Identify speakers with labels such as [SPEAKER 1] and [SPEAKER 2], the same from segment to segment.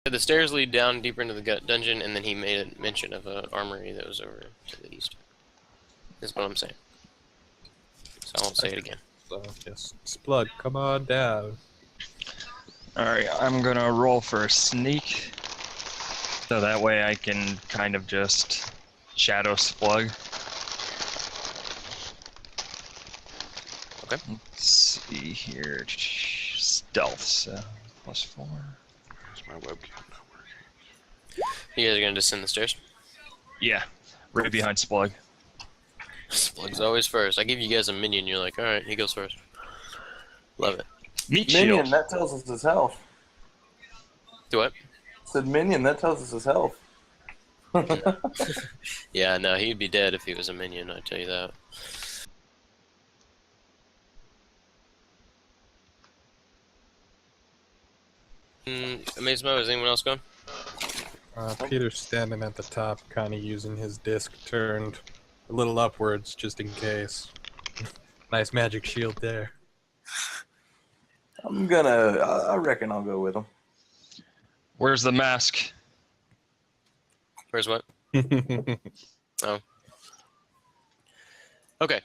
[SPEAKER 1] The stairs lead down deeper into the dungeon, and then he made a mention of an armory that was over to the east. That's what I'm saying. So I won't say it again.
[SPEAKER 2] So, yes, Splug, come on down.
[SPEAKER 3] Alright, I'm gonna roll for a sneak. So that way I can kind of just shadow Splug.
[SPEAKER 1] Okay.
[SPEAKER 3] Let's see here. Stealth, so +4.
[SPEAKER 4] Where's my webcam not working?
[SPEAKER 1] You guys are gonna descend the stairs?
[SPEAKER 3] Yeah, right behind Splug.
[SPEAKER 1] Splug's always first. I give you guys a minion, you're like, alright, he goes first. Love it.
[SPEAKER 3] Meat
[SPEAKER 5] Minion,
[SPEAKER 3] shield.
[SPEAKER 5] that tells us his health.
[SPEAKER 1] Do what?
[SPEAKER 5] Said minion, that tells us his health.
[SPEAKER 1] Yeah, no, he'd be dead if he was a minion, I tell you that. Amazemo, is anyone else going?
[SPEAKER 2] Peter's standing at the top, kind of using his disc turned a little upwards, just in case. Nice magic shield there.
[SPEAKER 5] I reckon I'll go with him.
[SPEAKER 3] Where's the mask?
[SPEAKER 1] Where's what? Oh. Okay.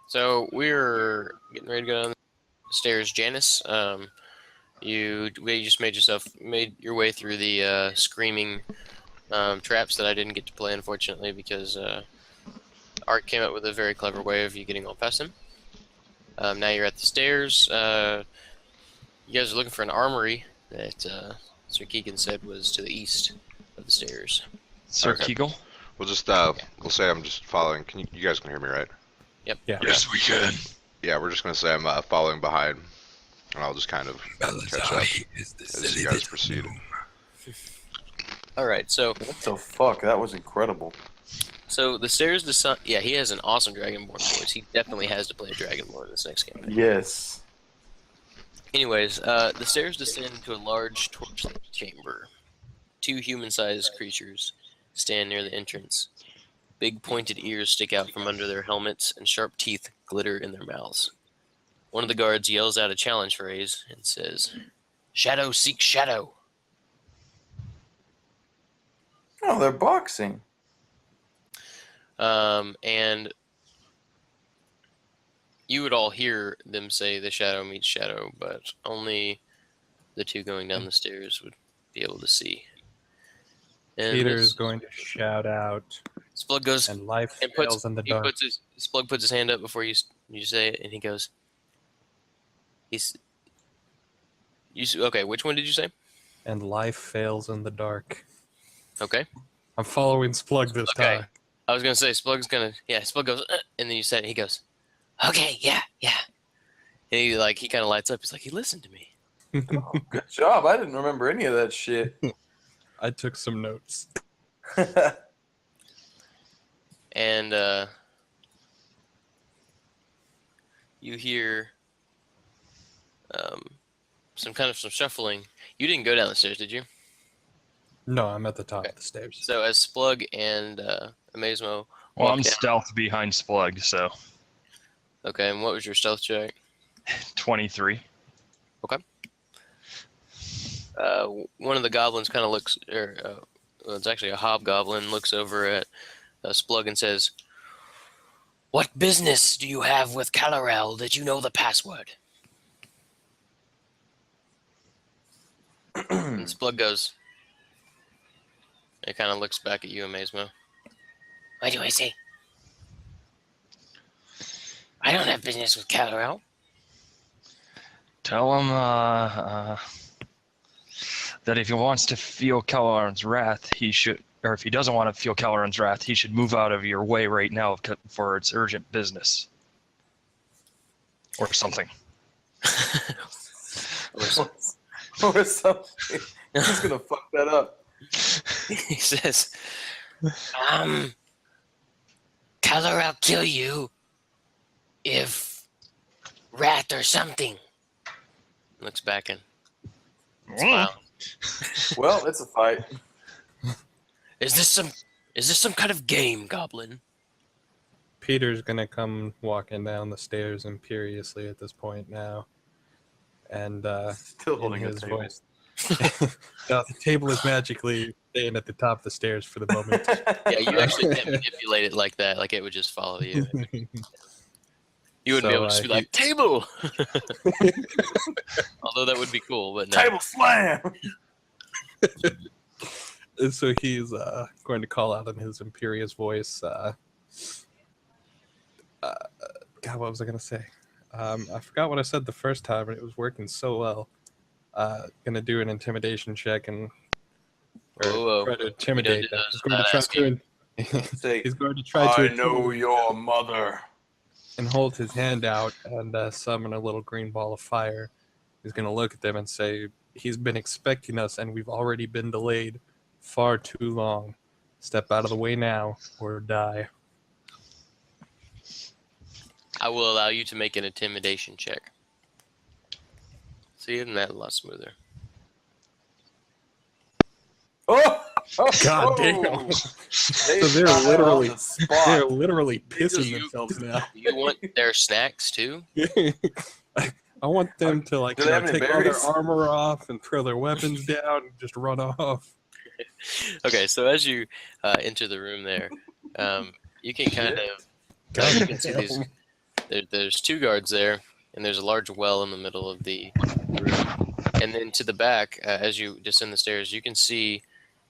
[SPEAKER 1] So we're getting ready to go down the stairs. Janice, you just made your way through the screaming traps that I didn't get to play, unfortunately, because Art came up with a very clever way of you getting all past him. Now you're at the stairs. You guys are looking for an armory that Sir Keegan said was to the east of the stairs.
[SPEAKER 3] Sir
[SPEAKER 4] Okay.
[SPEAKER 3] Kegel?
[SPEAKER 4] We'll just we'll say I'm just following. You guys can hear me, right?
[SPEAKER 1] Yep.
[SPEAKER 2] Yeah.
[SPEAKER 3] Yes, we can.
[SPEAKER 4] Yeah, we're just gonna say I'm following behind, and I'll just kind of catch up as you guys proceed.
[SPEAKER 1] All right. So
[SPEAKER 5] What the fuck? That was incredible.
[SPEAKER 1] the stairs descend. Yeah, he has an awesome Dragonborn voice. He definitely has to play a Dragonborn in this next campaign.
[SPEAKER 5] Yes.
[SPEAKER 1] Anyways, the stairs descend into a large torchlit chamber. Two human-sized creatures stand near the entrance. Big pointed ears stick out from under their helmets, and sharp teeth glitter in their mouths. One of the guards yells out a challenge phrase and says, "Shadow seeks shadow."
[SPEAKER 5] Oh, they're boxing.
[SPEAKER 1] And you would all hear them say the shadow meets shadow, but only the two going down the stairs would be able to see. And
[SPEAKER 2] Peter
[SPEAKER 1] this-
[SPEAKER 2] is going to shout out,
[SPEAKER 1] Splug goes
[SPEAKER 2] and life
[SPEAKER 1] and
[SPEAKER 2] fails in the dark.
[SPEAKER 1] Splug puts his hand up before you say it, and he goes, okay, which one did you say?
[SPEAKER 2] And life fails in the dark.
[SPEAKER 1] Okay.
[SPEAKER 2] I'm following Splug this
[SPEAKER 1] Okay.
[SPEAKER 2] time.
[SPEAKER 1] I was going to say, Splug goes, and then you said it, he goes, okay, yeah. And he kind of lights up. He's like, he listened to me.
[SPEAKER 5] Oh, good job. I didn't remember any of that shit.
[SPEAKER 2] I took some notes.
[SPEAKER 1] And you hear some shuffling. You didn't go down the stairs, did you?
[SPEAKER 2] No, I'm at the top
[SPEAKER 1] Okay.
[SPEAKER 2] of the stairs.
[SPEAKER 1] So as Splug and Amazemo
[SPEAKER 3] Well,
[SPEAKER 1] walk
[SPEAKER 3] I'm
[SPEAKER 1] down.
[SPEAKER 3] stealth behind Splug, so
[SPEAKER 1] Okay, and what was your stealth check?
[SPEAKER 3] 23.
[SPEAKER 1] One of the goblins kind of looks, well, it's actually a hobgoblin, looks over at Splug and says, "What business do you have with Kalarel that you know the password?" And Splug goes, it kind of looks back at you, Amazemo. What do I say? I don't have business with Kalarel.
[SPEAKER 3] Tell him that if he wants to feel Calaron's wrath, he should, or if he doesn't want to feel Calaron's wrath, he should move out of your way right now for its urgent business. Or something.
[SPEAKER 5] Or something. He's gonna fuck that up.
[SPEAKER 1] He says, Kalarel kill you if rat or something. Looks back and smiles.
[SPEAKER 5] Well, it's a fight.
[SPEAKER 1] Is this some kind of game, Goblin?
[SPEAKER 2] Peter's gonna come walking down the stairs imperiously at this point now. And
[SPEAKER 5] Still
[SPEAKER 2] in
[SPEAKER 5] holding a
[SPEAKER 2] his
[SPEAKER 5] table.
[SPEAKER 2] voice, No, the table is magically staying at the top of the stairs for the moment.
[SPEAKER 1] Yeah, you actually can't manipulate it like that. Like it would just follow you. You wouldn't be able to just be like, table! Although that would be cool, but no.
[SPEAKER 5] Table slam!
[SPEAKER 2] So he's going to call out in his imperious voice. God, what was I going to say? I forgot what I said the first time, and it was working so well. Going to do an intimidation check and try to intimidate them. He's going to try to. He's going to try to.
[SPEAKER 5] I know your mother.
[SPEAKER 2] And hold his hand out and summon a little green ball of fire. He's going to look at them and say, he's been expecting us and we've already been delayed far too long. Step out of the way now or die.
[SPEAKER 1] I will allow you to make an intimidation check. See, isn't that a lot smoother?
[SPEAKER 5] Oh!
[SPEAKER 2] God damn. So they're literally pissing themselves now.
[SPEAKER 1] You want their snacks too?
[SPEAKER 2] I want them to like
[SPEAKER 5] Do they have any
[SPEAKER 2] take all their
[SPEAKER 5] berries?
[SPEAKER 2] armor off and throw their weapons down and just run off.
[SPEAKER 1] Okay, so as you enter the room there, you can kind of you can see these. There's two guards there, and there's a large well in the middle of the room. And then to the back, as you descend the stairs, you can see,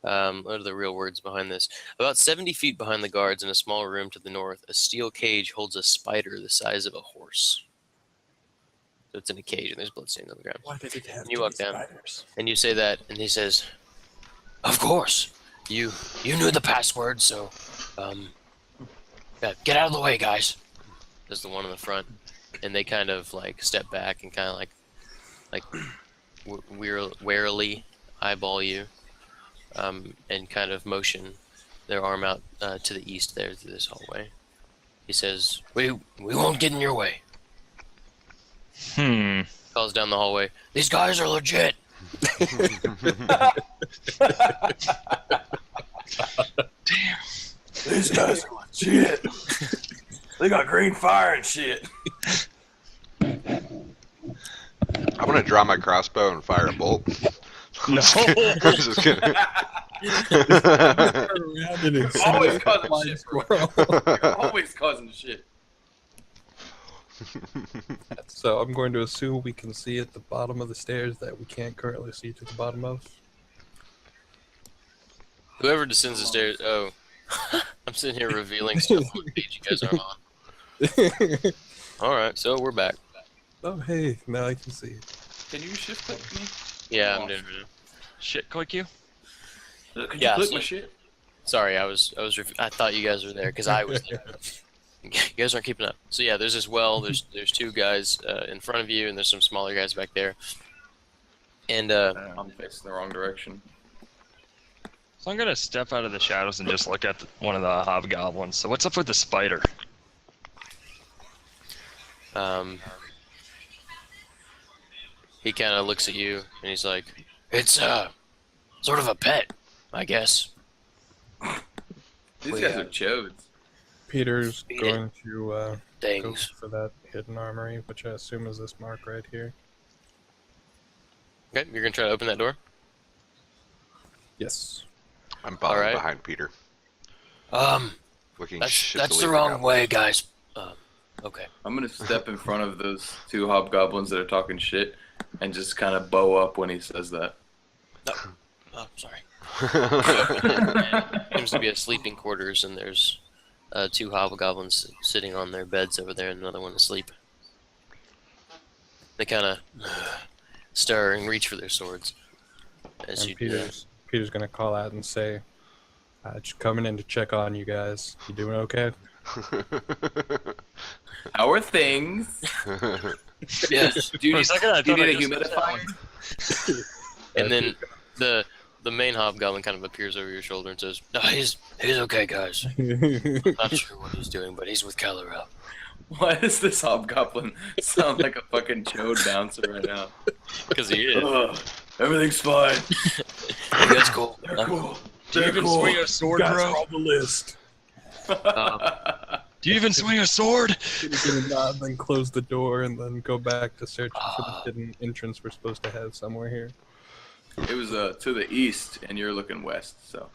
[SPEAKER 1] what are the real words behind this? About 70 feet behind the guards in a small room to the north, a steel cage holds a spider the size of a horse. So it's in a cage, and there's bloodstains on the ground.
[SPEAKER 2] Why did it have
[SPEAKER 1] And you walk down, and you say that, and he says, "Of course, you knew the password, so yeah, get out of the way, guys." There's the one in the front, and they kind of like step back and kind of like warily eyeball you, and kind of motion their arm out to the east there through this hallway. He says, "We won't get in your way." Calls down the hallway, "These guys are legit."
[SPEAKER 5] Damn. These guys are legit. They got green fire and shit.
[SPEAKER 4] I'm gonna draw my crossbow and fire a bolt.
[SPEAKER 3] No.
[SPEAKER 4] I'm just kidding.
[SPEAKER 5] Always causing shit, bro. You're always causing shit.
[SPEAKER 2] So I'm going to assume we can see at the bottom of the stairs that we can't currently see to the bottom of.
[SPEAKER 1] Whoever descends the stairs. Oh, I'm sitting here revealing stuff on the page you guys are on. All right, so we're back.
[SPEAKER 2] Oh hey, now I can see.
[SPEAKER 5] Can you shift click me?
[SPEAKER 1] Yeah, I'm doing it.
[SPEAKER 3] Shit, click you?
[SPEAKER 5] Can you
[SPEAKER 1] Yeah,
[SPEAKER 5] click
[SPEAKER 1] so-
[SPEAKER 5] my shit?
[SPEAKER 1] Sorry, I thought you guys were there because I was there. You guys aren't keeping up. So yeah, there's this well. There's two guys in front of you, and there's some smaller guys back there. And
[SPEAKER 5] I'm facing the wrong direction.
[SPEAKER 3] So I'm gonna step out of the shadows and just look at one of the hobgoblins. So what's up with the spider?
[SPEAKER 1] he kind of looks at you and he's like, "It's sort of a pet, I guess."
[SPEAKER 5] These
[SPEAKER 1] We,
[SPEAKER 5] guys are chodes.
[SPEAKER 2] Peter's
[SPEAKER 1] Beat it.
[SPEAKER 2] going to go
[SPEAKER 1] Things.
[SPEAKER 2] for that hidden armory, which I assume is this mark right here.
[SPEAKER 1] Okay, you're gonna try to open that door.
[SPEAKER 2] Yes.
[SPEAKER 4] I'm following
[SPEAKER 1] Alright.
[SPEAKER 4] behind Peter, looking
[SPEAKER 1] That's
[SPEAKER 4] shiftily
[SPEAKER 1] the
[SPEAKER 4] at
[SPEAKER 1] wrong
[SPEAKER 4] goblin.
[SPEAKER 1] way, guys. Okay.
[SPEAKER 5] I'm gonna step in front of those two hobgoblins that are talking shit and just kind of bow up when he says that.
[SPEAKER 1] Oh, sorry. Seems to be a sleeping quarters, and there's two hobgoblins sitting on their beds over there, and another one asleep. They kind of stir and reach for their swords as
[SPEAKER 2] And
[SPEAKER 1] you do that.
[SPEAKER 2] Peter's gonna call out and say, "Just coming in to check on you guys. You doing okay?"
[SPEAKER 5] How are things?
[SPEAKER 1] Yes.
[SPEAKER 5] Do you
[SPEAKER 3] For a
[SPEAKER 5] need,
[SPEAKER 3] second, I
[SPEAKER 5] do you
[SPEAKER 3] thought
[SPEAKER 5] need
[SPEAKER 3] I
[SPEAKER 5] a
[SPEAKER 3] just missed that one.
[SPEAKER 5] humidifier?
[SPEAKER 1] And then the main hobgoblin kind of appears over your shoulder and says, "No, he's okay, guys. Not sure what he's doing, but he's with Kalarel."
[SPEAKER 5] Why does this hobgoblin sound like a fucking chode bouncer right now?
[SPEAKER 1] Because he is.
[SPEAKER 5] Ugh, everything's fine.
[SPEAKER 1] Hey, that's cool.
[SPEAKER 5] They're cool.
[SPEAKER 3] Do you even swing a sword, bro?
[SPEAKER 2] the list.
[SPEAKER 3] Do you even swing a sword?
[SPEAKER 2] Peter's gonna nod, then close the door, and then go back to searching for the hidden entrance we're supposed to have somewhere here.
[SPEAKER 5] It was to the east, and you're looking west. So.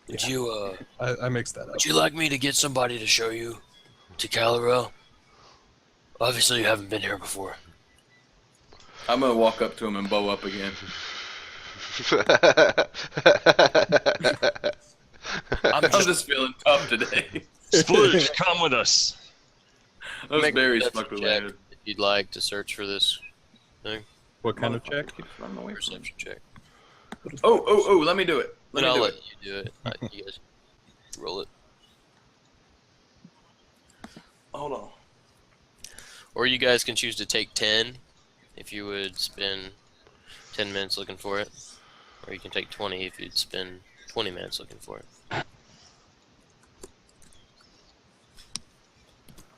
[SPEAKER 1] Would you
[SPEAKER 2] I mixed that up.
[SPEAKER 1] would you like me to get somebody to show you to Kalarel? Obviously, you haven't been here before.
[SPEAKER 5] I'm gonna walk up to him and bow up again. I'm just feeling tough today.
[SPEAKER 3] Splooge, come with us.
[SPEAKER 5] Those
[SPEAKER 1] Make a
[SPEAKER 5] berries
[SPEAKER 1] perception
[SPEAKER 5] fucked with
[SPEAKER 1] check
[SPEAKER 5] landed.
[SPEAKER 1] if you'd like to search for this thing.
[SPEAKER 2] What kind of check?
[SPEAKER 5] Keeps running away from me.
[SPEAKER 1] Perception check.
[SPEAKER 5] Oh, let me do it. Let me
[SPEAKER 1] I'll
[SPEAKER 5] do
[SPEAKER 1] let
[SPEAKER 5] it.
[SPEAKER 1] you do it. You guys roll it.
[SPEAKER 5] Hold on.
[SPEAKER 1] Or you guys can choose to take 10 if you would spend 10 minutes looking for it. Or you can take 20 if you'd spend 20 minutes looking for it.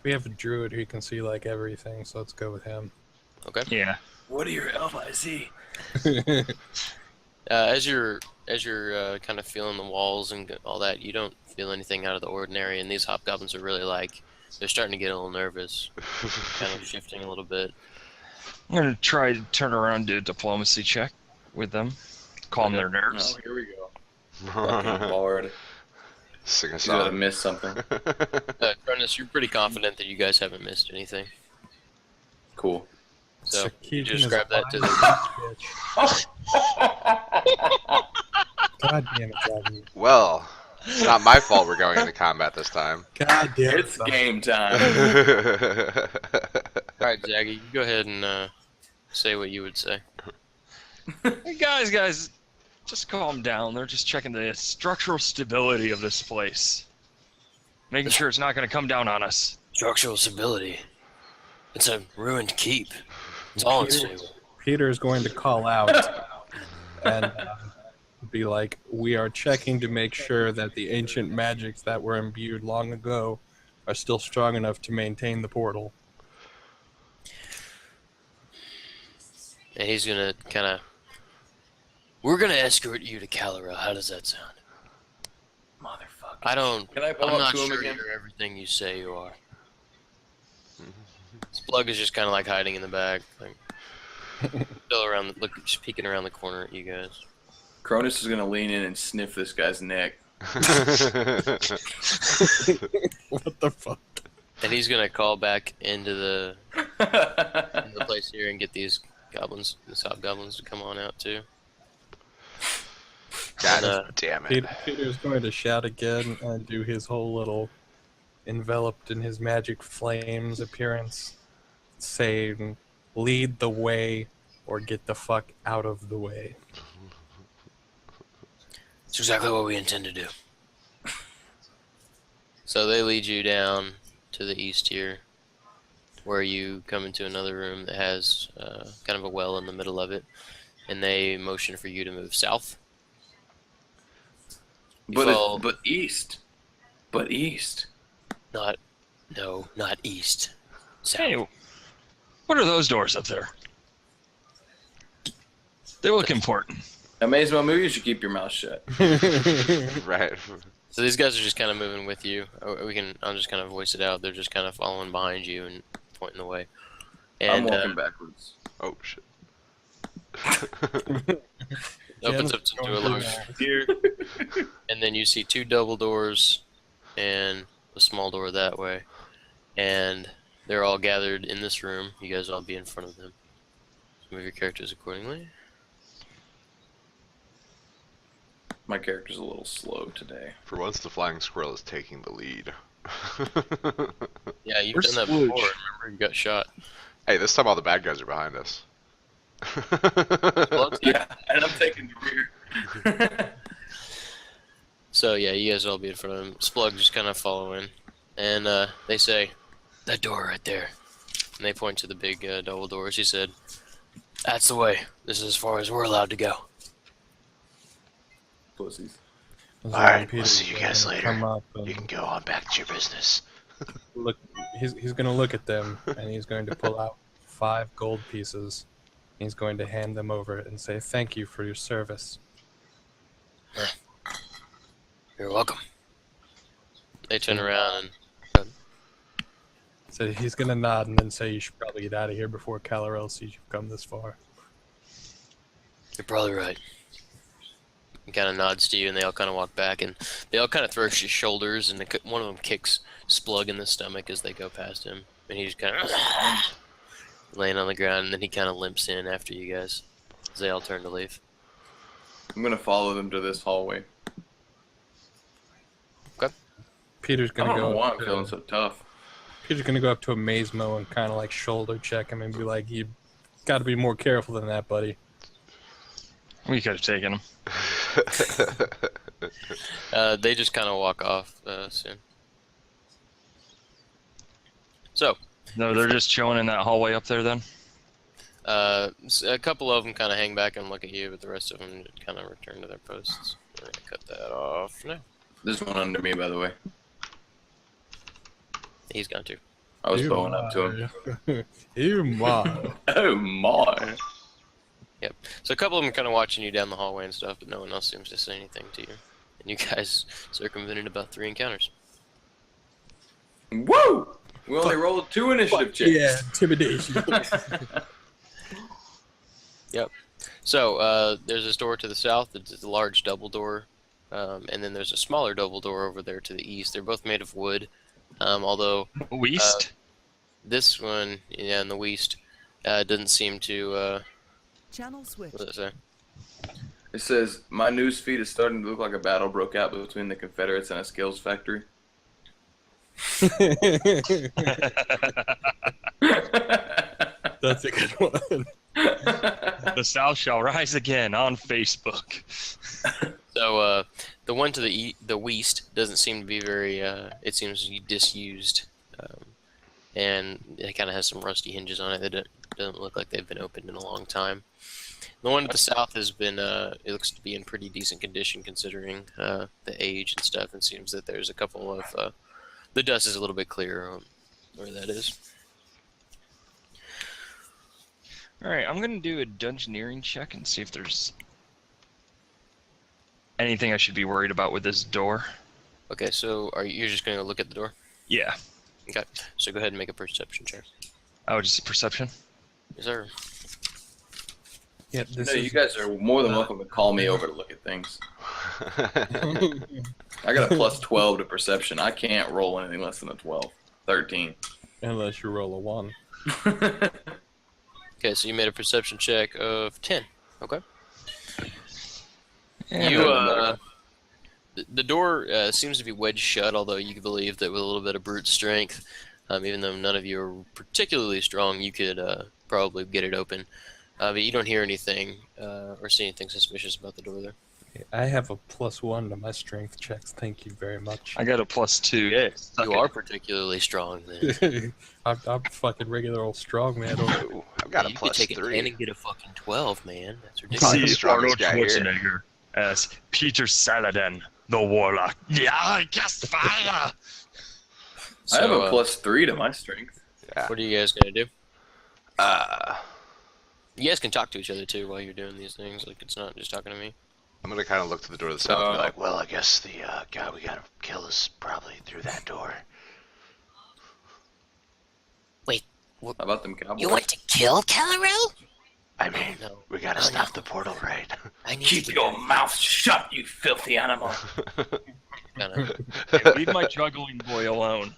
[SPEAKER 2] We have a druid who can see like everything, so let's go with him.
[SPEAKER 1] Okay.
[SPEAKER 3] Yeah.
[SPEAKER 5] What do your elf eyes see?
[SPEAKER 1] As you're kind of feeling the walls and all that, you don't feel anything out of the ordinary. And these hobgoblins are really like they're starting to get a little nervous, kind of shifting a little bit.
[SPEAKER 3] I'm gonna try to turn around, do a diplomacy check with them, calm their nerves.
[SPEAKER 5] Oh, here we go. Fucking Bard.
[SPEAKER 4] Sing a
[SPEAKER 5] He's gotta
[SPEAKER 4] song.
[SPEAKER 5] miss something.
[SPEAKER 1] Cronus, you're pretty confident that you guys haven't missed anything.
[SPEAKER 5] Cool.
[SPEAKER 1] So you
[SPEAKER 2] Sarkeesian
[SPEAKER 1] just
[SPEAKER 2] is
[SPEAKER 1] grab that to the.
[SPEAKER 2] bitch. God damn it, Zaggy.
[SPEAKER 4] Well, it's not my fault we're going into combat this time.
[SPEAKER 2] God damn it.
[SPEAKER 5] It's game time.
[SPEAKER 1] All right, Zaggy, you go ahead and say what you would say.
[SPEAKER 3] Hey, guys, just calm down. They're just checking the structural stability of this place. Making sure it's not going to come down on us.
[SPEAKER 1] Structural stability. It's a ruined keep. It's all unstable.
[SPEAKER 2] Peter is going to call out and be like, we are checking to make sure that the ancient magics that were imbued long ago are still strong enough to maintain the portal.
[SPEAKER 1] And he's gonna kind of. We're gonna escort you to Kalarel. How does that sound?
[SPEAKER 5] Motherfucker.
[SPEAKER 1] I don't.
[SPEAKER 5] Can I bow
[SPEAKER 1] I'm
[SPEAKER 5] up
[SPEAKER 1] not
[SPEAKER 5] to him
[SPEAKER 1] sure
[SPEAKER 5] again?
[SPEAKER 1] you're everything you say you are. Splug is just kind of like hiding in the back, like still around, just peeking around the corner at you guys.
[SPEAKER 5] Cronus is gonna lean in and sniff this guy's neck.
[SPEAKER 2] What the fuck?
[SPEAKER 1] And he's gonna call back into the place here and get these goblins, these hobgoblins, to come on out too.
[SPEAKER 4] God damn it.
[SPEAKER 2] Peter's going to shout again and do his whole little enveloped in his magic flames appearance, saying, lead the way or get the fuck out of the way.
[SPEAKER 1] It's exactly what we intend to do. So they lead you down to the east here, where you come into another room that has kind of a well in the middle of it, and they motion for you to move south. You follow-
[SPEAKER 5] But east. But east.
[SPEAKER 1] not east. South.
[SPEAKER 3] Hey, what are those doors up there? They look important.
[SPEAKER 5] Amazement movie, you should keep your mouth shut.
[SPEAKER 4] Right.
[SPEAKER 1] So these guys are just kind of moving with you. I'll just kind of voice it out. They're just kind of following behind you and pointing the way.
[SPEAKER 5] I'm
[SPEAKER 1] And
[SPEAKER 5] walking backwards.
[SPEAKER 4] Oh, shit.
[SPEAKER 1] opens up into a large here, and then you see two double doors and a small door that way, and they're all gathered in this room. You guys all be in front of them. So move your characters accordingly.
[SPEAKER 5] My character's a little slow today.
[SPEAKER 4] For once, the flying squirrel is taking the lead.
[SPEAKER 1] Yeah, you've
[SPEAKER 3] Where's
[SPEAKER 1] done that
[SPEAKER 3] Splooge?
[SPEAKER 1] before. Remember, you got shot.
[SPEAKER 4] Hey, this time all the bad guys are behind us.
[SPEAKER 5] Yeah, and I'm taking the rear.
[SPEAKER 1] So yeah, you guys all be in front of them. Splug just kind of follow in, and they say, "That door right there," and they point to the big double doors. He said, "That's the way. This is as far as we're allowed to go."
[SPEAKER 5] Pussies.
[SPEAKER 4] Alright, we'll see you guys later.
[SPEAKER 2] Come up and
[SPEAKER 4] You can go on back to your business.
[SPEAKER 2] look. He's going to look at them, and he's going to pull out 5 gold pieces. He's going to hand them over and say, "Thank you for your service."
[SPEAKER 1] You're welcome. They turn around and
[SPEAKER 2] So he's going to nod and then say, "You should probably get out of here before Kalarel sees you've come this far."
[SPEAKER 1] you're probably right. He kind of nods to you, and they all kind of walk back, and they all kind of throw shoulders, and one of them kicks Splug in the stomach as they go past him, and he's kind of laying on the ground, and then he kind of limps in after you guys as they all turn to leave.
[SPEAKER 5] I'm gonna follow them to this hallway.
[SPEAKER 1] Okay.
[SPEAKER 2] Peter's
[SPEAKER 5] I
[SPEAKER 2] gonna
[SPEAKER 5] don't
[SPEAKER 2] go.
[SPEAKER 5] know why
[SPEAKER 2] up
[SPEAKER 5] I'm
[SPEAKER 2] to-
[SPEAKER 5] feeling so tough.
[SPEAKER 2] Peter's gonna go up to a Mazemo and kind of like shoulder check him and be like, "You got to be more careful than that, buddy."
[SPEAKER 3] We could have taken him.
[SPEAKER 1] They just kind of walk off soon. So,
[SPEAKER 3] No, they're just chilling in that hallway up there then?
[SPEAKER 1] a couple of them kind of hang back and look at you, but the rest of them kind of return to their posts. We're gonna cut that off now.
[SPEAKER 5] There's one under me, by the way.
[SPEAKER 1] He's gone too.
[SPEAKER 5] I was bowing up to him.
[SPEAKER 2] You my.
[SPEAKER 5] Oh my!
[SPEAKER 1] Yep. So a couple of them are kind of watching you down the hallway and stuff, but no one else seems to say anything to you. And you guys circumvented about 3 encounters.
[SPEAKER 5] Woo! We only rolled 2 initiative checks.
[SPEAKER 2] Yeah, intimidation.
[SPEAKER 1] Yep. So there's this door to the south. It's a large double door, and then there's a smaller double door over there to the east. They're both made of wood, although
[SPEAKER 3] West?
[SPEAKER 1] this one, yeah, in the west, doesn't seem to.
[SPEAKER 6] Channel switch.
[SPEAKER 1] What does it say?
[SPEAKER 5] It says, my news feed is starting to look like a battle broke out between the Confederates and a skills factory.
[SPEAKER 2] That's a good one.
[SPEAKER 3] The South shall rise again on Facebook.
[SPEAKER 1] So the one to the west doesn't seem to be very. It seems to be disused, and it kind of has some rusty hinges on it that doesn't look like they've been opened in a long time. The one to the south has been. It looks to be in pretty decent condition considering the age and stuff. And seems that there's a couple of. The dust is a little bit clearer on where that is.
[SPEAKER 3] Alright, I'm gonna do a dungeoneering check and see if there's anything I should be worried about with this door.
[SPEAKER 1] Okay, so you're just gonna look at the door?
[SPEAKER 3] Yeah.
[SPEAKER 1] Okay, so go ahead and make a perception check.
[SPEAKER 3] Oh, just perception?
[SPEAKER 1] Yes, sir.
[SPEAKER 2] Yeah, this
[SPEAKER 5] No,
[SPEAKER 2] is,
[SPEAKER 5] you guys are more than welcome to call me over to look at things. I got a plus 12 to perception. I can't roll anything less than a 12. 13.
[SPEAKER 2] unless you roll a 1.
[SPEAKER 1] Okay, so you made a perception check of 10. Okay.
[SPEAKER 3] Yeah.
[SPEAKER 1] The door seems to be wedged shut, although you believe that with a little bit of brute strength, even though none of you are particularly strong, you could probably get it open. But you don't hear anything or see anything suspicious about the door there.
[SPEAKER 2] I have a +1 to my strength checks. Thank you very much.
[SPEAKER 3] I got a +2.
[SPEAKER 1] Yes,
[SPEAKER 3] Suck
[SPEAKER 1] you
[SPEAKER 3] it.
[SPEAKER 1] are particularly strong then.
[SPEAKER 2] I'm fucking regular old strong man.
[SPEAKER 4] Ooh, I've got a
[SPEAKER 1] You could take a 10 and
[SPEAKER 4] +3.
[SPEAKER 1] get a fucking 12, man. That's
[SPEAKER 4] Probably
[SPEAKER 1] ridiculous.
[SPEAKER 4] the
[SPEAKER 3] See
[SPEAKER 4] strongest
[SPEAKER 3] Arnold
[SPEAKER 4] guy here.
[SPEAKER 3] Schwarzenegger as Peter Saladin, the warlock. Yeah, I cast fire!
[SPEAKER 5] I have
[SPEAKER 1] So,
[SPEAKER 5] a plus 3 to my strength.
[SPEAKER 4] Yeah.
[SPEAKER 1] what are you guys gonna do?
[SPEAKER 4] Uh,
[SPEAKER 1] You guys can talk to each other too while you're doing these things. Like it's not just talking to me.
[SPEAKER 4] I'm gonna kind of look to the door to the south and be like, well, I guess the guy we gotta kill is probably through that door.
[SPEAKER 5] How about them cowboys?
[SPEAKER 7] You want to kill Kalarel?
[SPEAKER 4] I mean,
[SPEAKER 1] No.
[SPEAKER 4] we gotta
[SPEAKER 7] Oh,
[SPEAKER 4] stop
[SPEAKER 7] no.
[SPEAKER 4] the portal, right?
[SPEAKER 1] I need
[SPEAKER 5] Keep
[SPEAKER 1] to
[SPEAKER 5] your mouth shut, you filthy animal.
[SPEAKER 1] kinda,
[SPEAKER 3] Leave my juggling boy alone.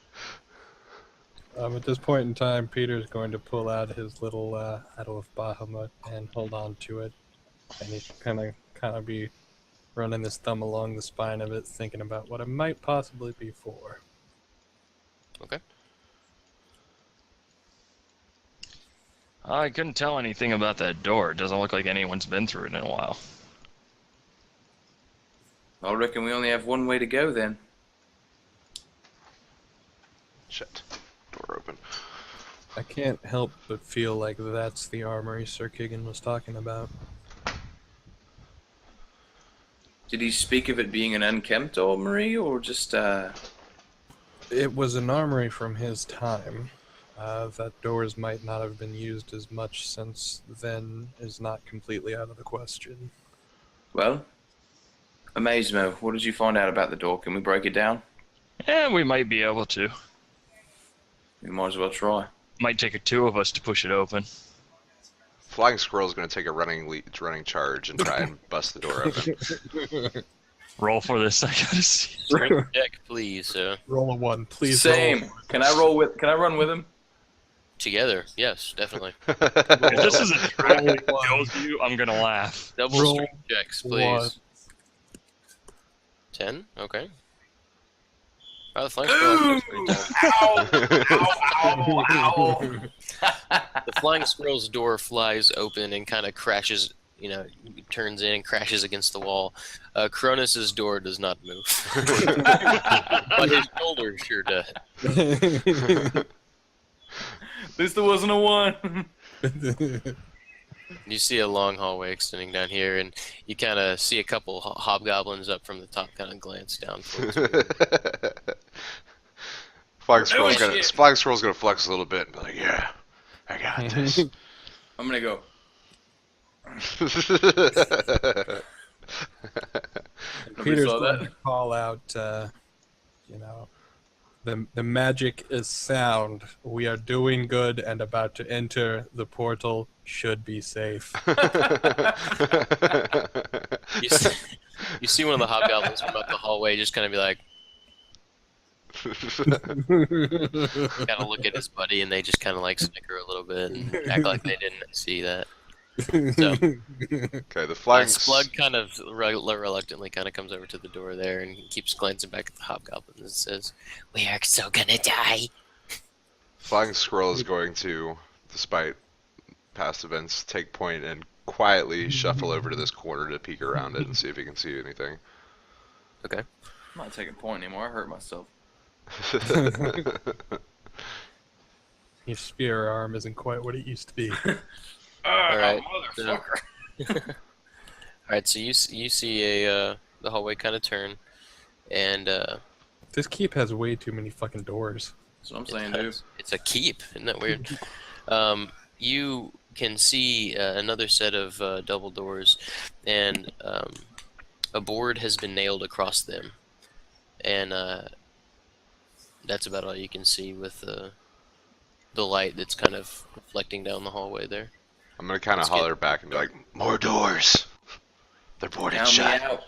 [SPEAKER 2] At this point in time, Peter's going to pull out his little Idol of Bahamut and hold on to it, and he's kind of be running his thumb along the spine of it, thinking about what it might possibly be for.
[SPEAKER 1] okay.
[SPEAKER 3] I couldn't tell anything about that door. It doesn't look like anyone's been through it in a while.
[SPEAKER 5] I reckon we only have one way to go then.
[SPEAKER 4] Shit. Door open.
[SPEAKER 2] I can't help but feel like that's the armory Sir Kigan was talking about.
[SPEAKER 5] Did he speak of it being an unkempt armory or just
[SPEAKER 2] It was an armory from his time. That doors might not have been used as much since then is not completely out of the question.
[SPEAKER 5] well? Amazemo, what did you find out about the door? Can we break it down?
[SPEAKER 3] Yeah, we might be able to.
[SPEAKER 5] We might as well try.
[SPEAKER 3] Might take 2 of us to push it open.
[SPEAKER 4] Flying Squirrel's gonna take a running charge and try and bust the door open.
[SPEAKER 3] Roll for this. I gotta see.
[SPEAKER 1] Deck, please.
[SPEAKER 2] Roll a 1, please.
[SPEAKER 5] Same. Can I run with him?
[SPEAKER 1] Together, yes, definitely.
[SPEAKER 3] If this is a trick that kills you, I'm gonna laugh.
[SPEAKER 1] Double
[SPEAKER 2] Roll
[SPEAKER 1] strength checks,
[SPEAKER 2] 1.
[SPEAKER 1] please. 10? Okay. Oh, the flying squirrel is pretty tough.
[SPEAKER 5] Ow!
[SPEAKER 1] The flying squirrel's door flies open and kind of crashes, turns in and crashes against the wall. Cronus's door does not move. But his shoulder sure does.
[SPEAKER 5] At least there wasn't a 1.
[SPEAKER 1] You see a long hallway extending down here, and you kind of see a couple hobgoblins up from the top kind of glance down towards you.
[SPEAKER 4] Flying Squirrel's gonna flex a little bit and be like, yeah, I got this.
[SPEAKER 5] I'm gonna go.
[SPEAKER 2] Peter's
[SPEAKER 5] saw
[SPEAKER 2] going
[SPEAKER 5] that?
[SPEAKER 2] to call out, the magic is sound. We are doing good and about to enter the portal. Should be safe.
[SPEAKER 1] You see one of the hobgoblins from up the hallway just kind of be like, kind of look at his buddy, and they just kind of like snicker a little bit and act like they didn't see that. So,
[SPEAKER 4] Okay, the flying
[SPEAKER 1] Splug kind of reluctantly kind of comes over to the door there and he keeps glancing back at the hobgoblins and says,
[SPEAKER 7] We are so gonna die.
[SPEAKER 4] Flying Squirrel is going to, despite past events, take point and quietly shuffle over to this corner to peek around it and see if he can see anything.
[SPEAKER 1] okay.
[SPEAKER 5] I'm not taking point anymore. I hurt myself.
[SPEAKER 2] Your spear arm isn't quite what it used to be.
[SPEAKER 1] Alright.
[SPEAKER 5] Motherfucker.
[SPEAKER 1] Alright, so you see the hallway kind of turn, and
[SPEAKER 2] This keep has way too many fucking doors.
[SPEAKER 5] That's what I'm saying, dude.
[SPEAKER 1] it's a keep. Isn't that weird? You can see another set of double doors, and a board has been nailed across them, and that's about all you can see with the light that's kind of reflecting down the hallway there.
[SPEAKER 4] I'm gonna kind of holler back and be like, more doors! They're boarded
[SPEAKER 5] Count me
[SPEAKER 4] shut.
[SPEAKER 5] out.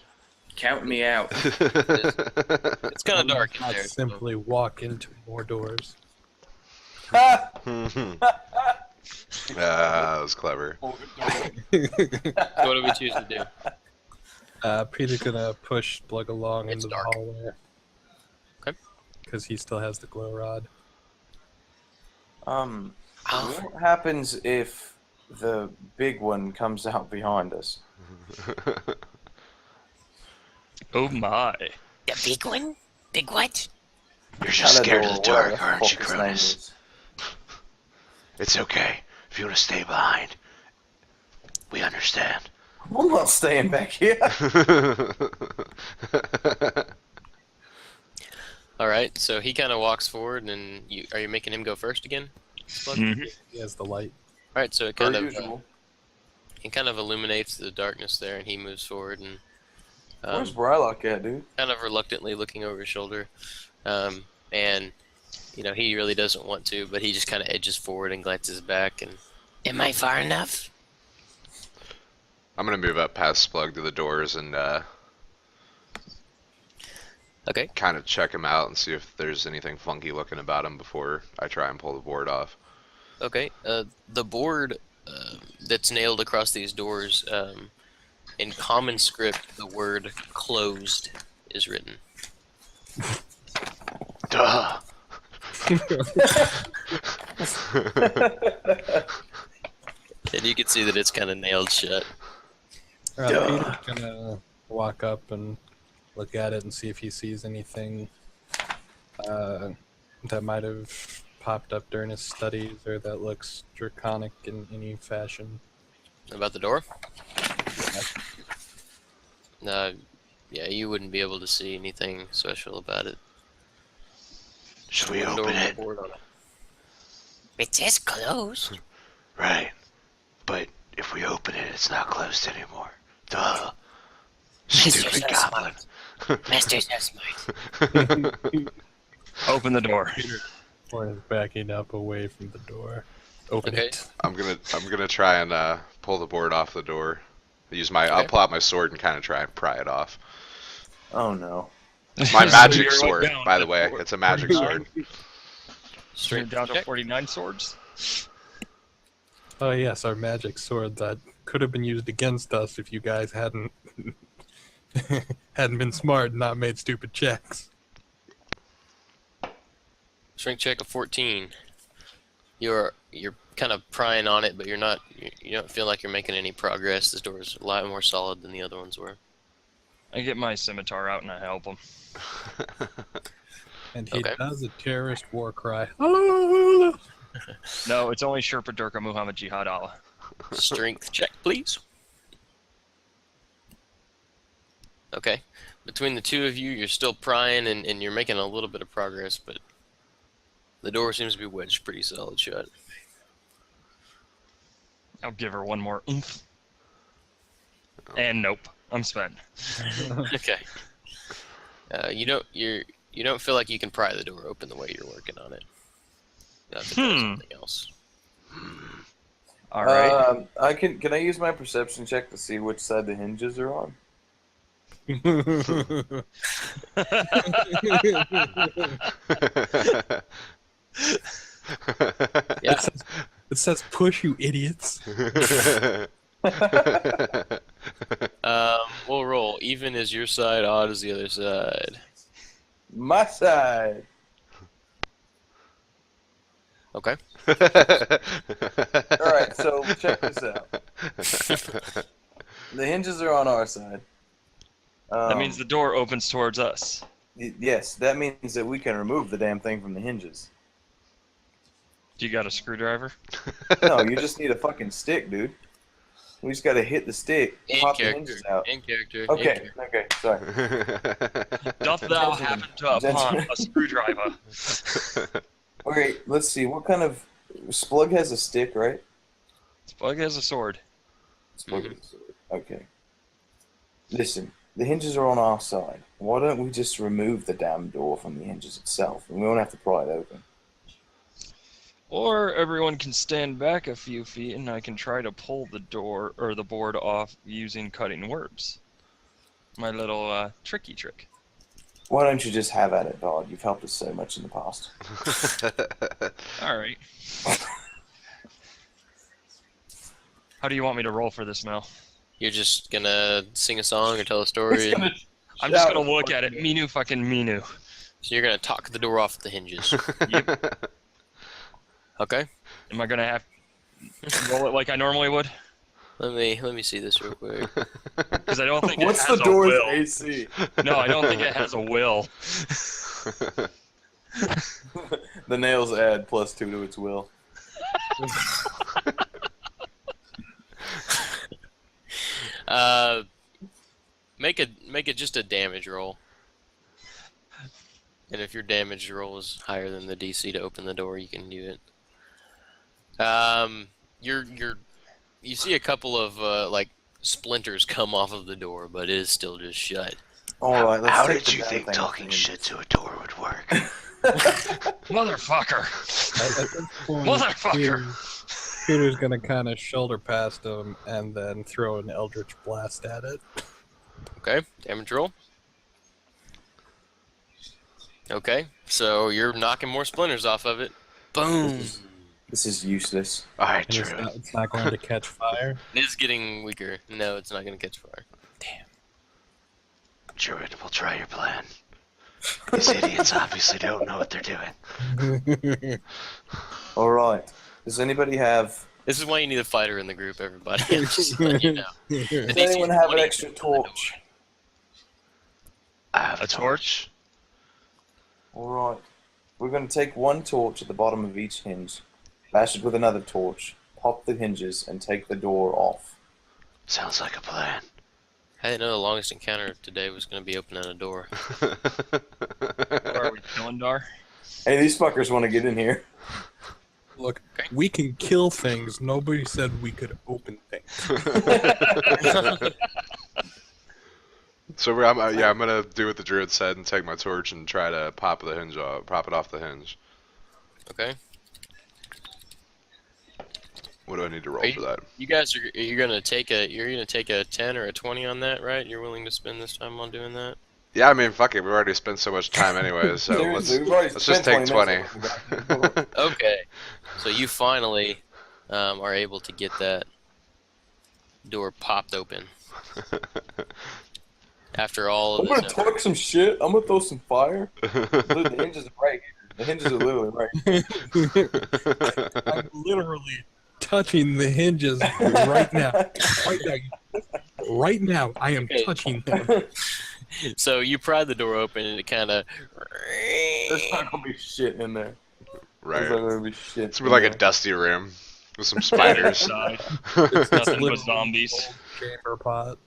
[SPEAKER 5] Count me out.
[SPEAKER 1] It's kind of dark in
[SPEAKER 2] Not
[SPEAKER 1] there.
[SPEAKER 2] simply walk into more doors.
[SPEAKER 4] That was clever.
[SPEAKER 1] So what do we choose to do?
[SPEAKER 2] Peter's gonna push Plug along
[SPEAKER 1] It's
[SPEAKER 2] into
[SPEAKER 1] dark.
[SPEAKER 2] the hallway.
[SPEAKER 1] Okay.
[SPEAKER 2] Because he still has the glow rod.
[SPEAKER 6] What happens if the big one comes out behind us?
[SPEAKER 3] Oh my.
[SPEAKER 7] The big one? Big what?
[SPEAKER 4] You're just scared of the
[SPEAKER 6] Kalarel,
[SPEAKER 4] dark,
[SPEAKER 6] whatever
[SPEAKER 4] aren't you,
[SPEAKER 6] fuck his name
[SPEAKER 4] Cronus?
[SPEAKER 6] is.
[SPEAKER 4] It's okay. If you want to stay behind, we understand.
[SPEAKER 6] I'm not staying back here.
[SPEAKER 1] Alright, so he kind of walks forward, and are you making him go first again?
[SPEAKER 3] Mhm.
[SPEAKER 2] He has the light.
[SPEAKER 1] Alright, so it
[SPEAKER 6] Per
[SPEAKER 1] kind of
[SPEAKER 6] usual.
[SPEAKER 1] it kind of illuminates the darkness there, and he moves forward and
[SPEAKER 6] Where's Brylock at, dude?
[SPEAKER 1] kind of reluctantly looking over his shoulder, and he really doesn't want to, but he just kind of edges forward and glances back, and
[SPEAKER 7] Am I far enough?
[SPEAKER 4] I'm gonna move up past Splug to the doors and
[SPEAKER 1] okay.
[SPEAKER 4] kind of check him out and see if there's anything funky looking about him before I try and pull the board off.
[SPEAKER 1] Okay, the board that's nailed across these doors, in common script, the word "closed" is written.
[SPEAKER 4] Duh!
[SPEAKER 1] And you can see that it's kind of nailed shut.
[SPEAKER 2] Peter's gonna walk up and look at it and see if he sees anything that might have popped up during his studies or that looks draconic in any fashion.
[SPEAKER 1] About the door? Yeah, you wouldn't be able to see anything special about it.
[SPEAKER 4] Should we
[SPEAKER 1] Door
[SPEAKER 4] open
[SPEAKER 1] with a
[SPEAKER 4] it?
[SPEAKER 1] board on it.
[SPEAKER 7] It says closed.
[SPEAKER 4] Right. But if we open it, it's not closed anymore. Duh. Stupid
[SPEAKER 7] so
[SPEAKER 4] goblin.
[SPEAKER 7] Master's so smart.
[SPEAKER 3] Open the door.
[SPEAKER 2] Or is backing up away from the door. Open
[SPEAKER 1] Okay.
[SPEAKER 2] it.
[SPEAKER 4] I'm gonna try and pull the board off the door.
[SPEAKER 1] Okay.
[SPEAKER 4] I'll pull out my sword and kind of try and pry it off.
[SPEAKER 6] Oh no.
[SPEAKER 4] My
[SPEAKER 3] So
[SPEAKER 4] magic
[SPEAKER 3] you're, like,
[SPEAKER 4] sword,
[SPEAKER 3] down
[SPEAKER 4] by
[SPEAKER 3] to
[SPEAKER 4] the way. It's a magic
[SPEAKER 3] 49?
[SPEAKER 4] sword.
[SPEAKER 3] You're
[SPEAKER 1] Strength
[SPEAKER 3] down to
[SPEAKER 1] check.
[SPEAKER 3] 49 swords?
[SPEAKER 2] Oh yes, our magic sword that could have been used against us if you guys hadn't hadn't been smart and not made stupid checks.
[SPEAKER 1] Strength check of 14. You're kind of prying on it, but you're not. You don't feel like you're making any progress. This door is a lot more solid than the other ones were.
[SPEAKER 3] I get my scimitar out and I help him.
[SPEAKER 2] And he
[SPEAKER 1] Okay.
[SPEAKER 2] does a terrorist war cry. Hello!
[SPEAKER 3] No, it's only Sherpa Durka Muhammad Jihad Allah.
[SPEAKER 1] Strength check, please. Okay. Between the two of you, you're still prying and you're making a little bit of progress, but the door seems to be wedged pretty solid shut.
[SPEAKER 3] I'll give her one more oomph. And nope, I'm spent.
[SPEAKER 1] Okay. You don't feel like you can pry the door open the way you're working on it. You have to try something else.
[SPEAKER 3] All right.
[SPEAKER 6] Can I use my perception check to see which side the hinges are on?
[SPEAKER 1] Yeah.
[SPEAKER 2] It says push, you idiots.
[SPEAKER 1] We'll roll. Even is your side, odd is the other side.
[SPEAKER 6] My side.
[SPEAKER 1] Okay.
[SPEAKER 6] Alright, so check this out. The hinges are on our side.
[SPEAKER 3] That means the door opens towards us.
[SPEAKER 6] Yes, that means that we can remove the damn thing from the hinges.
[SPEAKER 3] Do you got a screwdriver?
[SPEAKER 6] No, you just need a fucking stick, dude. We just gotta hit the stick,
[SPEAKER 1] In
[SPEAKER 6] pop the
[SPEAKER 1] character.
[SPEAKER 6] hinges out.
[SPEAKER 1] In character.
[SPEAKER 6] Okay, okay, sorry.
[SPEAKER 3] Doth thou happen to upon a screwdriver?
[SPEAKER 6] Okay, let's see. What kind of Splug has a stick, right?
[SPEAKER 3] Spug has a sword.
[SPEAKER 6] Splug has a sword. Okay. Listen, the hinges are on our side. Why don't we just remove the damn door from the hinges itself, and we won't have to pry it open?
[SPEAKER 3] Or everyone can stand back a few feet and I can try to pull the door or the board off using cutting words. My little tricky trick.
[SPEAKER 6] Why don't you just have at it, Dodd? You've helped us so much in the past.
[SPEAKER 3] Alright. How do you want me to roll for this, Mel?
[SPEAKER 1] You're just gonna sing a song or tell a story.
[SPEAKER 3] I'm just gonna look at it. Minu fucking Minu.
[SPEAKER 1] So you're gonna talk the door off the hinges.
[SPEAKER 3] Yep.
[SPEAKER 1] Okay.
[SPEAKER 3] Am I gonna have roll it like I normally would?
[SPEAKER 1] Let me see this real quick.
[SPEAKER 3] Because I don't think
[SPEAKER 6] What's
[SPEAKER 3] it has
[SPEAKER 6] the door's
[SPEAKER 3] a will.
[SPEAKER 6] AC?
[SPEAKER 3] No, I don't think it has a will.
[SPEAKER 6] The nails add +2 to its will.
[SPEAKER 1] Make it just a damage roll. And if your damage roll is higher than the DC to open the door, you can do it. You see a couple of like splinters come off of the door, but it is still just shut.
[SPEAKER 6] All right, let's
[SPEAKER 8] How
[SPEAKER 6] take
[SPEAKER 8] did
[SPEAKER 6] the
[SPEAKER 8] you
[SPEAKER 6] damn
[SPEAKER 8] think
[SPEAKER 6] thing
[SPEAKER 8] talking
[SPEAKER 6] off the
[SPEAKER 8] shit
[SPEAKER 6] hinges.
[SPEAKER 8] to a door would work?
[SPEAKER 3] Motherfucker!
[SPEAKER 2] At this point,
[SPEAKER 3] Motherfucker!
[SPEAKER 2] Peter's gonna kind of shoulder past him and then throw an Eldritch Blast at it.
[SPEAKER 1] Okay, damage roll. Okay, so you're knocking more splinters off of it. Boom!
[SPEAKER 6] This is useless.
[SPEAKER 8] Alright,
[SPEAKER 2] And
[SPEAKER 8] Druid.
[SPEAKER 2] it's not going to catch fire.
[SPEAKER 1] It is getting weaker. No, it's not going to catch fire.
[SPEAKER 8] Druid, we'll try your plan. These idiots obviously don't know what they're doing.
[SPEAKER 6] All right. Does anybody have?
[SPEAKER 1] This is why you need a fighter in the group, everybody. I'm just letting you know.
[SPEAKER 6] Does
[SPEAKER 1] The DC
[SPEAKER 6] anyone have an
[SPEAKER 1] 20
[SPEAKER 6] extra torch?
[SPEAKER 8] I have
[SPEAKER 3] A torch?
[SPEAKER 6] All right. We're going to take one torch at the bottom of each hinge, bash it with another torch, pop the hinges, and take the door off.
[SPEAKER 8] Sounds like a plan.
[SPEAKER 1] I didn't know the longest encounter of today was going to be opening a door.
[SPEAKER 3] What are we killing, Dar?
[SPEAKER 6] Hey, these fuckers want to get in here.
[SPEAKER 2] Look, we can kill things. Nobody said we could open things.
[SPEAKER 4] So I'm gonna do what the druid said and take my torch and try to pop it off the hinge.
[SPEAKER 1] Okay.
[SPEAKER 4] What do I need to roll
[SPEAKER 1] Are
[SPEAKER 4] for that?
[SPEAKER 1] You guys you're gonna take a 10 or a 20 on that, right? You're willing to spend this time on doing that?
[SPEAKER 4] Yeah, I mean, fuck it. We've already spent so much time anyway, so
[SPEAKER 6] Seriously, we've already
[SPEAKER 4] let's just
[SPEAKER 6] spent
[SPEAKER 4] take
[SPEAKER 6] 20
[SPEAKER 4] 20.
[SPEAKER 6] minutes.
[SPEAKER 1] Okay. So you finally are able to get that door popped open after all
[SPEAKER 6] I'm
[SPEAKER 1] of
[SPEAKER 6] gonna
[SPEAKER 1] this.
[SPEAKER 6] talk some shit. I'm gonna throw some fire. The hinges are right here. The hinges are literally right here.
[SPEAKER 2] I'm literally touching the hinges right now. Right now. Right now, I am
[SPEAKER 1] Okay.
[SPEAKER 2] touching them.
[SPEAKER 1] So you pry the door open and it kind of.
[SPEAKER 6] There's not gonna be shit in there. There's
[SPEAKER 4] Right.
[SPEAKER 6] not gonna be shit.
[SPEAKER 4] It's gonna be like a dusty room with some spiders.
[SPEAKER 3] Inside. It's nothing but
[SPEAKER 2] literally
[SPEAKER 3] zombies.
[SPEAKER 2] Chamber pot.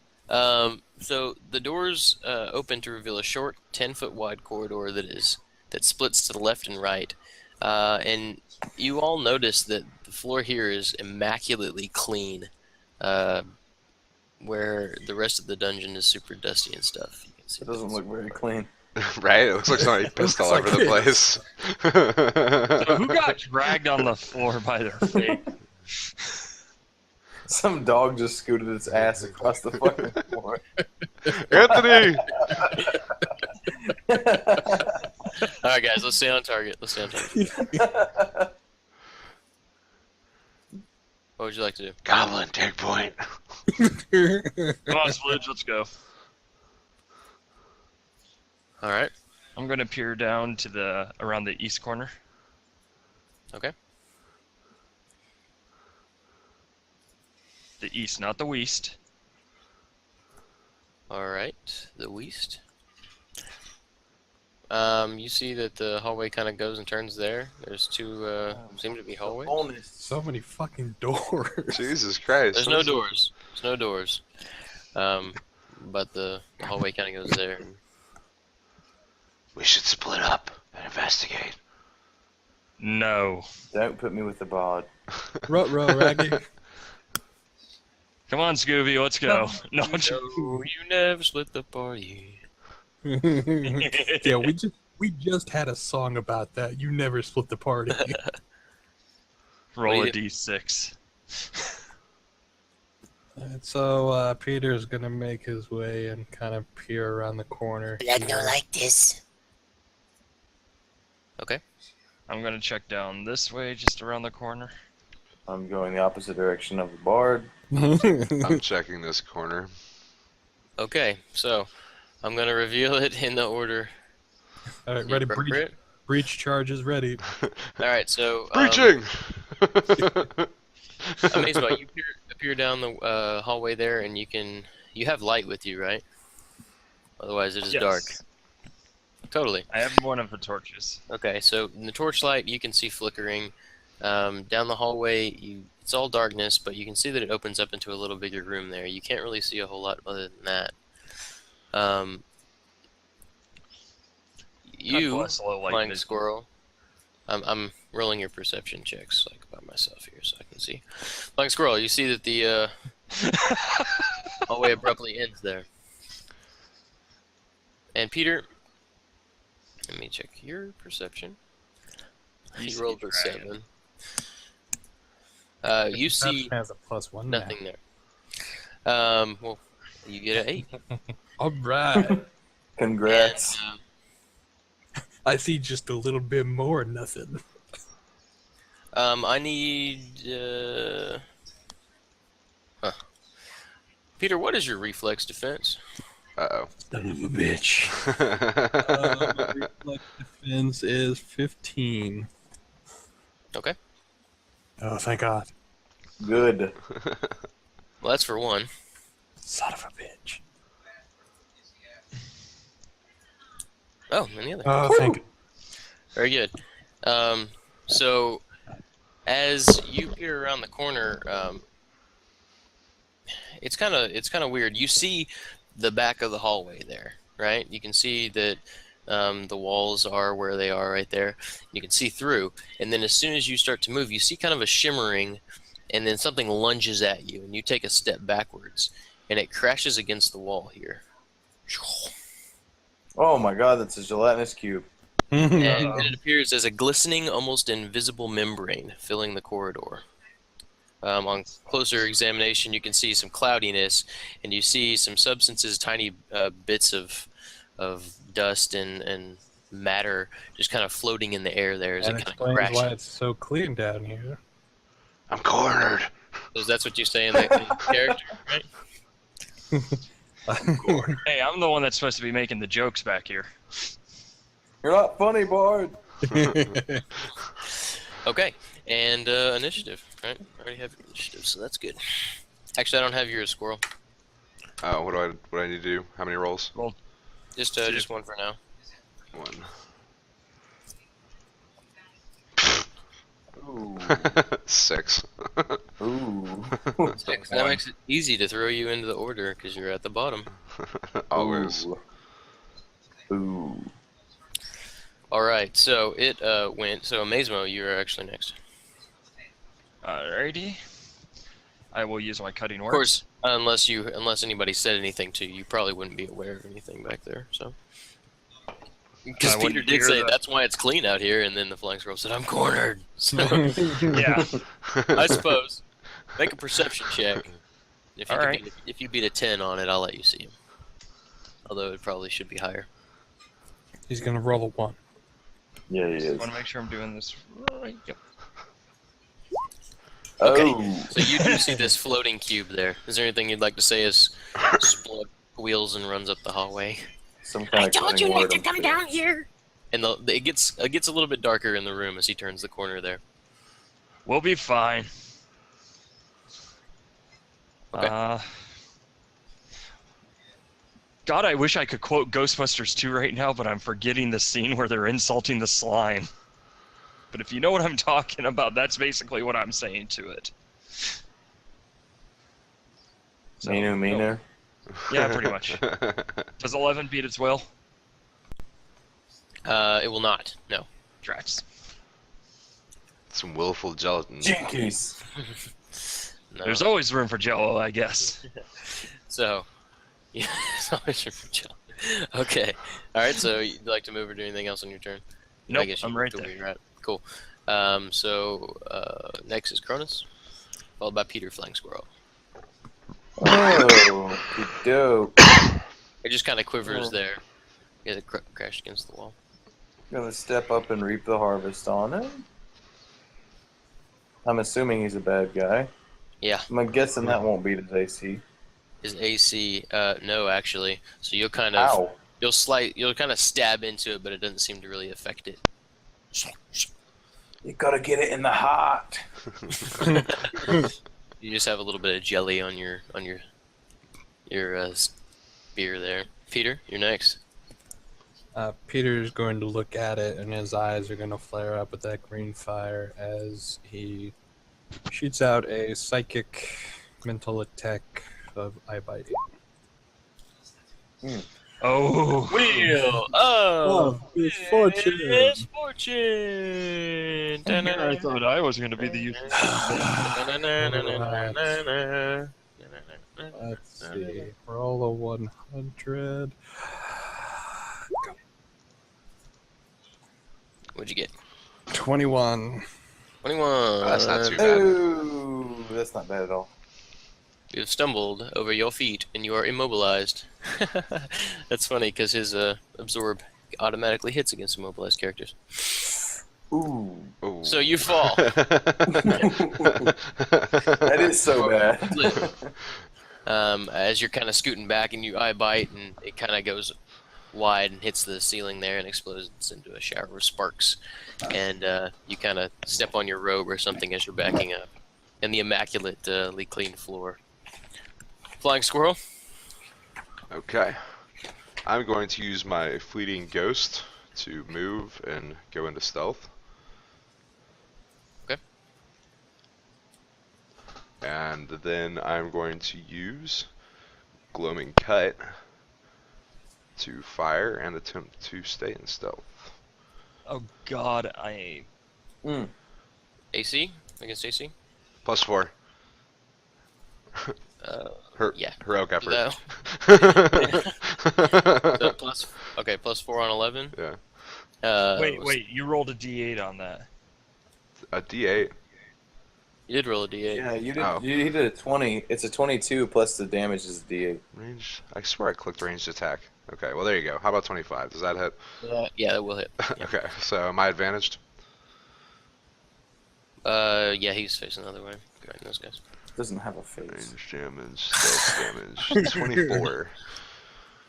[SPEAKER 1] So the doors open to reveal a short, 10-foot wide corridor that splits to the left and right, and you all notice that the floor here is immaculately clean, where the rest of the dungeon is super dusty and stuff. You can see
[SPEAKER 6] It doesn't look very clean.
[SPEAKER 4] Right? It looks like somebody pissed all over the place.
[SPEAKER 3] So who got dragged on the floor by their feet?
[SPEAKER 6] Some dog just scooted its ass across the fucking floor.
[SPEAKER 4] Anthony!
[SPEAKER 1] All right, guys, let's stay on target. What would you like to do?
[SPEAKER 8] Goblin, take point.
[SPEAKER 3] Come on, Splidge, let's go.
[SPEAKER 1] All right.
[SPEAKER 3] I'm gonna peer down to around the east corner.
[SPEAKER 1] Okay.
[SPEAKER 3] The east, not the west.
[SPEAKER 1] All right. The west. You see that the hallway kind of goes and turns there. There's two, seem to be hallways.
[SPEAKER 2] So many fucking doors.
[SPEAKER 4] Jesus Christ.
[SPEAKER 1] There's no doors. There's no doors. But the hallway kind of goes there.
[SPEAKER 8] We should split up and investigate.
[SPEAKER 3] No.
[SPEAKER 6] Don't put me with the bod.
[SPEAKER 2] Ruh-roh, Raggy.
[SPEAKER 3] Come on, Scooby, let's go. No,
[SPEAKER 1] No, you never split the party.
[SPEAKER 2] Yeah, we just had a song about that. You never split the party.
[SPEAKER 3] roll a
[SPEAKER 1] Wait.
[SPEAKER 3] d6.
[SPEAKER 2] And so Peter's gonna make his way and kind of peer around the corner.
[SPEAKER 7] Blood no like this.
[SPEAKER 1] Okay.
[SPEAKER 3] I'm gonna check down this way, just around the corner.
[SPEAKER 6] I'm going the opposite direction of the bard.
[SPEAKER 4] I'm checking this corner.
[SPEAKER 1] Okay. So I'm gonna reveal it in the order.
[SPEAKER 2] All right, ready?
[SPEAKER 1] appropriate.
[SPEAKER 2] Breach charges ready.
[SPEAKER 1] All right. So
[SPEAKER 4] Breaching!
[SPEAKER 1] Amazebot, you appear down the hallway there, and you have light with you, right? Otherwise, it is
[SPEAKER 3] Yes.
[SPEAKER 1] dark. Totally.
[SPEAKER 3] I have one of the torches.
[SPEAKER 1] Okay, so in the torchlight, you can see flickering. Down the hallway, it's all darkness, but you can see that it opens up into a little bigger room there. You can't really see a whole lot other than that. You,
[SPEAKER 3] bless low light
[SPEAKER 1] Flying
[SPEAKER 3] vision.
[SPEAKER 1] Squirrel, I'm rolling your perception checks like by myself here so I can see. Flying Squirrel, you see that the hallway abruptly ends there. And Peter, let me check your perception.
[SPEAKER 3] You
[SPEAKER 1] You rolled
[SPEAKER 3] see
[SPEAKER 1] a
[SPEAKER 3] dragon.
[SPEAKER 1] 7. You see
[SPEAKER 2] has a +1 now.
[SPEAKER 1] nothing there. Well, you get an 8.
[SPEAKER 2] All right.
[SPEAKER 6] Congrats.
[SPEAKER 1] And,
[SPEAKER 2] I see just a little bit more nothing.
[SPEAKER 1] I need. Peter, what is your reflex defense?
[SPEAKER 4] Uh-oh.
[SPEAKER 2] Son of a bitch. My reflex defense is 15.
[SPEAKER 1] Okay.
[SPEAKER 2] Oh, thank God.
[SPEAKER 6] Good.
[SPEAKER 1] Well, that's for one.
[SPEAKER 2] Son of a bitch.
[SPEAKER 1] Oh, and the other.
[SPEAKER 2] Oh, thank
[SPEAKER 1] Very good. So, as you peer around the corner, it's kind of weird. You see the back of the hallway there, right? You can see that the walls are where they are right there. You can see through, and then as soon as you start to move, you see kind of a shimmering, and then something lunges at you, and you take a step backwards, and it crashes against the wall here.
[SPEAKER 6] Oh my god, that's a gelatinous cube.
[SPEAKER 1] And it appears as a glistening, almost invisible membrane filling the corridor. On closer examination, you can see some cloudiness, and you see some substances, tiny bits of dust and matter just kind of floating in the air there as
[SPEAKER 2] That
[SPEAKER 1] it kind of
[SPEAKER 2] explains
[SPEAKER 1] crashes.
[SPEAKER 2] why it's so clean down here.
[SPEAKER 8] I'm cornered.
[SPEAKER 1] So that's what you say in the character, right?
[SPEAKER 3] Hey, I'm the one that's supposed to be making the jokes back here.
[SPEAKER 6] You're not funny, Bard.
[SPEAKER 1] Okay, and initiative, right? I already have your initiative, so that's good. Actually, I don't have yours, Squirrel.
[SPEAKER 4] What do I need to do? How many rolls?
[SPEAKER 1] Just one for now.
[SPEAKER 4] One.
[SPEAKER 6] Ooh.
[SPEAKER 4] 6.
[SPEAKER 6] Ooh.
[SPEAKER 1] That makes it easy to throw you into the order because you're at the bottom.
[SPEAKER 4] Always.
[SPEAKER 6] Ooh.
[SPEAKER 1] All right, so it went. So Amazemo, you're actually next.
[SPEAKER 3] Alrighty. I will use my cutting
[SPEAKER 1] Of
[SPEAKER 3] words.
[SPEAKER 1] course, unless anybody said anything to you, you probably wouldn't be aware of anything back there. So, because
[SPEAKER 3] I
[SPEAKER 1] Peter
[SPEAKER 3] wouldn't
[SPEAKER 1] did
[SPEAKER 3] hear
[SPEAKER 1] say
[SPEAKER 3] the-
[SPEAKER 1] that's why it's clean out here, and then the flying squirrel said, "I'm cornered." So,
[SPEAKER 3] Yeah.
[SPEAKER 1] I suppose make a perception check. If you
[SPEAKER 3] All
[SPEAKER 1] can
[SPEAKER 3] right.
[SPEAKER 1] if you beat a 10 on it, I'll let you see him. Although it probably should be higher.
[SPEAKER 2] He's gonna roll a 1.
[SPEAKER 6] Yeah, he is.
[SPEAKER 3] Want to make sure I'm doing this right. Yep.
[SPEAKER 1] Okay.
[SPEAKER 6] Oh.
[SPEAKER 1] So you do see this floating cube there. Is there anything you'd like to say as Splug wheels and runs up the hallway?
[SPEAKER 6] Some kind
[SPEAKER 7] I
[SPEAKER 6] of
[SPEAKER 7] told you
[SPEAKER 6] cutting
[SPEAKER 7] not
[SPEAKER 6] word,
[SPEAKER 7] to
[SPEAKER 6] I'm
[SPEAKER 7] come
[SPEAKER 6] sure.
[SPEAKER 7] down here.
[SPEAKER 1] And it gets a little bit darker in the room as he turns the corner there.
[SPEAKER 3] We'll be fine.
[SPEAKER 1] Okay.
[SPEAKER 3] God, I wish I could quote Ghostbusters 2 right now, but I'm forgetting the scene where they're insulting the slime. But if you know what I'm talking about, that's basically what I'm saying to it. So,
[SPEAKER 6] Meaner.
[SPEAKER 3] Yeah, pretty much. Does 11 beat its will?
[SPEAKER 1] It will not. No.
[SPEAKER 3] Drats.
[SPEAKER 4] Some willful gelatin.
[SPEAKER 6] Jinkies.
[SPEAKER 1] No.
[SPEAKER 3] There's always room for Jello, I guess.
[SPEAKER 1] So, yeah, it's always your job. Okay. All right. So you'd like to move or do anything else on your turn?
[SPEAKER 3] Nope,
[SPEAKER 1] I guess
[SPEAKER 3] I'm
[SPEAKER 1] you
[SPEAKER 3] right
[SPEAKER 1] to where
[SPEAKER 3] there.
[SPEAKER 1] you're at. Cool. Next is Cronus, followed by Peter Flying Squirrel.
[SPEAKER 6] Oh, dope.
[SPEAKER 1] It just kind of quivers there. Yeah, it crashed against the wall.
[SPEAKER 6] Gonna step up and reap the harvest on him. I'm assuming he's a bad guy.
[SPEAKER 1] Yeah.
[SPEAKER 6] I'm guessing that won't beat his AC.
[SPEAKER 1] His AC, no, actually. So you'll kind of
[SPEAKER 6] Ow.
[SPEAKER 1] you'll kind of stab into it, but it doesn't seem to really affect it.
[SPEAKER 6] You gotta get it in the heart.
[SPEAKER 1] You just have a little bit of jelly on your spear there. Peter, you're next.
[SPEAKER 2] Peter's going to look at it, and his eyes are going to flare up with that green fire as he shoots out a psychic mental attack of eye biting.
[SPEAKER 3] Oh.
[SPEAKER 1] Wheel of
[SPEAKER 2] misfortune.
[SPEAKER 1] Misfortune.
[SPEAKER 3] I thought I was going to be the user.
[SPEAKER 2] Let's see. Roll a 100.
[SPEAKER 1] What'd you get?
[SPEAKER 2] 21.
[SPEAKER 1] 21.
[SPEAKER 4] That's not too bad.
[SPEAKER 6] Ooh, that's not bad at all.
[SPEAKER 1] You have stumbled over your feet and you are immobilized. That's funny because his absorb automatically hits against immobilized characters.
[SPEAKER 6] Ooh.
[SPEAKER 4] Ooh.
[SPEAKER 1] So you fall.
[SPEAKER 6] That is so bad.
[SPEAKER 1] As you're kind of scooting back and you eye bite and it kind of goes wide and hits the ceiling there and explodes into a shower of sparks. And you kind of step on your robe or something as you're backing up. And the immaculately clean floor. Flying squirrel.
[SPEAKER 4] Okay. I'm going to use my fleeting ghost to move and go into stealth.
[SPEAKER 1] Okay.
[SPEAKER 4] And then I'm going to use gloaming cut to fire and attempt to stay in stealth.
[SPEAKER 3] Oh God, I.
[SPEAKER 1] AC against AC.
[SPEAKER 4] +4.
[SPEAKER 1] Yeah.
[SPEAKER 4] Heroic effort.
[SPEAKER 1] So, okay, +4 on 11.
[SPEAKER 4] Yeah.
[SPEAKER 3] Wait, you rolled a D8 on that.
[SPEAKER 4] A D8.
[SPEAKER 1] You did roll a d8.
[SPEAKER 6] Yeah, you did.
[SPEAKER 4] Oh.
[SPEAKER 6] You did a 20. It's a 22 plus the damage is a D8.
[SPEAKER 4] Range. I swear I clicked ranged attack. Okay, well there you go. How about 25? Does that hit?
[SPEAKER 1] Yeah, that will hit. Yeah.
[SPEAKER 4] Okay, so am I advantaged?
[SPEAKER 1] Yeah, he's facing the other way. Go ahead, those guys.
[SPEAKER 6] Doesn't have a face.
[SPEAKER 4] Range damage, stealth damage. 24.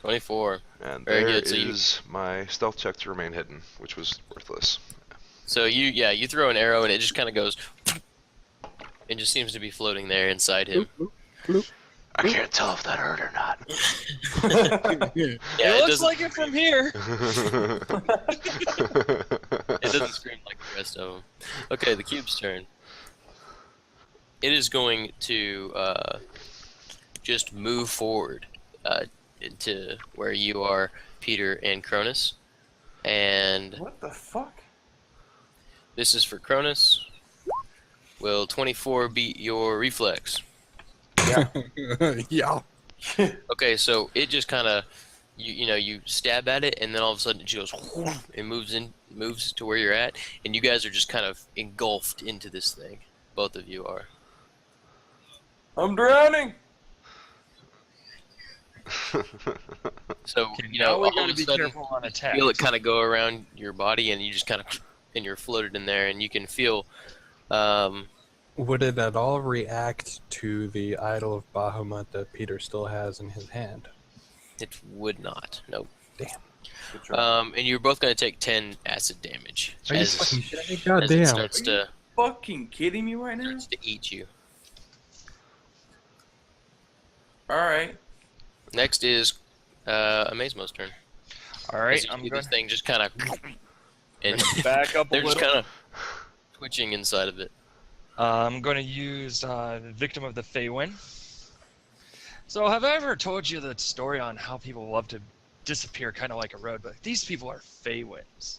[SPEAKER 1] 24.
[SPEAKER 4] And
[SPEAKER 1] Very
[SPEAKER 4] there
[SPEAKER 1] good, so
[SPEAKER 4] is my stealth check to remain hidden, which was worthless.
[SPEAKER 1] So you throw an arrow and it just kind of goes, and just seems to be floating there inside him.
[SPEAKER 8] I can't tell if that hurt or not.
[SPEAKER 1] Yeah,
[SPEAKER 3] it looks like it from here.
[SPEAKER 1] It doesn't scream like the rest of them. Okay, the cube's turn. It is going to just move forward into where you are, Peter and Cronus. And
[SPEAKER 6] What the fuck?
[SPEAKER 1] this is for Cronus. Will 24 beat your reflex?
[SPEAKER 2] Yeah.
[SPEAKER 1] Okay, so it just kind of, you stab at it, and then all of a sudden it goes and moves to where you're at, and you guys are just kind of engulfed into this thing. Both of you are.
[SPEAKER 6] I'm drowning.
[SPEAKER 1] So
[SPEAKER 3] Okay,
[SPEAKER 1] you
[SPEAKER 3] now
[SPEAKER 1] know,
[SPEAKER 3] we
[SPEAKER 1] all
[SPEAKER 3] gotta
[SPEAKER 1] of a
[SPEAKER 3] be
[SPEAKER 1] sudden,
[SPEAKER 3] careful on attacks.
[SPEAKER 1] feel it kind of go around your body, and you just kind of, and you're floated in there, and you can feel.
[SPEAKER 2] Would it at all react to the idol of Bahamut that Peter still has in his hand?
[SPEAKER 1] It would not. Nope.
[SPEAKER 2] Damn.
[SPEAKER 6] Good try.
[SPEAKER 1] And you're both going to take 10 acid damage
[SPEAKER 2] Are you
[SPEAKER 1] as,
[SPEAKER 2] fucking shitting me?
[SPEAKER 1] as it
[SPEAKER 2] Goddamn.
[SPEAKER 1] starts to
[SPEAKER 6] Fucking kidding me right now?
[SPEAKER 1] eat you.
[SPEAKER 6] All right.
[SPEAKER 1] Next is Amazemo's turn.
[SPEAKER 3] All right,
[SPEAKER 1] As you
[SPEAKER 3] I'm
[SPEAKER 1] see
[SPEAKER 3] going
[SPEAKER 1] this thing just kind of, and
[SPEAKER 3] to back up a
[SPEAKER 1] they're just
[SPEAKER 3] little.
[SPEAKER 1] kind of twitching inside of it.
[SPEAKER 3] I'm going to use Victim of the Feywind. So, have I ever told you the story on how people love to disappear kind of like a road? But these people are Feywinds.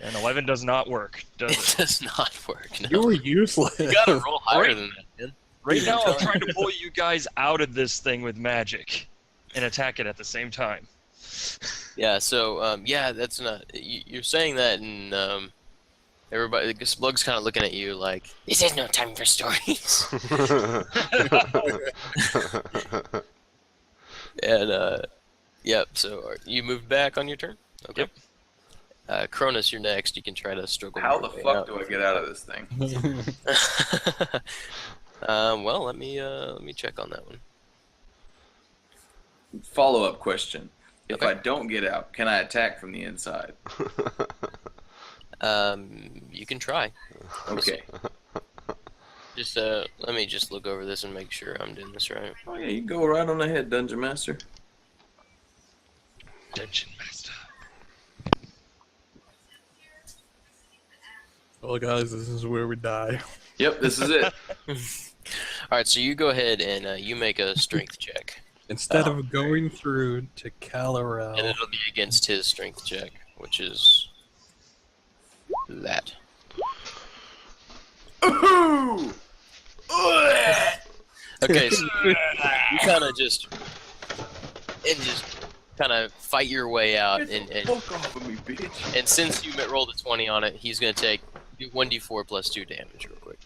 [SPEAKER 3] And 11 does not work, does
[SPEAKER 1] It
[SPEAKER 3] it?
[SPEAKER 1] does not work. No.
[SPEAKER 2] You were useless.
[SPEAKER 1] You gotta roll higher than that, man.
[SPEAKER 3] Right now, I'm trying to pull you guys out of this thing with magic and attack it at the same time.
[SPEAKER 1] Yeah. So, yeah, that's not. You're saying that, and everybody, Splug's kind of looking at you like,
[SPEAKER 7] This is no time for stories.
[SPEAKER 1] and yep. So you moved back on your turn. Okay.
[SPEAKER 3] Yep.
[SPEAKER 1] Cronus, you're next. You can try to struggle.
[SPEAKER 5] How
[SPEAKER 1] your
[SPEAKER 5] the
[SPEAKER 1] way
[SPEAKER 5] fuck
[SPEAKER 1] out.
[SPEAKER 5] do I get out of this thing?
[SPEAKER 1] Well, let me check on that one.
[SPEAKER 5] Follow-up question. If
[SPEAKER 1] Okay.
[SPEAKER 5] I don't get out, can I attack from the inside?
[SPEAKER 1] You can try.
[SPEAKER 5] Okay.
[SPEAKER 1] Just let me just look over this and make sure I'm doing this right.
[SPEAKER 5] Oh yeah, you go right on ahead, Dungeon Master.
[SPEAKER 3] Dungeon Master.
[SPEAKER 2] Well, guys, this is where we die.
[SPEAKER 5] Yep, this is it.
[SPEAKER 1] All right, so you go ahead and you make a strength check,
[SPEAKER 2] Instead
[SPEAKER 5] Oh,
[SPEAKER 2] of going through to
[SPEAKER 1] and
[SPEAKER 2] Kalarel,
[SPEAKER 1] it'll be against his strength check, which is that. Okay, so you kind of just kind of fight your way out,
[SPEAKER 5] Get the
[SPEAKER 1] and
[SPEAKER 5] fuck off of me, bitch.
[SPEAKER 1] and since you rolled a 20 on it, he's gonna take 1d4 plus 2 damage real quick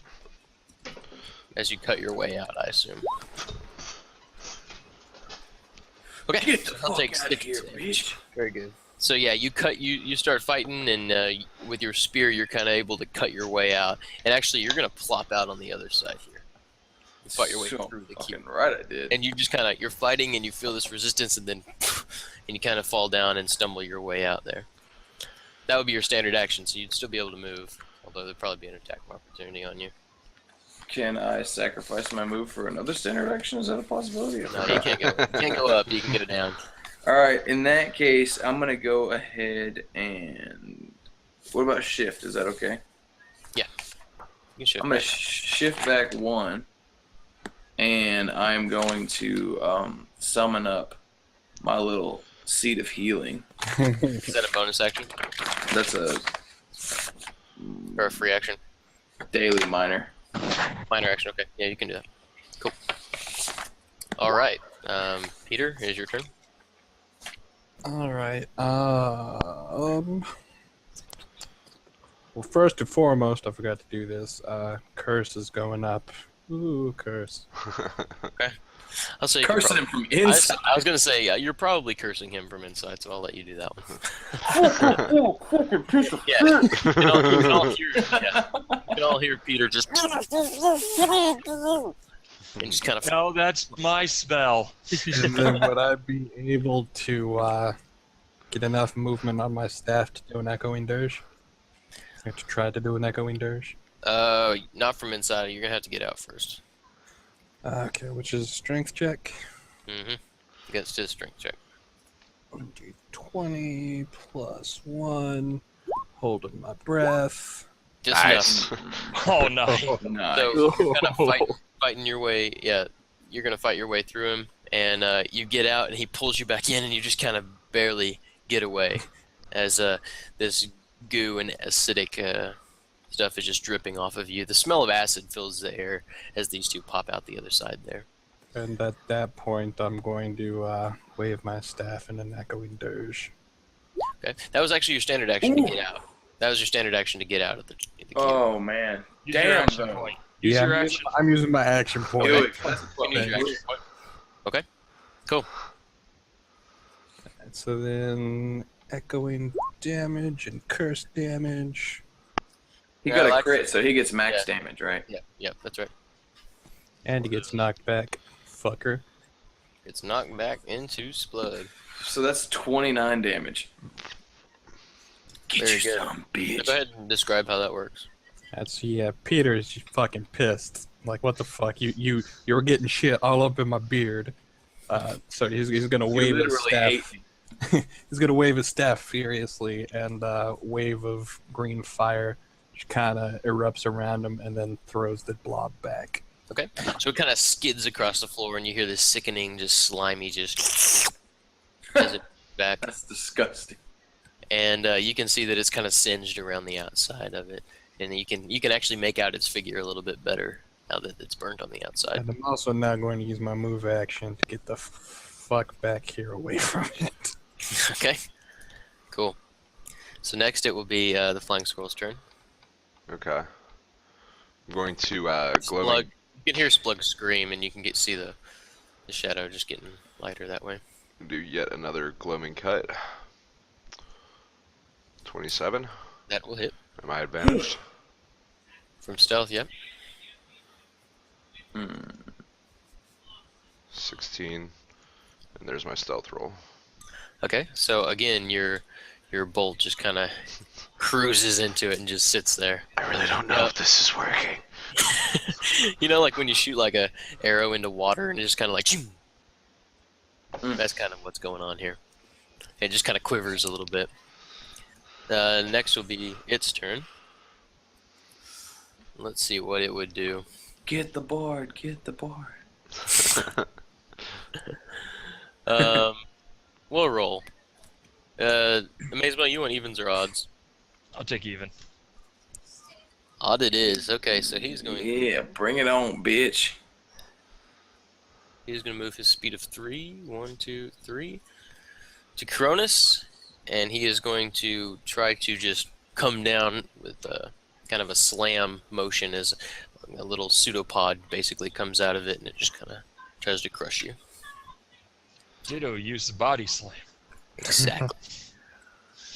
[SPEAKER 1] as you cut your way out, I assume. Okay,
[SPEAKER 5] Get the
[SPEAKER 1] so he'll
[SPEAKER 5] fuck
[SPEAKER 1] take
[SPEAKER 5] out of
[SPEAKER 1] 6
[SPEAKER 5] here,
[SPEAKER 1] damage.
[SPEAKER 5] bitch.
[SPEAKER 1] Very good. So yeah, you start fighting, and with your spear, you're kind of able to cut your way out. And actually, you're gonna plop out on the other side here. You fight your way
[SPEAKER 5] So
[SPEAKER 1] through the
[SPEAKER 5] fucking
[SPEAKER 1] cube,
[SPEAKER 5] right, I did.
[SPEAKER 1] and you just kind of you're fighting, and you feel this resistance, and then and you kind of fall down and stumble your way out there. That would be your standard action, so you'd still be able to move, although there'd probably be an attack opportunity on you.
[SPEAKER 5] Can I sacrifice my move for another standard action? Is that a possibility?
[SPEAKER 1] No, you can't go up. You can get it down.
[SPEAKER 5] All right. In that case, I'm gonna go ahead and. What about shift? Is that okay?
[SPEAKER 1] You can shift
[SPEAKER 5] I'm gonna
[SPEAKER 1] back.
[SPEAKER 5] shift back 1, and I'm going to summon up my little seed of healing.
[SPEAKER 1] Is that a bonus action
[SPEAKER 5] That's a
[SPEAKER 1] or a free action?
[SPEAKER 5] daily minor.
[SPEAKER 1] Minor action. Okay, yeah, you can do that. Cool. All right, Peter, here's your turn.
[SPEAKER 2] all right. Well, first and foremost, I forgot to do this. Curse is going up. Ooh, curse.
[SPEAKER 1] I'll say
[SPEAKER 5] Cursing him from
[SPEAKER 1] I
[SPEAKER 5] inside.
[SPEAKER 1] was gonna say you're probably cursing him from inside, so I'll let you do that one. Yeah, you can all hear Peter just and just kind of.
[SPEAKER 3] No, that's my spell.
[SPEAKER 2] And then would I be able to get enough movement on my staff to do an echoing dirge? I have to try to do an echoing dirge.
[SPEAKER 1] Not from inside. You're gonna have to get out first.
[SPEAKER 2] Okay, which is a strength check.
[SPEAKER 1] Mm-hmm. Against his strength check.
[SPEAKER 2] 20 plus 1. Holding my breath.
[SPEAKER 1] Just
[SPEAKER 4] Nice.
[SPEAKER 1] enough.
[SPEAKER 3] Oh no.
[SPEAKER 5] Nice.
[SPEAKER 1] So you're kind of fighting your way. Yeah, you're gonna fight your way through him, and you get out, and he pulls you back in, and you just kind of barely get away, as this goo and acidic stuff is just dripping off of you. The smell of acid fills the air as these two pop out the other side there.
[SPEAKER 2] And at that point, I'm going to wave my staff in an echoing dirge.
[SPEAKER 1] Okay, that was actually your standard action to get out. That was your standard action to get out of the cave.
[SPEAKER 5] Oh man.
[SPEAKER 3] Use your
[SPEAKER 5] Damn.
[SPEAKER 3] action
[SPEAKER 5] though.
[SPEAKER 3] point. Use your action.
[SPEAKER 2] I'm using my action point.
[SPEAKER 5] Do it.
[SPEAKER 1] You need your action point. Okay, cool.
[SPEAKER 2] And so then echoing damage and curse damage.
[SPEAKER 5] He
[SPEAKER 1] Yeah,
[SPEAKER 5] got a
[SPEAKER 1] like-
[SPEAKER 5] crit, so he gets max damage, right?
[SPEAKER 1] Yeah, that's right.
[SPEAKER 2] And he gets knocked back. Fucker.
[SPEAKER 1] It's knocked back into Splug.
[SPEAKER 5] So that's 29 damage. Get
[SPEAKER 1] Very
[SPEAKER 5] you
[SPEAKER 1] good.
[SPEAKER 5] some, bitch.
[SPEAKER 1] Go ahead and describe how that works.
[SPEAKER 2] That's Peter's fucking pissed. Like, what the fuck? You were getting shit all up in my beard. So he's gonna
[SPEAKER 5] You
[SPEAKER 2] wave his
[SPEAKER 5] literally
[SPEAKER 2] staff.
[SPEAKER 5] hate me.
[SPEAKER 2] He's gonna wave his staff furiously, and a wave of green fire just kind of erupts around him, and then throws the blob back.
[SPEAKER 1] Okay, so it kind of skids across the floor, and you hear this sickening, just slimy, just as it back,
[SPEAKER 5] That's disgusting.
[SPEAKER 1] and you can see that it's kind of singed around the outside of it, and you can actually make out its figure a little bit better now that it's burnt on the outside.
[SPEAKER 2] And I'm also now going to use my move action to get the fuck back here away from it.
[SPEAKER 1] Okay, cool. So next it will be the flying squirrel's turn.
[SPEAKER 4] Okay. I'm going to glowing.
[SPEAKER 1] Splug, you can hear Splug scream, and you can see the shadow just getting lighter that way.
[SPEAKER 4] Do yet another gloaming cut. 27.
[SPEAKER 1] That will hit
[SPEAKER 4] Am I advantaged?
[SPEAKER 1] from stealth. Yep.
[SPEAKER 4] 16. And there's my stealth roll.
[SPEAKER 1] Okay, so again, your bolt just kind of cruises into it and just sits there.
[SPEAKER 8] I really don't know if this is working.
[SPEAKER 1] You know, like when you shoot like a arrow into water and it just kind of like, "Choom." That's kind of what's going on here. It just kind of quivers a little bit. Next will be its turn. Let's see what it would do.
[SPEAKER 5] Get the board. Get the board.
[SPEAKER 1] We'll roll. Amazement, you want evens or odds?
[SPEAKER 3] I'll take even.
[SPEAKER 1] Odd it is. Okay, so he's going.
[SPEAKER 5] Yeah, bring it on, bitch.
[SPEAKER 1] He's going to move his speed of 3. 1, 2, 3. To Cronus, and he is going to try to just come down with kind of a slam motion as a little pseudopod basically comes out of it, and it just kind of tries to crush you.
[SPEAKER 3] Ditto used body slam.
[SPEAKER 1] Exactly.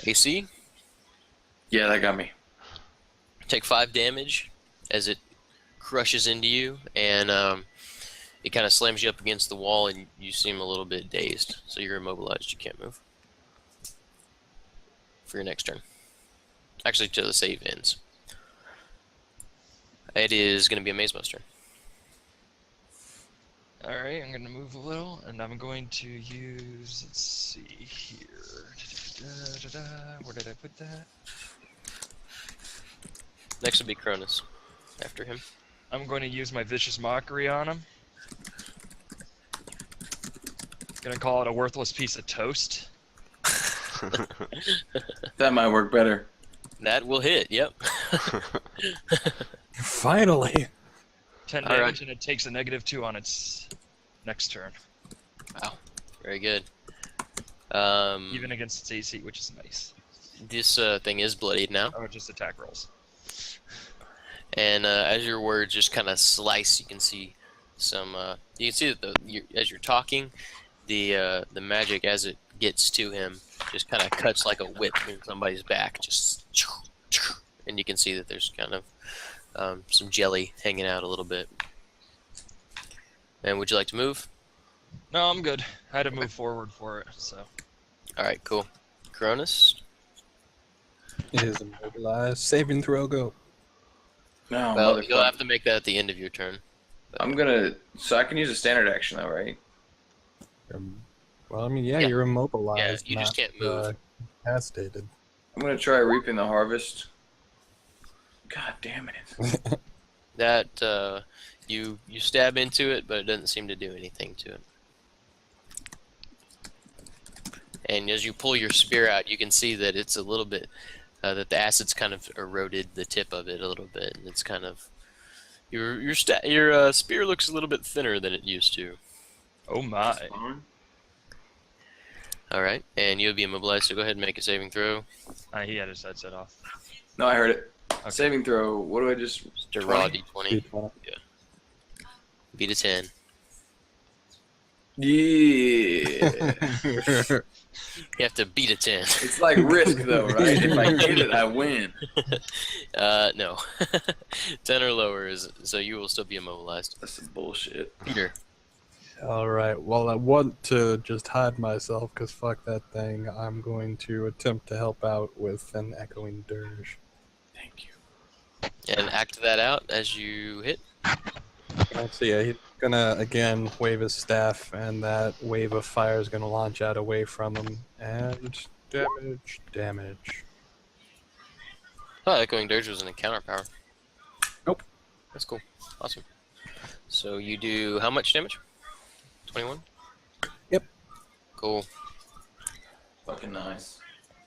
[SPEAKER 1] AC,
[SPEAKER 5] Yeah, that got me.
[SPEAKER 1] take 5 damage as it crushes into you, and it kind of slams you up against the wall, and you seem a little bit dazed, so you're immobilized. You can't move for your next turn. Actually, till the save ends. It is going to be Amazemo's turn.
[SPEAKER 3] Alright, I'm going to move a little, and I'm going to use, let's see here. Where did I put that?
[SPEAKER 1] Next will be Cronus after him.
[SPEAKER 3] I'm going to use my Vicious Mockery on him. Gonna call it a worthless piece of toast.
[SPEAKER 5] That might work better.
[SPEAKER 1] That will hit, yep.
[SPEAKER 2] Finally.
[SPEAKER 3] 10
[SPEAKER 1] All right.
[SPEAKER 3] damage, and it takes a -2 on its next turn.
[SPEAKER 1] Wow, very good.
[SPEAKER 3] Even against its AC, which is nice.
[SPEAKER 1] this thing is bloodied now.
[SPEAKER 3] Oh, just attack rolls.
[SPEAKER 1] And as your words just kind of slice, you can see some. You can see that as you're talking, the magic as it gets to him just kind of cuts like a whip in somebody's back, just, and you can see that there's kind of some jelly hanging out a little bit. And would you like to move?
[SPEAKER 3] No, I'm good. I had to move forward for it, so.
[SPEAKER 1] All right, cool. Cronus.
[SPEAKER 2] It is immobilized. Saving throw, go.
[SPEAKER 5] No,
[SPEAKER 1] Well, you'll have to make that at the end of your turn.
[SPEAKER 5] I'm gonna. So I can use a standard action though, right?
[SPEAKER 2] Well, I mean, yeah,
[SPEAKER 1] Yeah.
[SPEAKER 2] you're immobilized.
[SPEAKER 1] Yeah, you just can't move.
[SPEAKER 2] Incapacitated.
[SPEAKER 5] I'm gonna try reaping the harvest. God damn it!
[SPEAKER 1] That you stab into it, but it doesn't seem to do anything to it. And as you pull your spear out, you can see that it's a little bit that the acid's kind of eroded the tip of it a little bit, and it's kind of your spear looks a little bit thinner than it used to.
[SPEAKER 3] Oh my.
[SPEAKER 1] All right, and you'll be immobilized. So go ahead and make a saving throw.
[SPEAKER 3] He had his headset off.
[SPEAKER 5] No, I heard it.
[SPEAKER 3] Okay.
[SPEAKER 5] Saving throw. What do I just?
[SPEAKER 1] Just a raw
[SPEAKER 5] 20?
[SPEAKER 1] d20. Yeah. Beat a 10.
[SPEAKER 5] Yeah.
[SPEAKER 1] You have to beat a 10.
[SPEAKER 5] It's like Risk though, right? If I get it, I win.
[SPEAKER 1] No. 10 or lower is so you will still be immobilized.
[SPEAKER 5] That's some bullshit.
[SPEAKER 1] Peter.
[SPEAKER 2] All right. Well, I want to just hide myself because fuck that thing. I'm going to attempt to help out with an echoing dirge.
[SPEAKER 5] Thank you.
[SPEAKER 1] And act that out as you hit.
[SPEAKER 2] So yeah, he's gonna again wave his staff, and that wave of fire is gonna launch out away from him. And damage.
[SPEAKER 1] Oh, Echoing Dirge was an encounter power.
[SPEAKER 2] Nope.
[SPEAKER 1] That's cool. Awesome. So you do how much damage? 21?
[SPEAKER 2] Yep.
[SPEAKER 1] Cool.
[SPEAKER 5] Fucking nice.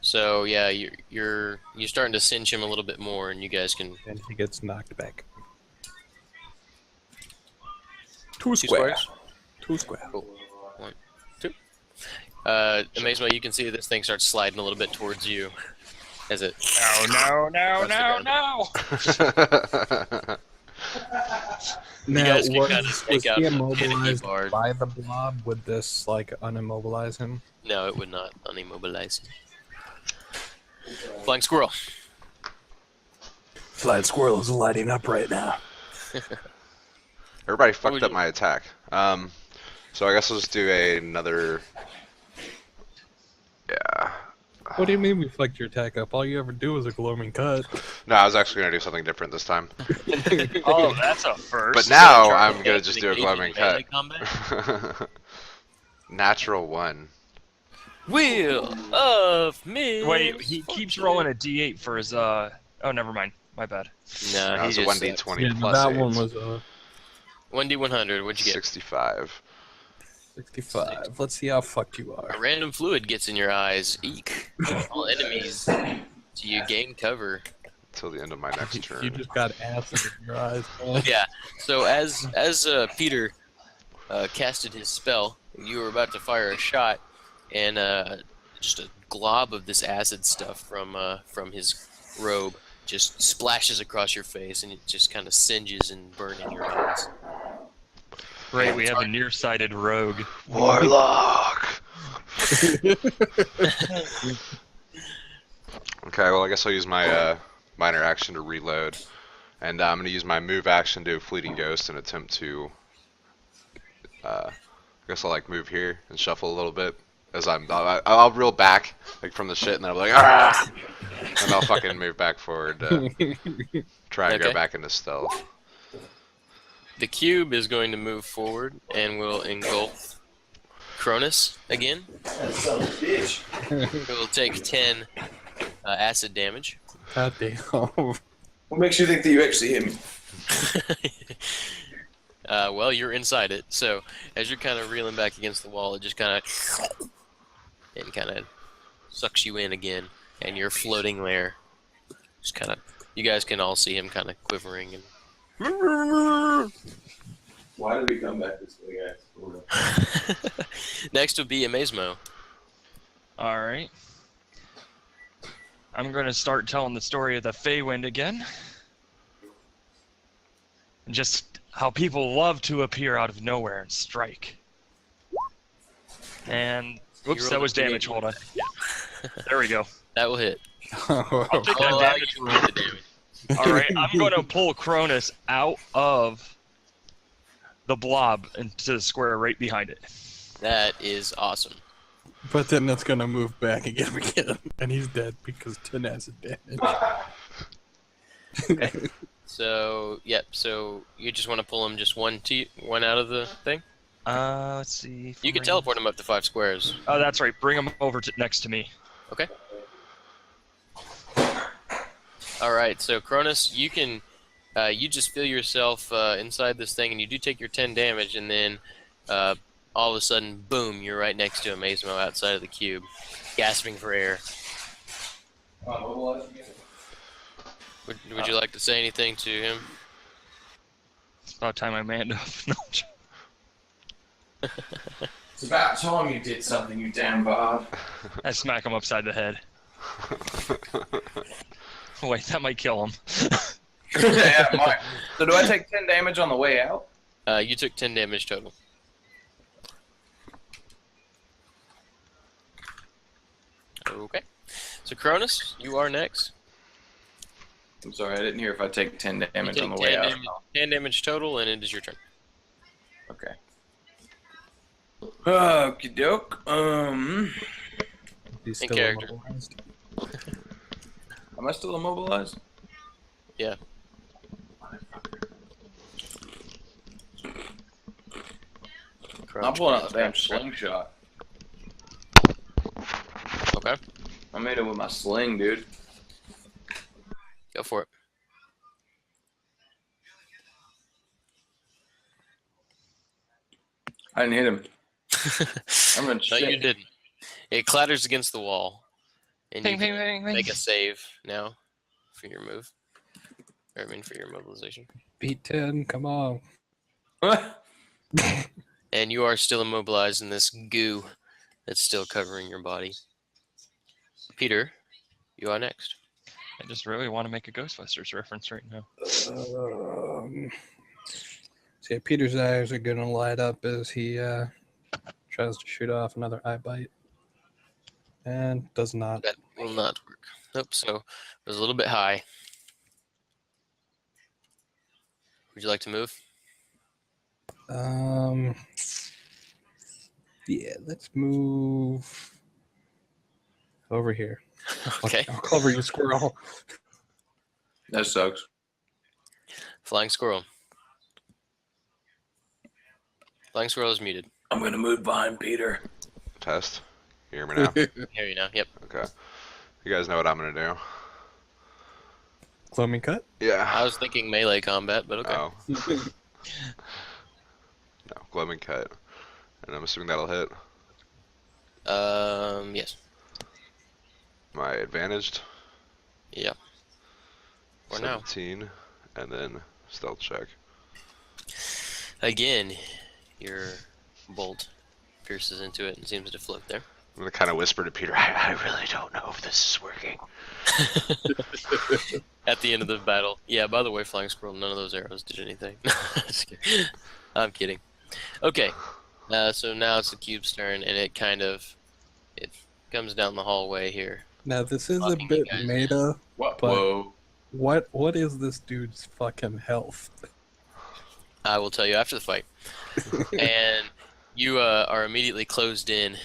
[SPEAKER 1] So yeah, you're starting to cinch him a little bit more, and you guys can.
[SPEAKER 2] And he gets knocked back.
[SPEAKER 1] Two squares.
[SPEAKER 2] Two square.
[SPEAKER 1] Cool. 1, 2. Amazement, you can see this thing starts sliding a little bit towards you as it.
[SPEAKER 3] No!
[SPEAKER 2] Now,
[SPEAKER 1] guys can
[SPEAKER 2] was
[SPEAKER 1] kinda snake
[SPEAKER 2] he
[SPEAKER 1] out the
[SPEAKER 2] immobilized
[SPEAKER 1] bard.
[SPEAKER 2] by the blob? Would this like unimmobilize him?
[SPEAKER 1] No, it would not unimmobilize. Flying squirrel.
[SPEAKER 2] Flying squirrel is lighting up right now.
[SPEAKER 4] Everybody
[SPEAKER 1] would
[SPEAKER 4] fucked up
[SPEAKER 1] you-
[SPEAKER 4] my attack. So I guess I'll just do another. Yeah.
[SPEAKER 2] What do you mean we fucked your attack up? All you ever do is a gloaming cut.
[SPEAKER 4] No, I was actually gonna do something different this time.
[SPEAKER 3] Oh, that's a first.
[SPEAKER 4] But now
[SPEAKER 1] Try
[SPEAKER 4] I'm gonna
[SPEAKER 1] to
[SPEAKER 4] just do a
[SPEAKER 1] engage
[SPEAKER 4] gloaming
[SPEAKER 1] in melee
[SPEAKER 4] cut.
[SPEAKER 1] combat.
[SPEAKER 4] Natural 1.
[SPEAKER 1] Wheel of me.
[SPEAKER 3] Wait, he keeps rolling a d8 for his Oh, never mind. My bad.
[SPEAKER 1] No,
[SPEAKER 4] That
[SPEAKER 1] he
[SPEAKER 4] was a
[SPEAKER 1] just
[SPEAKER 4] 1d20
[SPEAKER 2] Yeah,
[SPEAKER 4] plus
[SPEAKER 2] that
[SPEAKER 4] 8.
[SPEAKER 2] one was
[SPEAKER 1] 1d100. What'd you get?
[SPEAKER 4] 65.
[SPEAKER 2] 65. Let's see how fucked you
[SPEAKER 1] A
[SPEAKER 2] are.
[SPEAKER 1] random fluid gets in your eyes. Eek. All enemies. Do you gain cover?
[SPEAKER 4] Till the end of my next
[SPEAKER 2] You
[SPEAKER 4] turn.
[SPEAKER 2] just got acid in your eyes. Man.
[SPEAKER 1] Yeah. So as Peter casted his spell, you were about to fire a shot, and just a glob of this acid stuff from his robe just splashes across your face, and it just kind of singes and burning your eyes.
[SPEAKER 3] Great, we have a nearsighted rogue.
[SPEAKER 4] Warlock! Okay, well I guess I'll use my minor action to reload. And I'm going to use my move action to Fleeting Ghost and attempt to... I guess I'll like move here and shuffle a little bit. As I'll reel back like from the shit and then I'll be like, ah! And I'll fucking move back forward to try and go
[SPEAKER 1] Okay.
[SPEAKER 4] back into stealth.
[SPEAKER 1] The cube is going to move forward and will engulf Cronus again.
[SPEAKER 5] Bitch.
[SPEAKER 1] It will take 10 acid damage.
[SPEAKER 2] God damn.
[SPEAKER 6] What makes you think that you actually hit me?
[SPEAKER 1] Well, you're inside it, so as you're kind of reeling back against the wall, it just kind of sucks you in again, and you're floating there. Just kind of, you guys can all see him kind of quivering and.
[SPEAKER 6] Why did we come back this way, guys?
[SPEAKER 1] Next would be Amazemo.
[SPEAKER 3] Alright. I'm going to start telling the story of the Feywind again. And just how people love to appear out of nowhere and strike. And, whoops, that was damage. Hold on. Yeah. There we go.
[SPEAKER 1] That will hit.
[SPEAKER 3] I'll take
[SPEAKER 1] I'll
[SPEAKER 3] that
[SPEAKER 1] allow
[SPEAKER 3] damage.
[SPEAKER 1] you to roll the damage.
[SPEAKER 3] Alright, I'm going to pull Cronus out of the blob into the square right behind it.
[SPEAKER 1] That is awesome.
[SPEAKER 2] But then it's gonna move back and get him again, and he's dead because 10 acid damage.
[SPEAKER 1] Okay. So, yep. So you just want to pull him just one out of the thing.
[SPEAKER 3] Let's see.
[SPEAKER 1] You can teleport him up to 5 squares.
[SPEAKER 3] Oh, that's right. Bring him over next to me.
[SPEAKER 1] Okay. All right. So Cronus, you can, you just feel yourself inside this thing, and you do take your 10 damage, and then all of a sudden, boom! You're right next to Amazemo outside of the cube, gasping for air. Would you like to say anything to him?
[SPEAKER 3] It's about time I manned up. No.
[SPEAKER 6] It's about time you did something, you damn bard.
[SPEAKER 3] I smack him upside the head. Wait, that might kill him.
[SPEAKER 6] Yeah, it might. So do I take 10 damage on the way out?
[SPEAKER 1] You took 10 damage total. Okay. So Cronus, you are next.
[SPEAKER 6] I'm sorry, I didn't hear if I take 10 damage
[SPEAKER 1] You
[SPEAKER 6] on
[SPEAKER 1] take
[SPEAKER 6] the way
[SPEAKER 1] 10
[SPEAKER 6] out.
[SPEAKER 1] damage, 10 damage total, and it is your turn.
[SPEAKER 6] Okay. Okie doke.
[SPEAKER 2] He's
[SPEAKER 1] In
[SPEAKER 2] still
[SPEAKER 1] character.
[SPEAKER 2] immobilized.
[SPEAKER 6] Am I still immobilized?
[SPEAKER 1] Yeah.
[SPEAKER 6] I'm pulling out the damn slingshot.
[SPEAKER 1] Okay.
[SPEAKER 6] I made it with my sling, dude.
[SPEAKER 1] Go for it.
[SPEAKER 6] I didn't hit him. I'm gonna
[SPEAKER 1] No,
[SPEAKER 6] check.
[SPEAKER 1] you didn't. It clatters against the wall. And
[SPEAKER 3] Ping,
[SPEAKER 1] you
[SPEAKER 3] ping,
[SPEAKER 1] can
[SPEAKER 3] ping, ping.
[SPEAKER 1] make a save now for your move. Or I mean for your mobilization.
[SPEAKER 2] Beat 10, come on.
[SPEAKER 1] And you are still immobilized in this goo that's still covering your body. Peter, you are next.
[SPEAKER 3] I just really want to make a Ghostbusters reference right now.
[SPEAKER 2] See, Peter's eyes are gonna light up as he tries to shoot off another eye bite. And does not.
[SPEAKER 1] That will not work. Nope, so it was a little bit high. Would you like to move?
[SPEAKER 2] Yeah, let's move over here.
[SPEAKER 1] Okay.
[SPEAKER 2] I'll cover you, squirrel.
[SPEAKER 6] That sucks.
[SPEAKER 1] Flying squirrel. Flying squirrel is muted.
[SPEAKER 6] I'm gonna move behind Peter.
[SPEAKER 4] Test. You hear me now?
[SPEAKER 1] Hear you now. Yep.
[SPEAKER 4] Okay. You guys know what I'm gonna do.
[SPEAKER 2] Cloaming cut?
[SPEAKER 4] Yeah.
[SPEAKER 1] I was thinking melee combat, but okay.
[SPEAKER 4] Oh. No, glowing cut. And I'm assuming that'll hit.
[SPEAKER 1] Yes.
[SPEAKER 4] Am I advantaged?
[SPEAKER 1] Yep. For now.
[SPEAKER 4] 17. And then stealth check.
[SPEAKER 1] Again, your bolt pierces into it and seems to float there.
[SPEAKER 4] I'm gonna kind of whisper to Peter,
[SPEAKER 8] I really don't know if this is working.
[SPEAKER 1] At the end of the battle. Yeah, by the way, Flying Squirrel, none of those arrows did anything. Just kidding. I'm kidding. Okay, so now it's the cube's turn, and it comes down the hallway here.
[SPEAKER 2] Now, this is a
[SPEAKER 1] Fucking
[SPEAKER 2] bit
[SPEAKER 1] you guys.
[SPEAKER 2] meta.
[SPEAKER 6] What?
[SPEAKER 2] But-
[SPEAKER 6] Whoa.
[SPEAKER 2] What is this dude's fucking health?
[SPEAKER 1] I will tell you after the fight. And you are immediately closed in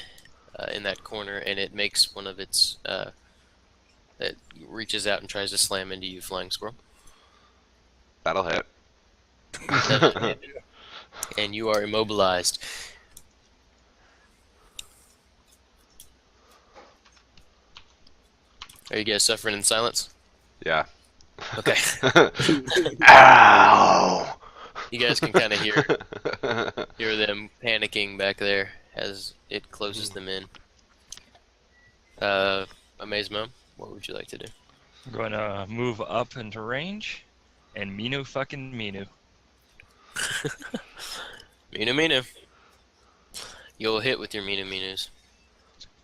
[SPEAKER 1] that corner, and it makes one of its... it reaches out and tries to slam into you, Flying Squirrel.
[SPEAKER 4] that'll hit.
[SPEAKER 1] And you are immobilized. Are you guys suffering in silence?
[SPEAKER 4] Yeah.
[SPEAKER 1] Okay.
[SPEAKER 8] Ow!
[SPEAKER 1] You guys can kind of hear them panicking back there as it closes them in. Amazemo, what would you like to do?
[SPEAKER 3] I'm going to move up into range, and Minu fucking Minu.
[SPEAKER 1] Minu. You'll hit with your Minus.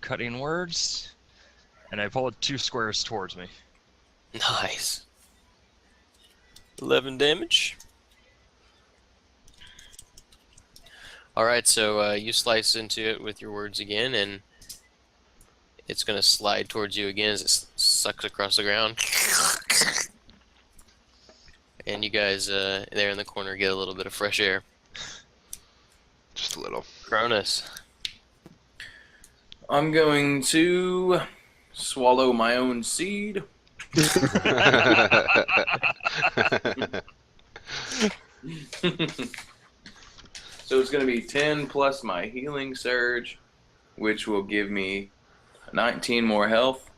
[SPEAKER 3] Cutting words, and I pull it 2 squares towards me.
[SPEAKER 1] Nice. 11 damage. Alright, so you slice into it with your words again, and it's going to slide towards you again as it sucks across the ground. And you guys there in the corner get a little bit of fresh air.
[SPEAKER 4] Just a little.
[SPEAKER 1] Cronus.
[SPEAKER 5] I'm going to swallow my own seed. So it's going to be 10 plus my healing surge, which will give me 19 more health.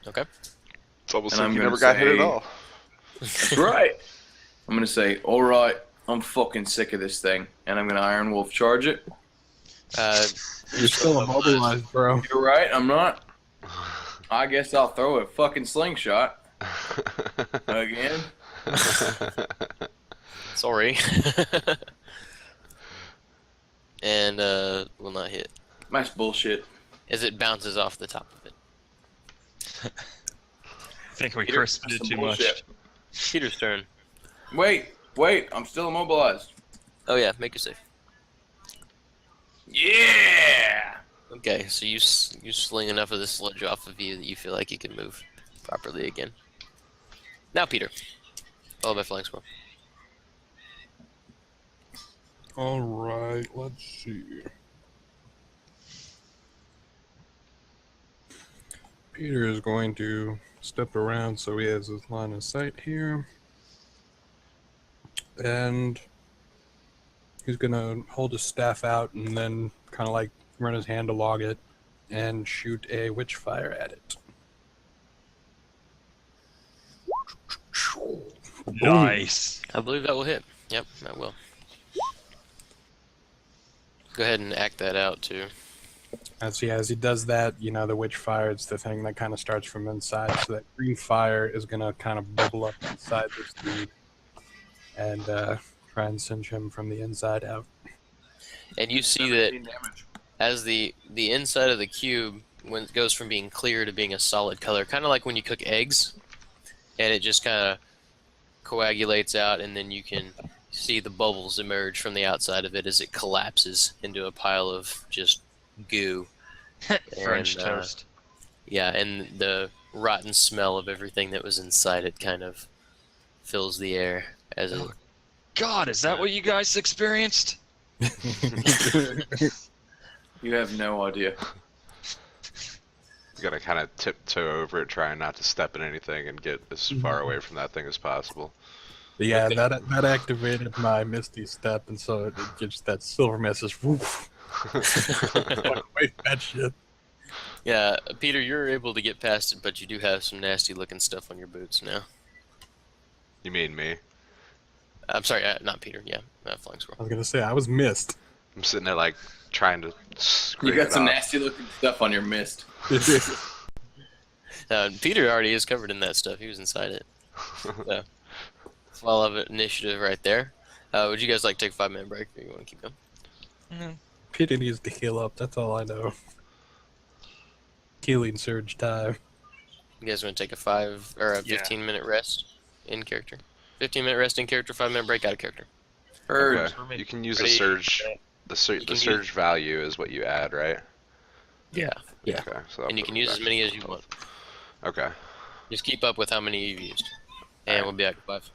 [SPEAKER 1] Okay.
[SPEAKER 4] It's almost
[SPEAKER 5] And
[SPEAKER 4] like
[SPEAKER 5] I'm
[SPEAKER 4] you
[SPEAKER 5] gonna
[SPEAKER 4] never got hit at
[SPEAKER 5] say-
[SPEAKER 4] all.
[SPEAKER 5] That's right. I'm going to say, all right, I'm fucking sick of this thing. And I'm going to Iron Wolf charge it.
[SPEAKER 2] You're still immobilized, bro.
[SPEAKER 5] You're right, I'm not. I guess I'll throw a fucking slingshot again.
[SPEAKER 1] Sorry. And will not hit.
[SPEAKER 5] That's bullshit.
[SPEAKER 1] As it bounces off the top of it.
[SPEAKER 3] I think we
[SPEAKER 1] Peter,
[SPEAKER 3] crisped it
[SPEAKER 5] that's
[SPEAKER 3] too
[SPEAKER 5] some
[SPEAKER 3] much.
[SPEAKER 5] bullshit.
[SPEAKER 1] Peter's turn.
[SPEAKER 5] Wait, I'm still immobilized.
[SPEAKER 1] Oh yeah, make your save.
[SPEAKER 5] Yeah!
[SPEAKER 1] Okay, so you sling enough of the sludge off of you that you feel like you can move properly again. Now Peter. Followed by Flying Squirrel.
[SPEAKER 2] Alright, let's see. Peter is going to step around so he has his line of sight here. And he's going to hold his staff out and then kind of like run his hand along it and shoot a witch fire at it.
[SPEAKER 3] Nice.
[SPEAKER 1] I believe that will hit. Yep, that will. Go ahead and act that out too.
[SPEAKER 2] As he does that, you know, the witch fire, it's the thing that kind of starts from inside. So that green fire is going to kind of bubble up inside this dude and try and singe him from the inside out.
[SPEAKER 1] And you see that
[SPEAKER 5] 17 damage.
[SPEAKER 1] as the inside of the cube, when it goes from being clear to being a solid color, kind of like when you cook eggs, and it just kind of coagulates out, and then you can see the bubbles emerge from the outside of it as it collapses into a pile of just goo.
[SPEAKER 3] French
[SPEAKER 1] And,
[SPEAKER 3] toast.
[SPEAKER 1] Yeah, and the rotten smell of everything that was inside it kind of fills the air as it.
[SPEAKER 3] Oh, God, is that what you guys experienced?
[SPEAKER 5] You have no idea.
[SPEAKER 4] You gotta kind of tiptoe over it, trying not to step in anything and get as far away from that thing as possible.
[SPEAKER 2] Yeah,
[SPEAKER 1] Okay.
[SPEAKER 2] that activated my Misty Step, and so it gets that silver message. Woof. Wait, that shit.
[SPEAKER 1] Yeah, Peter, you're able to get past it, but you do have some nasty looking stuff on your boots now.
[SPEAKER 4] You mean me?
[SPEAKER 1] I'm sorry, not Peter. Yeah, Flying
[SPEAKER 2] I
[SPEAKER 1] Squirrel.
[SPEAKER 2] was gonna say I was missed.
[SPEAKER 4] I'm sitting there like trying to
[SPEAKER 5] You
[SPEAKER 4] scrape
[SPEAKER 5] got
[SPEAKER 4] it
[SPEAKER 5] some
[SPEAKER 4] off.
[SPEAKER 5] nasty looking stuff on your mist.
[SPEAKER 1] Peter already is covered in that stuff. He was inside it. So, fall of initiative right there. Would you guys like to take a 5-minute break, or you want to keep going?
[SPEAKER 2] Peter needs to heal up. That's all I know. Healing surge time.
[SPEAKER 1] You guys want to take a 15-minute rest in character? 15-minute rest in character, 5-minute break out of character.
[SPEAKER 5] Heard.
[SPEAKER 4] Okay. You can use
[SPEAKER 1] Ready?
[SPEAKER 4] the surge. The
[SPEAKER 1] You can
[SPEAKER 4] surge value is what you add, right?
[SPEAKER 1] Yeah. Yeah.
[SPEAKER 4] Okay. So
[SPEAKER 1] And you can use as many as you want.
[SPEAKER 4] Okay.
[SPEAKER 1] Just keep up with how many you've used. And we'll be back at 5.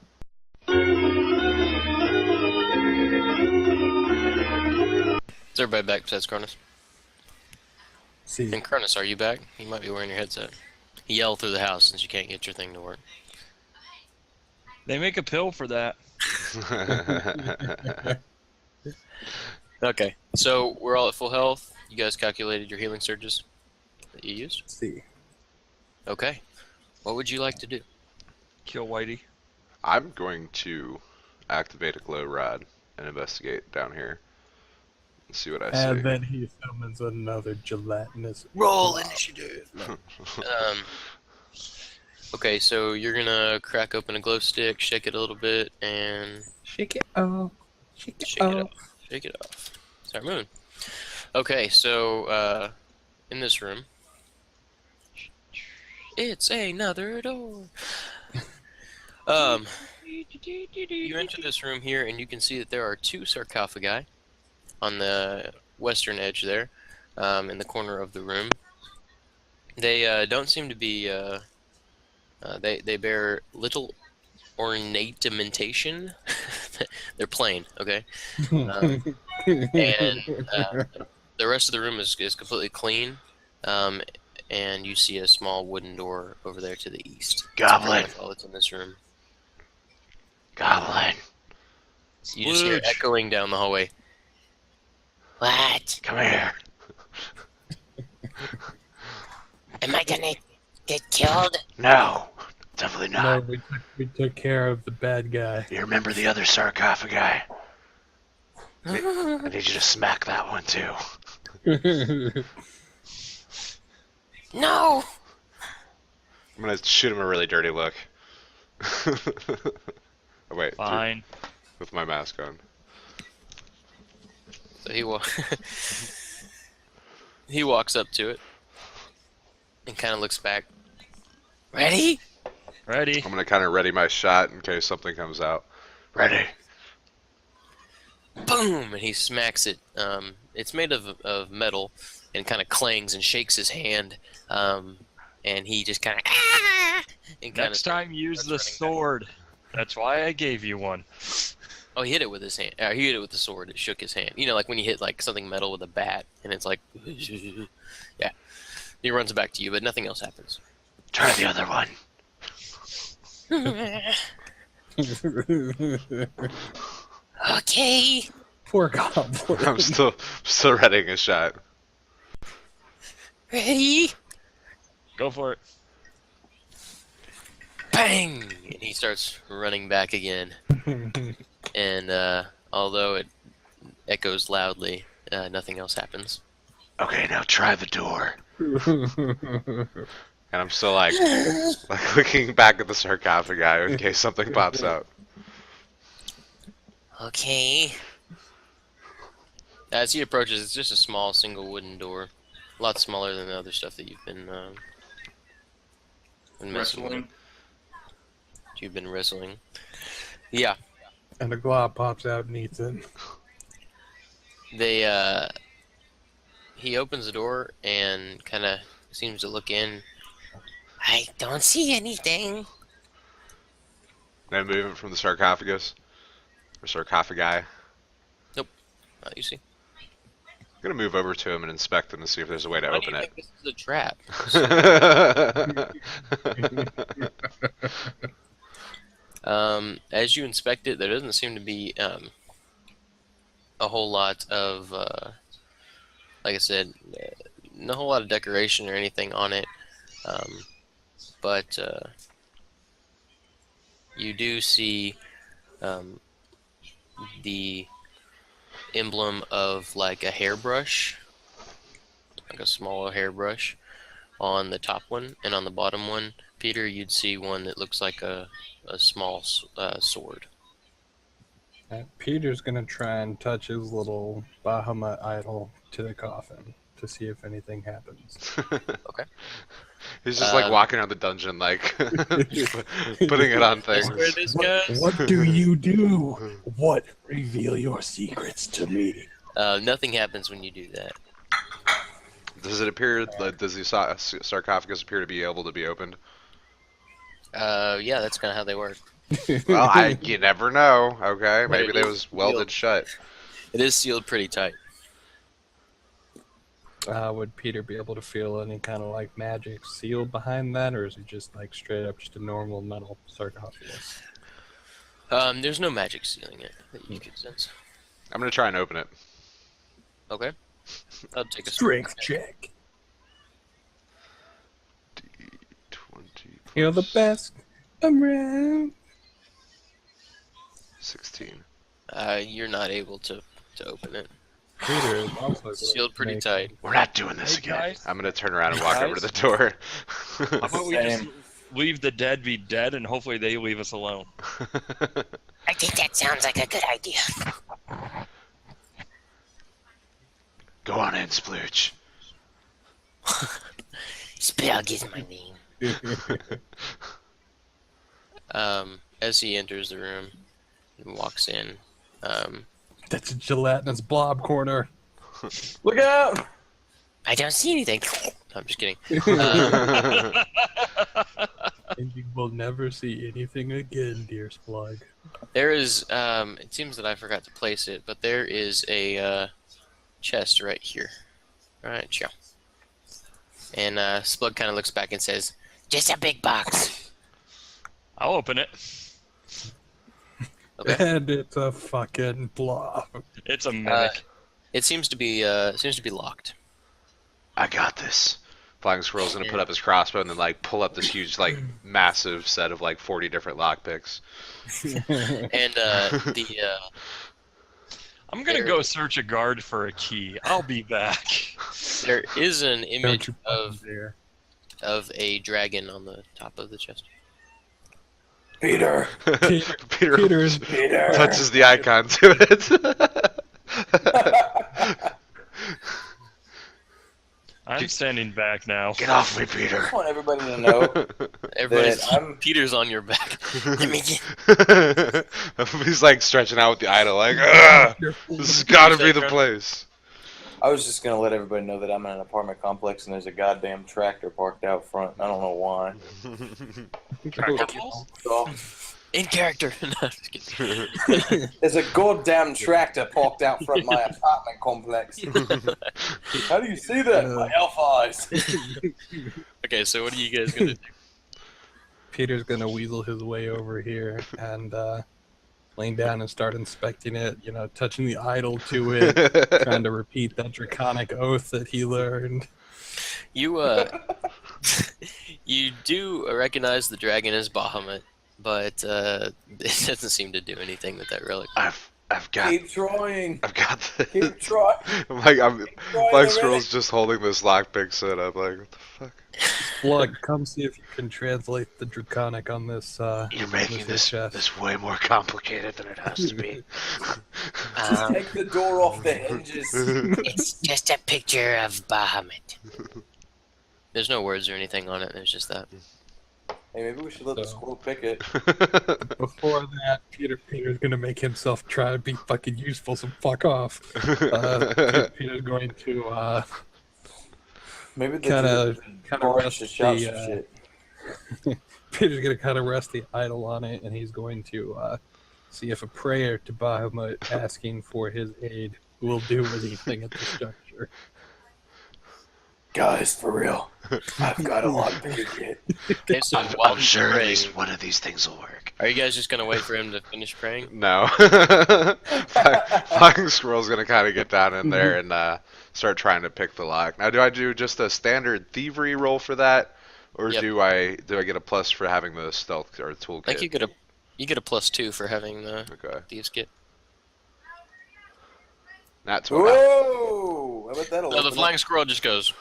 [SPEAKER 1] Is everybody back besides Cronus?
[SPEAKER 2] See,
[SPEAKER 1] And Cronus, are you back? You might be wearing your headset. Yell through the house since you can't get your thing to work.
[SPEAKER 3] They make a pill for that.
[SPEAKER 1] Okay, so we're all at full health. You guys calculated your healing surges that you used?
[SPEAKER 2] see.
[SPEAKER 1] Okay. What would you like to do?
[SPEAKER 3] Kill Whitey.
[SPEAKER 4] I'm going to activate a glow rod and investigate down here. Let's see what I see.
[SPEAKER 2] And then he summons another gelatinous.
[SPEAKER 1] Roll initiative. Okay, so you're gonna crack open a glow stick, shake it a little bit, and
[SPEAKER 2] Shake it off. Shake it
[SPEAKER 1] shake it
[SPEAKER 2] off.
[SPEAKER 1] off. Shake it off. Start moving. Okay, so in this room, It's another door. You enter this room here, and you can see that there are 2 sarcophagi on the western edge there, in the corner of the room. They don't seem to be. They bear little ornamentation. They're plain, okay. And the rest of the room is completely clean. And you see a small wooden door over there to the east.
[SPEAKER 8] Goblin.
[SPEAKER 1] That's all that's in this room.
[SPEAKER 8] Goblin,
[SPEAKER 1] You just hear it
[SPEAKER 3] Splooge.
[SPEAKER 1] echoing down the hallway.
[SPEAKER 7] What?
[SPEAKER 8] come here.
[SPEAKER 7] Am I gonna get killed?
[SPEAKER 8] No, definitely
[SPEAKER 2] No,
[SPEAKER 8] not.
[SPEAKER 2] we took care of the bad guy.
[SPEAKER 8] You remember the other sarcophagi? I need you to smack that one too.
[SPEAKER 7] No!
[SPEAKER 4] I'm gonna shoot him a really dirty look. Oh, wait,
[SPEAKER 3] Fine.
[SPEAKER 4] with my mask on.
[SPEAKER 1] So he walks up to it and kind of looks back.
[SPEAKER 7] Ready?
[SPEAKER 3] Ready?
[SPEAKER 4] I'm gonna kind of ready my shot in case something comes out.
[SPEAKER 8] Ready?
[SPEAKER 1] Boom! And he smacks it. It's made of metal and kind of clangs and shakes his hand. And he just kind of
[SPEAKER 3] Next time, use the sword. That's why I gave you one.
[SPEAKER 1] Oh, he hit it with his hand. He hit it with the sword. It shook his hand. You know, like when you hit like something metal with a bat, and it's like, yeah. He runs back to you, but nothing else happens.
[SPEAKER 8] Try the other one.
[SPEAKER 7] Okay.
[SPEAKER 2] Poor goblin.
[SPEAKER 4] I'm still readying a shot.
[SPEAKER 7] Ready?
[SPEAKER 3] Go for it.
[SPEAKER 1] Bang! And he starts running back again. And although it echoes loudly, nothing else happens.
[SPEAKER 8] Okay, now try the door.
[SPEAKER 4] And I'm still like looking back at the sarcophagi in case something pops out.
[SPEAKER 7] Okay.
[SPEAKER 1] As he approaches, it's just a small single wooden door. A lot smaller than the other stuff that you've been messing with.
[SPEAKER 5] Wrestling.
[SPEAKER 1] You've been wrestling. Yeah.
[SPEAKER 2] And a glob pops out and eats it.
[SPEAKER 1] He opens the door and kind of seems to look in.
[SPEAKER 7] I don't see anything.
[SPEAKER 4] Can I move it from the sarcophagus? Or sarcophagi?
[SPEAKER 1] You see.
[SPEAKER 4] I'm gonna move over to him and inspect him to see if there's a way to
[SPEAKER 1] Why do
[SPEAKER 4] open
[SPEAKER 1] you
[SPEAKER 4] it.
[SPEAKER 1] think this is a trap? As you inspect it, there doesn't seem to be a whole lot of, like I said, no whole lot of decoration or anything on it. But you do see the emblem of like a hairbrush, like a small hairbrush on the top one, and on the bottom one, Peter, you'd see one that looks like a small sword.
[SPEAKER 2] Peter's gonna try and touch his little Bahamut idol to the coffin to see if anything happens.
[SPEAKER 1] Okay.
[SPEAKER 4] He's just like walking around the dungeon, like putting it on things.
[SPEAKER 1] That's where this goes.
[SPEAKER 2] What do you do? What? Reveal your secrets to me.
[SPEAKER 1] Nothing happens when you do that.
[SPEAKER 4] Does it appear? Does the sarcophagus appear to be able to be opened?
[SPEAKER 1] Yeah, that's kind of how they work.
[SPEAKER 4] Well, you never know. Okay, maybe
[SPEAKER 1] it
[SPEAKER 4] they
[SPEAKER 1] is
[SPEAKER 4] was welded
[SPEAKER 1] sealed.
[SPEAKER 4] shut.
[SPEAKER 1] It is sealed pretty tight.
[SPEAKER 2] Would Peter be able to feel any kind of like magic seal behind that, or is it just like straight up just a normal metal sarcophagus?
[SPEAKER 1] There's no magic sealing it that you can sense.
[SPEAKER 4] I'm gonna try and open it.
[SPEAKER 1] Okay. I'll take a
[SPEAKER 2] Strength check.
[SPEAKER 4] D20
[SPEAKER 2] You're the best around.
[SPEAKER 4] 16.
[SPEAKER 1] You're not able to open it.
[SPEAKER 2] Peter is also
[SPEAKER 1] Sealed pretty tight.
[SPEAKER 8] We're not doing this
[SPEAKER 3] Hey,
[SPEAKER 8] again.
[SPEAKER 3] guys,
[SPEAKER 4] I'm gonna turn around and walk over to
[SPEAKER 3] Guys?
[SPEAKER 4] the door.
[SPEAKER 3] how about we just
[SPEAKER 5] Same.
[SPEAKER 3] leave the dead be dead, and hopefully they leave us alone.
[SPEAKER 7] I think that sounds like a good idea.
[SPEAKER 8] Go on in, Splooge.
[SPEAKER 7] Splug is my name.
[SPEAKER 1] As he enters the room and walks in,
[SPEAKER 2] That's a gelatinous blob corner.
[SPEAKER 6] Look out!
[SPEAKER 1] I don't see anything. No, I'm just kidding.
[SPEAKER 2] And you will never see anything again, dear Splug.
[SPEAKER 1] There is, it seems that I forgot to place it, but there is a chest right here. Alright, ciao. And Splug kind of looks back and says,
[SPEAKER 7] Just a big box.
[SPEAKER 3] I'll open it.
[SPEAKER 1] okay.
[SPEAKER 2] And it's a fucking blob.
[SPEAKER 3] It's a mimic.
[SPEAKER 1] It seems to be locked.
[SPEAKER 8] I got this.
[SPEAKER 4] Flying Squirrel's gonna put up his crossbow and then like pull up this huge like massive set of like 40 different lockpicks.
[SPEAKER 1] And
[SPEAKER 3] I'm gonna go search a guard for a key. I'll be back.
[SPEAKER 1] there is an
[SPEAKER 2] Don't
[SPEAKER 1] image
[SPEAKER 2] you
[SPEAKER 1] of
[SPEAKER 2] there.
[SPEAKER 1] a dragon on the top of the chest.
[SPEAKER 6] Peter!
[SPEAKER 4] Peter
[SPEAKER 6] Peter!
[SPEAKER 4] touches the icon to it.
[SPEAKER 3] I'm standing back now.
[SPEAKER 8] Get off me,
[SPEAKER 6] I
[SPEAKER 8] Peter.
[SPEAKER 6] just want everybody to know
[SPEAKER 1] Everybody's
[SPEAKER 6] that I'm
[SPEAKER 1] Peter's on your back.
[SPEAKER 7] Let me get.
[SPEAKER 4] He's like stretching out with the idol, like, "Ugh, this has got to be the place."
[SPEAKER 6] I was just gonna let everybody know that I'm in an apartment complex and there's a goddamn tractor parked out front. I don't know why. So,
[SPEAKER 1] In character. No, I'm just kidding.
[SPEAKER 6] there's a goddamn tractor parked out front my apartment complex. How do you see that? My elf eyes.
[SPEAKER 1] Okay, so what are you guys gonna do?
[SPEAKER 2] Peter's gonna weasel his way over here and lean down and start inspecting it, you know, touching the idol to it, trying to repeat that draconic oath that he learned.
[SPEAKER 1] You you do recognize the dragon as Bahamut, but it doesn't seem to do anything with that relic.
[SPEAKER 8] I've got
[SPEAKER 6] Keep trying.
[SPEAKER 8] I've got
[SPEAKER 6] Keep
[SPEAKER 8] this.
[SPEAKER 6] trying.
[SPEAKER 4] I'm
[SPEAKER 6] trying
[SPEAKER 4] Flying
[SPEAKER 6] the
[SPEAKER 4] Squirrel's just holding this lockpick set up, like, what the fuck?
[SPEAKER 2] Look, come see if you can translate the draconic on this.
[SPEAKER 8] You're making this
[SPEAKER 2] chest.
[SPEAKER 8] way more complicated than it has to be.
[SPEAKER 6] Just take the door off the hinges.
[SPEAKER 7] It's just a picture of Bahamut.
[SPEAKER 1] There's no words or anything on it. It's just that.
[SPEAKER 6] Hey, maybe we should let the squirrel pick it.
[SPEAKER 2] Before that, Peter's gonna make himself try to be fucking useful, so fuck off. Peter's going to
[SPEAKER 6] Maybe they
[SPEAKER 2] kind of
[SPEAKER 6] orange
[SPEAKER 2] rest
[SPEAKER 6] to shot some
[SPEAKER 2] the.
[SPEAKER 6] shit.
[SPEAKER 2] Peter's gonna kind of rest the idol on it, and he's going to see if a prayer to Bahamut asking for his aid will do anything at this juncture.
[SPEAKER 6] Guys, for real, I've got a lot bigger kit.
[SPEAKER 1] Okay, so
[SPEAKER 8] I'm
[SPEAKER 1] while he's
[SPEAKER 8] sure at
[SPEAKER 1] praying,
[SPEAKER 8] least one of these things will work.
[SPEAKER 1] are you guys just gonna wait for him to finish praying?
[SPEAKER 4] No. Flying Squirrel's gonna kind of get down in there and start trying to pick the lock. Now, do I do just a standard thievery roll for that, or
[SPEAKER 1] Yep.
[SPEAKER 4] do I get a plus for having the stealth or toolkit?
[SPEAKER 1] I think you get a +2 for having the
[SPEAKER 4] Okay.
[SPEAKER 1] thieves kit.
[SPEAKER 4] Nat 20.
[SPEAKER 6] Whoa! I bet that'll
[SPEAKER 1] No, the
[SPEAKER 6] open
[SPEAKER 1] flying
[SPEAKER 6] up.
[SPEAKER 1] squirrel just goes.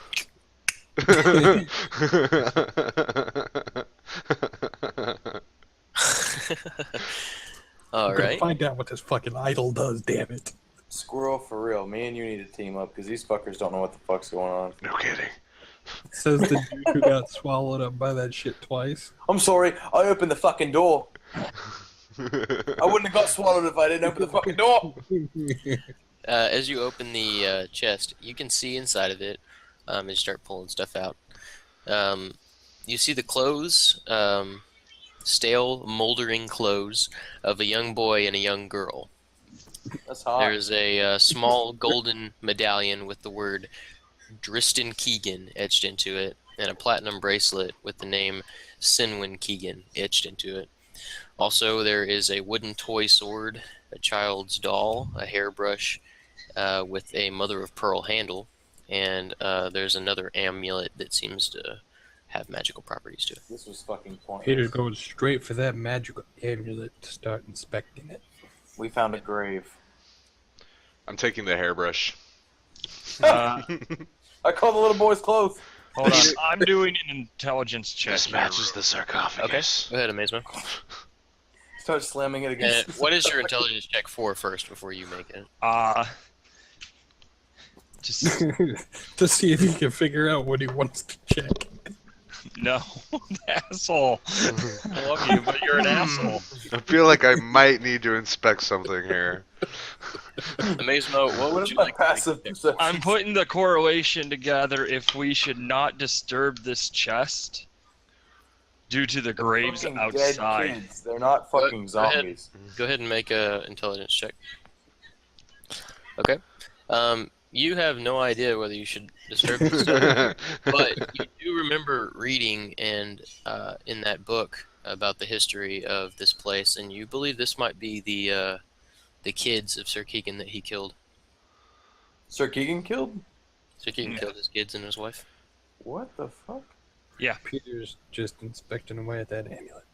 [SPEAKER 1] All
[SPEAKER 2] I'm gonna
[SPEAKER 1] right.
[SPEAKER 2] find out what this fucking idol does. Damn it!
[SPEAKER 6] Squirrel, for real. Me and you need to team up because these fuckers don't know what the fuck's going on.
[SPEAKER 8] No kidding.
[SPEAKER 2] Says the dude who got swallowed up by that shit twice.
[SPEAKER 6] I'm sorry, I opened the fucking door. I wouldn't have got swallowed if I didn't open the fucking door.
[SPEAKER 1] As you open the chest, you can see inside of it as you start pulling stuff out. You see the clothes, stale, moldering clothes of a young boy and a young girl.
[SPEAKER 6] That's hot.
[SPEAKER 1] There's a small golden medallion with the word Driston Keegan etched into it, and a platinum bracelet with the name Sinwin Keegan etched into it. Also, there is a wooden toy sword, a child's doll, a hairbrush with a mother-of-pearl handle, and there's another amulet that seems to have magical properties to it.
[SPEAKER 6] This was fucking pointless.
[SPEAKER 2] Peter's going straight for that magical amulet to start inspecting it.
[SPEAKER 6] We found a grave.
[SPEAKER 4] I'm taking the hairbrush.
[SPEAKER 6] I called the little boy's clothes.
[SPEAKER 3] Hold on, I'm doing an intelligence check.
[SPEAKER 8] This
[SPEAKER 3] here.
[SPEAKER 8] matches the
[SPEAKER 1] Okay,
[SPEAKER 8] sarcophagus.
[SPEAKER 1] go ahead, Amazement.
[SPEAKER 6] Start slamming it against.
[SPEAKER 1] What is your intelligence check for first before you make it?
[SPEAKER 3] Just
[SPEAKER 2] To see if he can figure out what he wants to check.
[SPEAKER 3] No, asshole. I love you, but you're an asshole.
[SPEAKER 4] I feel like I might need to inspect something here.
[SPEAKER 1] Amazemo, what
[SPEAKER 6] What
[SPEAKER 1] would
[SPEAKER 6] is
[SPEAKER 1] you
[SPEAKER 6] my
[SPEAKER 1] like to make?
[SPEAKER 6] passive perception?
[SPEAKER 3] I'm putting the correlation together if we should not disturb this chest due to the
[SPEAKER 6] They're
[SPEAKER 3] graves
[SPEAKER 6] fucking
[SPEAKER 3] outside.
[SPEAKER 6] Dead kids. They're not fucking
[SPEAKER 1] Go ahead.
[SPEAKER 6] zombies.
[SPEAKER 1] Go ahead and make a intelligence check. Okay. You have no idea whether you should disturb this stuff, but you do remember reading and in that book about the history of this place, and you believe this might be the kids of Sir Keegan that he killed.
[SPEAKER 6] Sir Keegan killed?
[SPEAKER 1] Sir Keegan killed his kids and his wife.
[SPEAKER 6] What the fuck?
[SPEAKER 2] Peter's just inspecting away at that amulet.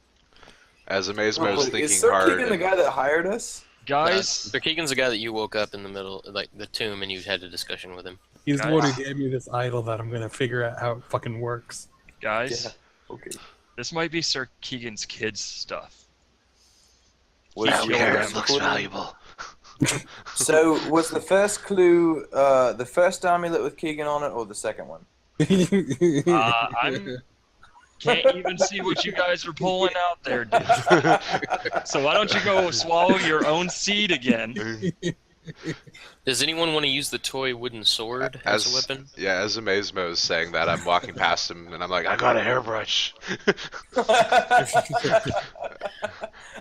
[SPEAKER 4] As Amazemo's thinking
[SPEAKER 6] is Sir
[SPEAKER 4] hard.
[SPEAKER 6] Keegan the guy that hired us?
[SPEAKER 3] Guys,
[SPEAKER 1] Sir Keegan's the guy that you woke up in the middle, like the tomb, and you had a discussion with him.
[SPEAKER 2] He's the one who gave me this idol that I'm gonna figure out how it fucking works.
[SPEAKER 3] guys,
[SPEAKER 6] Yeah. Okay.
[SPEAKER 3] this might be Sir Keegan's kids' stuff.
[SPEAKER 8] I don't care,
[SPEAKER 6] yours
[SPEAKER 8] it looks
[SPEAKER 6] clue?
[SPEAKER 8] valuable.
[SPEAKER 6] So, was the first clue the first amulet with Keegan on it, or the second one?
[SPEAKER 3] I can't even see what you guys are pulling out there, dude. So why don't you go swallow your own seed again?
[SPEAKER 1] Does anyone want to use the toy wooden sword as a weapon?
[SPEAKER 4] Yeah, as Amazemo is saying that, I'm walking past him and I'm like, I got a hairbrush.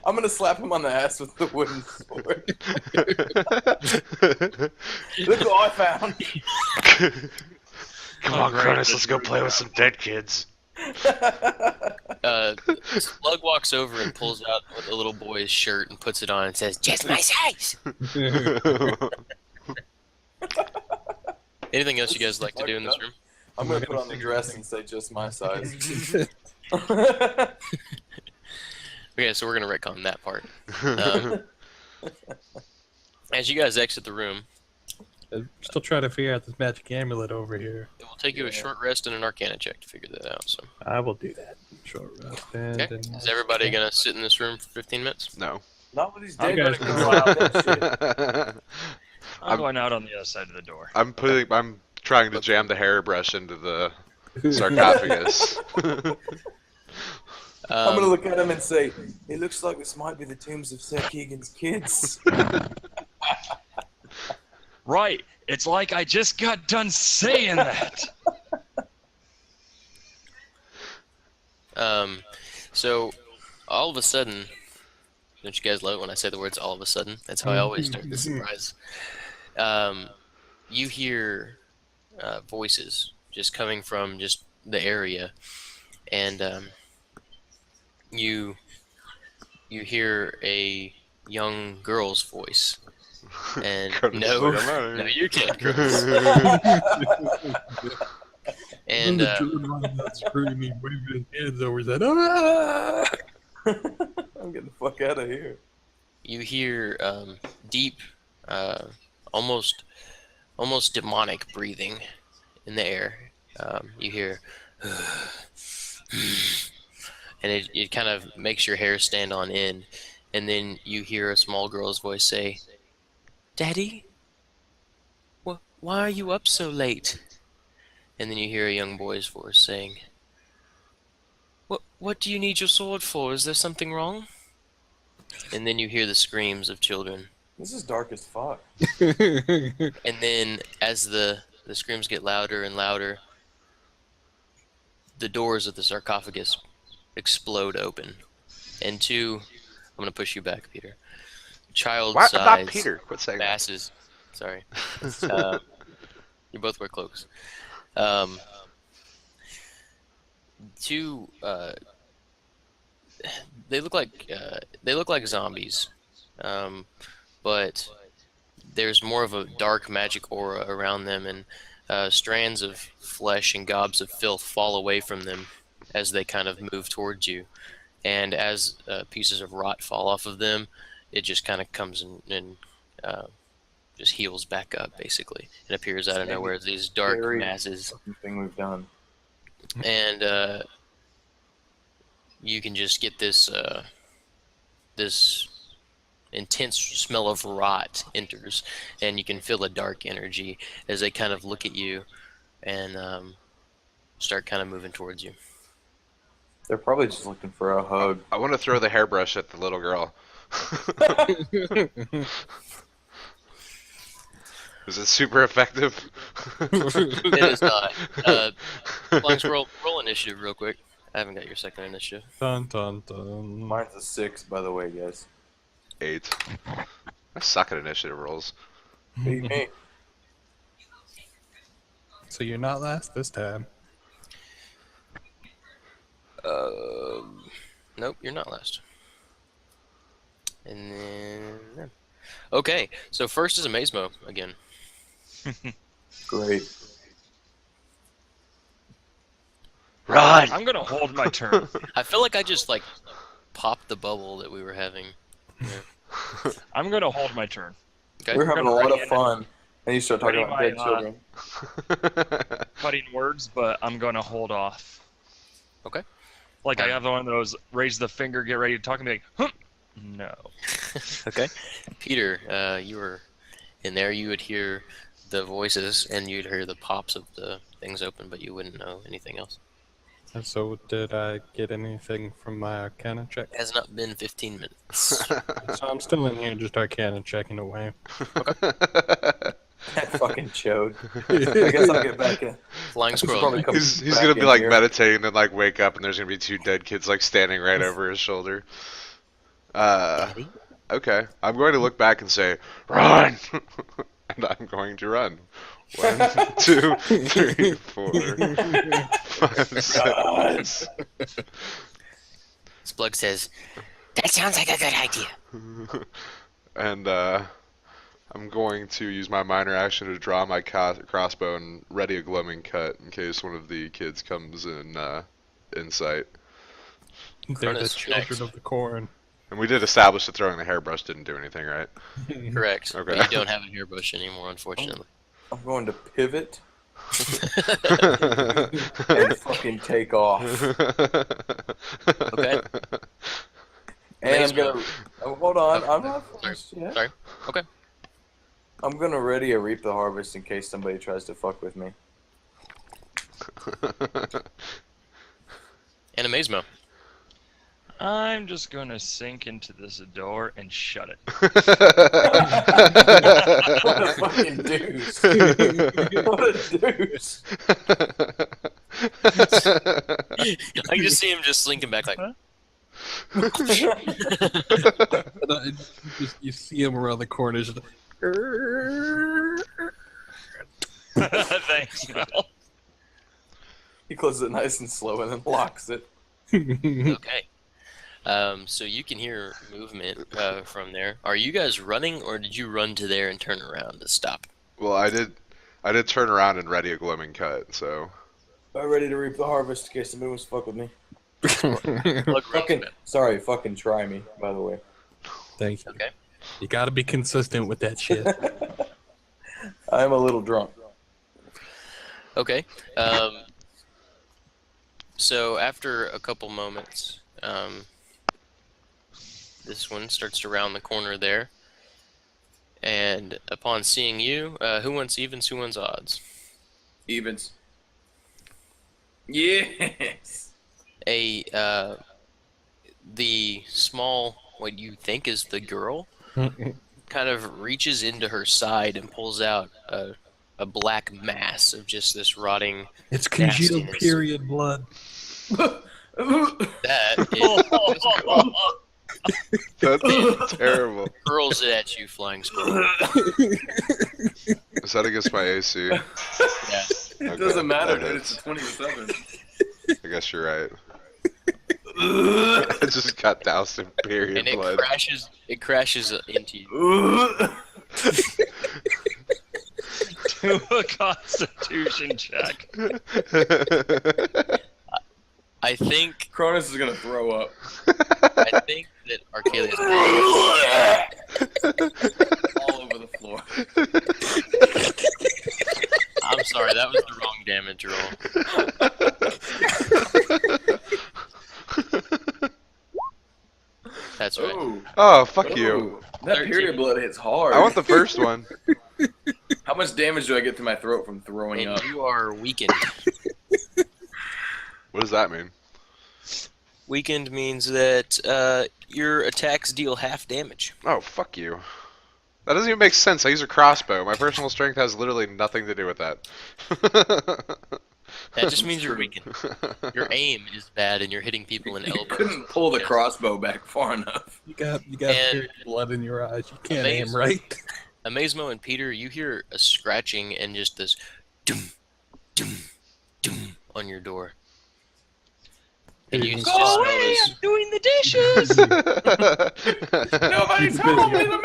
[SPEAKER 6] I'm gonna slap him on the ass with the wooden sword. Look what I found.
[SPEAKER 8] Come on, Cronus, let's go play with some dead kids.
[SPEAKER 1] Slug walks over and pulls out a little boy's shirt and puts it on and says,
[SPEAKER 7] Just my size.
[SPEAKER 1] anything else you guys like to do in this room?
[SPEAKER 6] I'm gonna put on the dress and say just my size.
[SPEAKER 1] Okay, so we're going to retcon that part. As you guys exit the room,
[SPEAKER 2] I'm still trying to figure out this magic amulet over here.
[SPEAKER 1] it will take you a short rest and an Arcana check to figure that out. So,
[SPEAKER 2] I will do that. Short rest. And
[SPEAKER 1] okay. Is everybody going to sit in this room for 15 minutes?
[SPEAKER 4] No.
[SPEAKER 6] Not with these
[SPEAKER 2] You
[SPEAKER 6] dead
[SPEAKER 2] guys
[SPEAKER 6] kids.
[SPEAKER 2] can go out.
[SPEAKER 3] I'm going out on the other side of the door.
[SPEAKER 4] I'm trying to jam the hairbrush into the sarcophagus.
[SPEAKER 6] I'm gonna look at him and say, "It looks like this might be the tombs of Sir Keegan's kids."
[SPEAKER 3] Right. It's like I just got done saying that.
[SPEAKER 1] So, all of a sudden, don't you guys love it when I say the words all of a sudden? That's how I always start the surprise. You hear voices just coming from just the area, and you hear a young girl's voice. And no, you can't. And
[SPEAKER 2] screaming, waving his hands over his head. Ah!
[SPEAKER 6] I'm getting the fuck out of here.
[SPEAKER 1] you hear deep, almost demonic breathing in the air. You hear, and it kind of makes your hair stand on end. And then you hear a small girl's voice say, "Daddy, why are you up so late?" And then you hear a young boy's voice saying, What do you need your sword for? Is there something wrong?" And then you hear the screams of children.
[SPEAKER 6] This is dark as fuck.
[SPEAKER 1] And then as the screams get louder and louder, the doors of the sarcophagus explode open. And I'm going to push you back, Peter.
[SPEAKER 4] What?
[SPEAKER 1] Child-sized
[SPEAKER 4] I'm not Peter. Quit saying that.
[SPEAKER 1] masses. Sorry. You both wear cloaks. They look like zombies, but there's more of a dark magic aura around them, and strands of flesh and gobs of filth fall away from them as they kind of move towards you. And as pieces of rot fall off of them, it just kind of comes and just heals back up, basically, and appears out of nowhere as these dark
[SPEAKER 6] Scary
[SPEAKER 1] masses.
[SPEAKER 6] thing we've done.
[SPEAKER 1] And you can just get this intense smell of rot enters, and you can feel a dark energy as they kind of look at you and start kind of moving towards you.
[SPEAKER 6] They're probably just looking for a hug.
[SPEAKER 4] I want to throw the hairbrush at the little girl. Is it super effective?
[SPEAKER 1] It is not. Flying Squirrel, roll initiative real quick. I haven't got your second initiative.
[SPEAKER 2] Dun dun dun.
[SPEAKER 6] Mine's a 6, by the way, guys.
[SPEAKER 4] 8. I suck at initiative rolls.
[SPEAKER 6] Beat me.
[SPEAKER 2] So you're not last this time.
[SPEAKER 1] Nope, you're not last. And then... Okay, so first is a Mazemo again.
[SPEAKER 6] Great.
[SPEAKER 8] Run!
[SPEAKER 3] I'm gonna hold my turn.
[SPEAKER 1] I feel like I just, like, popped the bubble that we were having. Yeah.
[SPEAKER 3] I'm gonna hold my turn.
[SPEAKER 1] Okay.
[SPEAKER 6] We're having a
[SPEAKER 3] gonna
[SPEAKER 6] lot
[SPEAKER 3] ready
[SPEAKER 6] of fun. And you start talking
[SPEAKER 3] ready
[SPEAKER 6] about
[SPEAKER 3] my,
[SPEAKER 6] dead children.
[SPEAKER 3] Cutting words, but I'm gonna hold off.
[SPEAKER 1] Okay.
[SPEAKER 3] Like I have one of those raise the finger, get ready to talk, and be like, huh? No.
[SPEAKER 1] Okay. Peter, you were in there. You would hear the voices, and you'd hear the pops of the things open, but you wouldn't know anything else.
[SPEAKER 2] And so did I get anything from my Arcana check?
[SPEAKER 1] It has not been 15 minutes.
[SPEAKER 2] So I'm still in here just Arcana checking away.
[SPEAKER 6] That fucking chode. I guess I'll get back in.
[SPEAKER 1] Flying Squirrel.
[SPEAKER 6] probably
[SPEAKER 1] right?
[SPEAKER 6] come-
[SPEAKER 4] He's
[SPEAKER 6] back
[SPEAKER 4] gonna be
[SPEAKER 6] in
[SPEAKER 4] like
[SPEAKER 6] here.
[SPEAKER 4] meditating, and then like wake up, and there's gonna be 2 dead kids like standing right over his shoulder. Okay. I'm going to look back and say, run! And I'm going to run. 1, 2, 3, 4, 5, 6.
[SPEAKER 1] Splug says,
[SPEAKER 7] That sounds like a good idea.
[SPEAKER 4] And I'm going to use my minor action to draw my crossbow and ready a gloaming cut in case one of the kids comes in sight.
[SPEAKER 2] They're the
[SPEAKER 1] Cronus
[SPEAKER 2] children
[SPEAKER 1] next.
[SPEAKER 2] of the corn.
[SPEAKER 4] And we did establish that throwing the hairbrush didn't do anything, right?
[SPEAKER 1] correct.
[SPEAKER 4] Okay.
[SPEAKER 1] But you don't have a hairbrush anymore, unfortunately.
[SPEAKER 6] I'm going to pivot and fucking take off.
[SPEAKER 1] Okay.
[SPEAKER 6] And I'm
[SPEAKER 1] Amazement.
[SPEAKER 6] gonna. Oh, hold on, I'm not
[SPEAKER 1] Sorry.
[SPEAKER 6] finished yet.
[SPEAKER 1] Sorry. Okay.
[SPEAKER 6] I'm gonna ready a reap the harvest in case somebody tries to fuck with me.
[SPEAKER 1] And a Mazemo.
[SPEAKER 3] I'm just gonna sink into this door and shut it.
[SPEAKER 6] What a fucking deuce. What a deuce.
[SPEAKER 1] I can just see him just slinking back like,
[SPEAKER 2] You see him around the corner. Just
[SPEAKER 3] Thanks, Mel.
[SPEAKER 6] He closes it nice and slow and then locks it.
[SPEAKER 1] okay. So you can hear movement from there. Are you guys running, or did you run to there and turn around to stop?
[SPEAKER 4] Well, I did turn around and ready a gloaming cut, so
[SPEAKER 6] I'm ready to reap the harvest in case somebody wants to fuck with me.
[SPEAKER 1] Look,
[SPEAKER 6] Fucking, sorry, fucking try me, by the way.
[SPEAKER 2] Thank you.
[SPEAKER 1] Okay.
[SPEAKER 2] You gotta be consistent with that shit.
[SPEAKER 6] I'm a little drunk.
[SPEAKER 1] Okay. So after a couple moments, this one starts to round the corner there. And upon seeing you, who wants evens, who wants odds?
[SPEAKER 6] Evens. Yes.
[SPEAKER 1] The small, what you think is the girl, kind of reaches into her side and pulls out a black mass of just this rotting.
[SPEAKER 2] It's congealed
[SPEAKER 1] Nastiness.
[SPEAKER 2] period blood.
[SPEAKER 1] That is
[SPEAKER 4] that's terrible.
[SPEAKER 1] hurls it at you, flying squirrel.
[SPEAKER 4] Is that against my AC?
[SPEAKER 1] Yeah.
[SPEAKER 6] It doesn't matter,
[SPEAKER 4] that
[SPEAKER 6] dude.
[SPEAKER 4] is.
[SPEAKER 6] It's a 27.
[SPEAKER 4] I guess you're right. I just got doused in period
[SPEAKER 1] And it
[SPEAKER 4] blood.
[SPEAKER 1] crashes into you.
[SPEAKER 3] Do a Constitution check.
[SPEAKER 1] I think
[SPEAKER 6] Cronus is gonna throw up.
[SPEAKER 1] that Archelius
[SPEAKER 6] All over the floor.
[SPEAKER 1] I'm sorry, that was the wrong damage roll. That's right.
[SPEAKER 6] Ooh.
[SPEAKER 4] Oh, fuck you.
[SPEAKER 6] Ooh. That
[SPEAKER 1] 13.
[SPEAKER 6] period blood hits hard.
[SPEAKER 4] I want the first one.
[SPEAKER 6] How much damage do I get to my throat from throwing
[SPEAKER 1] And
[SPEAKER 6] up?
[SPEAKER 1] you are weakened.
[SPEAKER 4] What does that mean?
[SPEAKER 1] Weakened means that your attacks deal half damage.
[SPEAKER 4] Oh, fuck you. That doesn't even make sense. I use a crossbow. My personal strength has literally nothing to do with that.
[SPEAKER 1] That just means you're weakened. Your aim is bad, and you're hitting people in
[SPEAKER 5] You
[SPEAKER 1] elbows.
[SPEAKER 5] couldn't pull the
[SPEAKER 1] Yes.
[SPEAKER 5] crossbow back far enough.
[SPEAKER 2] You got
[SPEAKER 1] And-
[SPEAKER 2] period blood in your eyes. You can't aim right.
[SPEAKER 1] Amazemo and Peter, you hear a scratching and just this doom, doom, doom on your door. And you just
[SPEAKER 3] Go
[SPEAKER 1] know
[SPEAKER 3] away!
[SPEAKER 1] this.
[SPEAKER 3] I'm doing the dishes.
[SPEAKER 5] Nobody told me the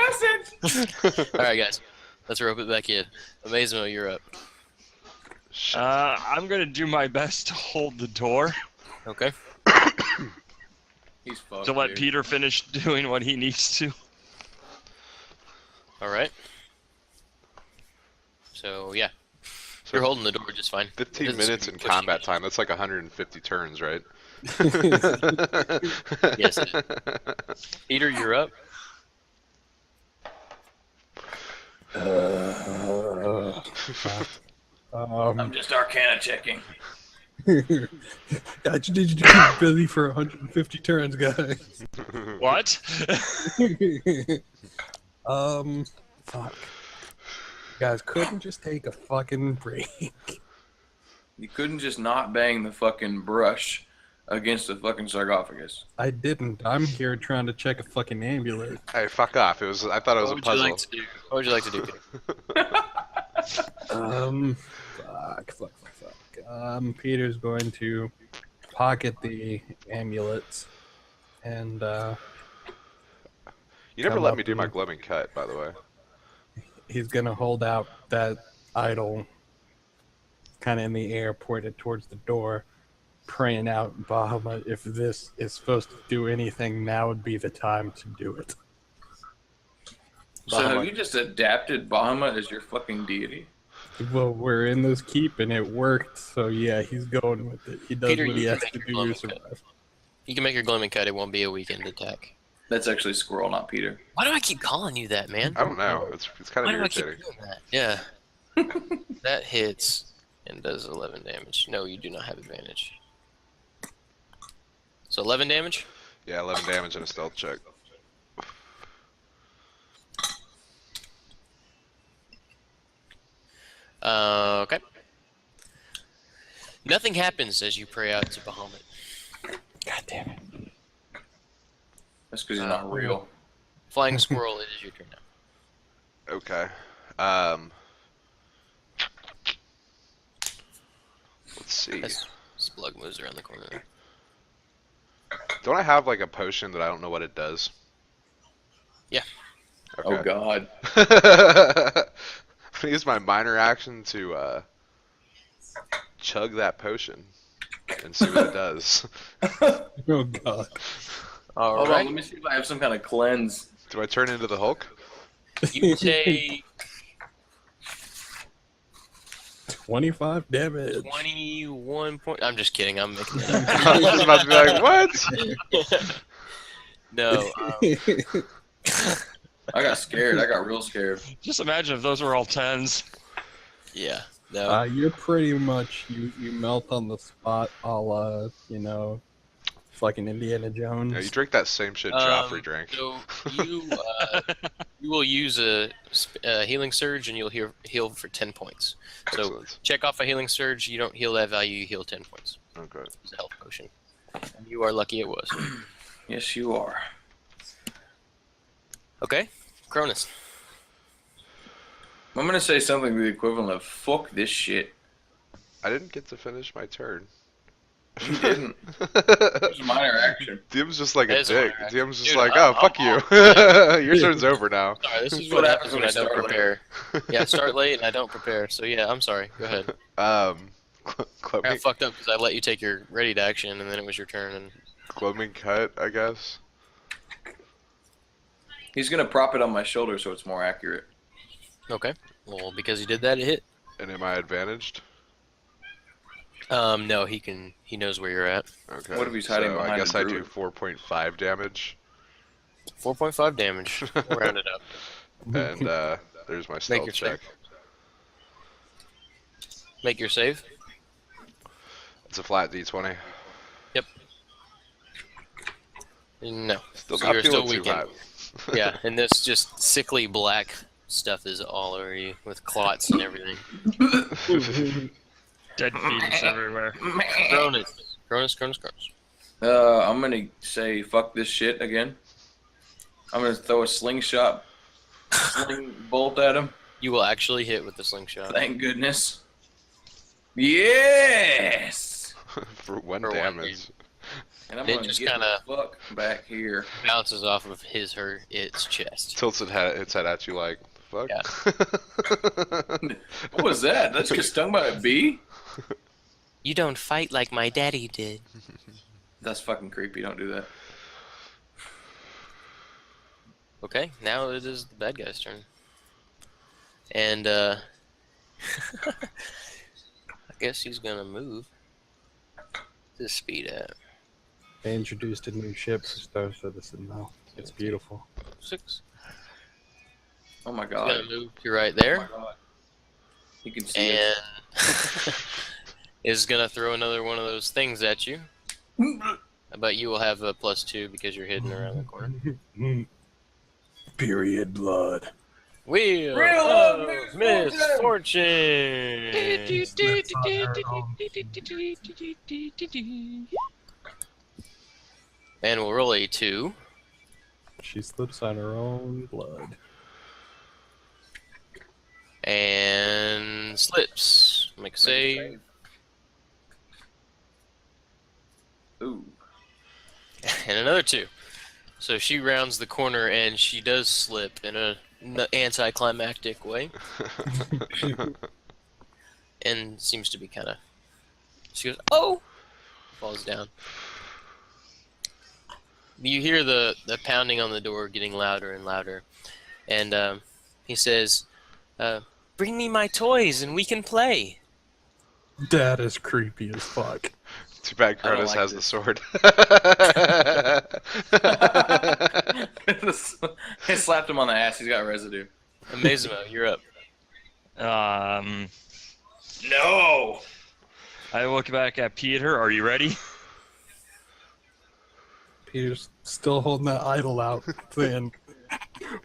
[SPEAKER 5] message.
[SPEAKER 1] All right, guys, let's rope it back in. Amazemo, you're up.
[SPEAKER 3] I'm gonna do my best to hold the door
[SPEAKER 1] Okay.
[SPEAKER 5] He's fucked.
[SPEAKER 3] to let
[SPEAKER 5] dude.
[SPEAKER 3] Peter finish doing what he needs to.
[SPEAKER 1] All right. So yeah, you're holding the door just fine.
[SPEAKER 4] 15
[SPEAKER 1] It
[SPEAKER 4] minutes
[SPEAKER 1] doesn't
[SPEAKER 4] in
[SPEAKER 1] push you.
[SPEAKER 4] combat time. That's like 150 turns, right?
[SPEAKER 1] Yes, it is. Peter, you're up.
[SPEAKER 5] I'm just Arcana checking.
[SPEAKER 2] I just need you to keep busy for 150 turns, guys.
[SPEAKER 3] What?
[SPEAKER 2] Fuck. You guys couldn't just take a fucking break.
[SPEAKER 5] You couldn't just not bang the fucking brush against the fucking sarcophagus.
[SPEAKER 2] I didn't. I'm here trying to check a fucking amulet.
[SPEAKER 4] Hey, fuck off. I thought it was a
[SPEAKER 1] What would you
[SPEAKER 4] puzzle.
[SPEAKER 1] like to do? What would you like to do, Peter?
[SPEAKER 2] Fuck. Peter's going to pocket the amulets and
[SPEAKER 4] You never
[SPEAKER 2] come
[SPEAKER 4] let
[SPEAKER 2] up
[SPEAKER 4] me do my
[SPEAKER 2] and-
[SPEAKER 4] glowing cut, by the way.
[SPEAKER 2] he's gonna hold out that idol kind of in the air, pointed towards the door, praying out, Bahamut, if this is supposed to do anything, now would be the time to do it.
[SPEAKER 5] So have
[SPEAKER 1] Bahamut.
[SPEAKER 5] you just adapted Bahamut as your fucking deity?
[SPEAKER 2] Well, we're in this keep and it worked, so yeah, he's going with it. He does
[SPEAKER 1] Peter,
[SPEAKER 2] what
[SPEAKER 1] you
[SPEAKER 2] he
[SPEAKER 1] can
[SPEAKER 2] has
[SPEAKER 1] make
[SPEAKER 2] to
[SPEAKER 1] your
[SPEAKER 2] do
[SPEAKER 1] glowing
[SPEAKER 2] to survive.
[SPEAKER 1] You can make your gloaming cut. It won't be a weekend attack.
[SPEAKER 5] That's actually Squirrel, not Peter.
[SPEAKER 1] Why do I keep calling you that, man?
[SPEAKER 4] I don't know. It's kind
[SPEAKER 1] Why
[SPEAKER 4] of
[SPEAKER 1] do I keep
[SPEAKER 4] irritating.
[SPEAKER 1] doing that? Yeah. That hits and does 11 damage. No, you do not have advantage. So 11 damage?
[SPEAKER 4] Yeah, 11 damage and a stealth check.
[SPEAKER 1] Okay. Nothing happens as you pray out to Bahamut.
[SPEAKER 2] God damn it.
[SPEAKER 5] That's because he's not real.
[SPEAKER 1] Flying Squirrel, it is your turn now.
[SPEAKER 4] Okay. Let's see.
[SPEAKER 1] That's Splug moves around the corner there.
[SPEAKER 4] Don't I have like a potion that I don't know what it does?
[SPEAKER 1] Yeah.
[SPEAKER 5] Oh god.
[SPEAKER 4] I'm gonna use my minor action to chug that potion and see what it does.
[SPEAKER 2] Oh god.
[SPEAKER 1] All
[SPEAKER 5] Hold
[SPEAKER 1] right.
[SPEAKER 5] on, let me see if I have some kind of cleanse.
[SPEAKER 4] Do I turn into the Hulk?
[SPEAKER 1] You take
[SPEAKER 2] 25 damage.
[SPEAKER 1] 21 point. I'm just kidding. I'm making it up.
[SPEAKER 4] I was just about to be like, what?
[SPEAKER 1] No.
[SPEAKER 5] I got scared. I got real scared.
[SPEAKER 3] Just imagine if those were all tens.
[SPEAKER 1] Yeah. No.
[SPEAKER 2] You're pretty much, you melt on the spot a la, fucking Indiana Jones.
[SPEAKER 4] Yeah, you drink that same shit Joffrey drank.
[SPEAKER 1] So you will use a healing surge and you'll heal for 10 points. So
[SPEAKER 4] Excellent.
[SPEAKER 1] check off a healing surge. You don't heal that value. You heal 10 points.
[SPEAKER 4] Okay.
[SPEAKER 1] It's a health potion. And you are lucky it was.
[SPEAKER 5] Yes, you are.
[SPEAKER 1] Okay, Cronus.
[SPEAKER 5] I'm gonna say something to the equivalent of "fuck this shit."
[SPEAKER 4] I didn't get to finish my turn.
[SPEAKER 5] You didn't. It was a minor action.
[SPEAKER 4] DM's just like
[SPEAKER 1] That
[SPEAKER 4] a
[SPEAKER 1] is a
[SPEAKER 4] dick.
[SPEAKER 1] minor action.
[SPEAKER 4] DM's just
[SPEAKER 1] Dude,
[SPEAKER 4] like,
[SPEAKER 1] I'm-
[SPEAKER 4] oh, fuck
[SPEAKER 1] I'm
[SPEAKER 4] you. Your turn's over now.
[SPEAKER 1] Sorry, this is
[SPEAKER 5] What
[SPEAKER 1] what
[SPEAKER 5] happens
[SPEAKER 1] happens when
[SPEAKER 5] when
[SPEAKER 1] I
[SPEAKER 5] I
[SPEAKER 1] don't
[SPEAKER 5] start
[SPEAKER 1] prepare. Yeah, start late and I don't prepare. So yeah, I'm sorry. Go ahead.
[SPEAKER 4] I
[SPEAKER 1] I
[SPEAKER 4] Gloaming,
[SPEAKER 1] got fucked up because I let you take your ready to action and then it was your turn. And
[SPEAKER 4] gloaming cut, I guess.
[SPEAKER 5] He's gonna prop it on my shoulder so it's more accurate.
[SPEAKER 1] okay, well because he did that, it hit.
[SPEAKER 4] And am I advantaged?
[SPEAKER 1] No, he knows where you're at.
[SPEAKER 4] Okay.
[SPEAKER 5] What if he's hiding
[SPEAKER 4] so
[SPEAKER 5] behind
[SPEAKER 4] I guess
[SPEAKER 5] a
[SPEAKER 4] I do
[SPEAKER 5] druid?
[SPEAKER 4] 4.5 damage.
[SPEAKER 1] 4.5 damage. We'll round it up.
[SPEAKER 4] And there's my
[SPEAKER 1] Make
[SPEAKER 4] stealth
[SPEAKER 1] your
[SPEAKER 4] check.
[SPEAKER 1] Make your save.
[SPEAKER 4] It's a flat D20.
[SPEAKER 1] Yep. No.
[SPEAKER 4] Still
[SPEAKER 1] So
[SPEAKER 4] not
[SPEAKER 1] you're
[SPEAKER 4] feeling
[SPEAKER 1] still
[SPEAKER 4] too
[SPEAKER 1] weakened.
[SPEAKER 4] hot.
[SPEAKER 1] Yeah, and this just sickly black stuff is all over you with clots and everything.
[SPEAKER 3] Dead fetus everywhere.
[SPEAKER 1] Cronus. Cronus.
[SPEAKER 5] I'm gonna say fuck this shit again. I'm gonna throw a sling bolt at him.
[SPEAKER 1] You will actually hit with the slingshot.
[SPEAKER 5] Thank goodness. Yes!
[SPEAKER 4] For one
[SPEAKER 1] For one,
[SPEAKER 4] damage.
[SPEAKER 5] And I'm
[SPEAKER 1] It
[SPEAKER 5] gonna
[SPEAKER 1] just
[SPEAKER 5] get
[SPEAKER 1] kinda-
[SPEAKER 5] the fuck back here.
[SPEAKER 1] Bounces off of its chest.
[SPEAKER 4] Tilts its head at you like, fuck.
[SPEAKER 1] Yeah.
[SPEAKER 5] What was that? That's just stung by a bee?
[SPEAKER 1] You don't fight like my daddy did.
[SPEAKER 5] That's fucking creepy. Don't do that.
[SPEAKER 1] Okay, now it is the bad guy's turn. And, I guess he's gonna move. What's his speed at?
[SPEAKER 2] They introduced a new ship for Star Citizen now. It's beautiful.
[SPEAKER 1] 6.
[SPEAKER 5] Oh my
[SPEAKER 1] He's
[SPEAKER 5] god.
[SPEAKER 1] gonna move to right there.
[SPEAKER 5] Oh my god. You can see it.
[SPEAKER 1] And is gonna throw another one of those things at you. But you will have a +2 because you're hidden around the corner.
[SPEAKER 2] Period blood.
[SPEAKER 1] Wheel
[SPEAKER 5] Wheel
[SPEAKER 1] of
[SPEAKER 5] of
[SPEAKER 1] Misfortune! And we'll roll a 2.
[SPEAKER 2] She slips on her own blood.
[SPEAKER 1] And slips. Make a save.
[SPEAKER 5] Ooh.
[SPEAKER 1] And another 2. So she rounds the corner and she does slip in a anticlimactic way. And seems to be kind of... She goes, oh! Falls down. You hear the pounding on the door getting louder and louder. And he says, bring me my toys and we can play.
[SPEAKER 2] That is creepy as fuck.
[SPEAKER 4] Too bad
[SPEAKER 1] I don't
[SPEAKER 4] Cronus
[SPEAKER 1] like
[SPEAKER 4] has
[SPEAKER 1] this.
[SPEAKER 4] the sword.
[SPEAKER 5] I slapped him on the ass. He's got residue.
[SPEAKER 1] Amazimo, you're up.
[SPEAKER 5] No!
[SPEAKER 3] I look back at Peter. Are you ready?
[SPEAKER 2] Peter's still holding that idol out, saying,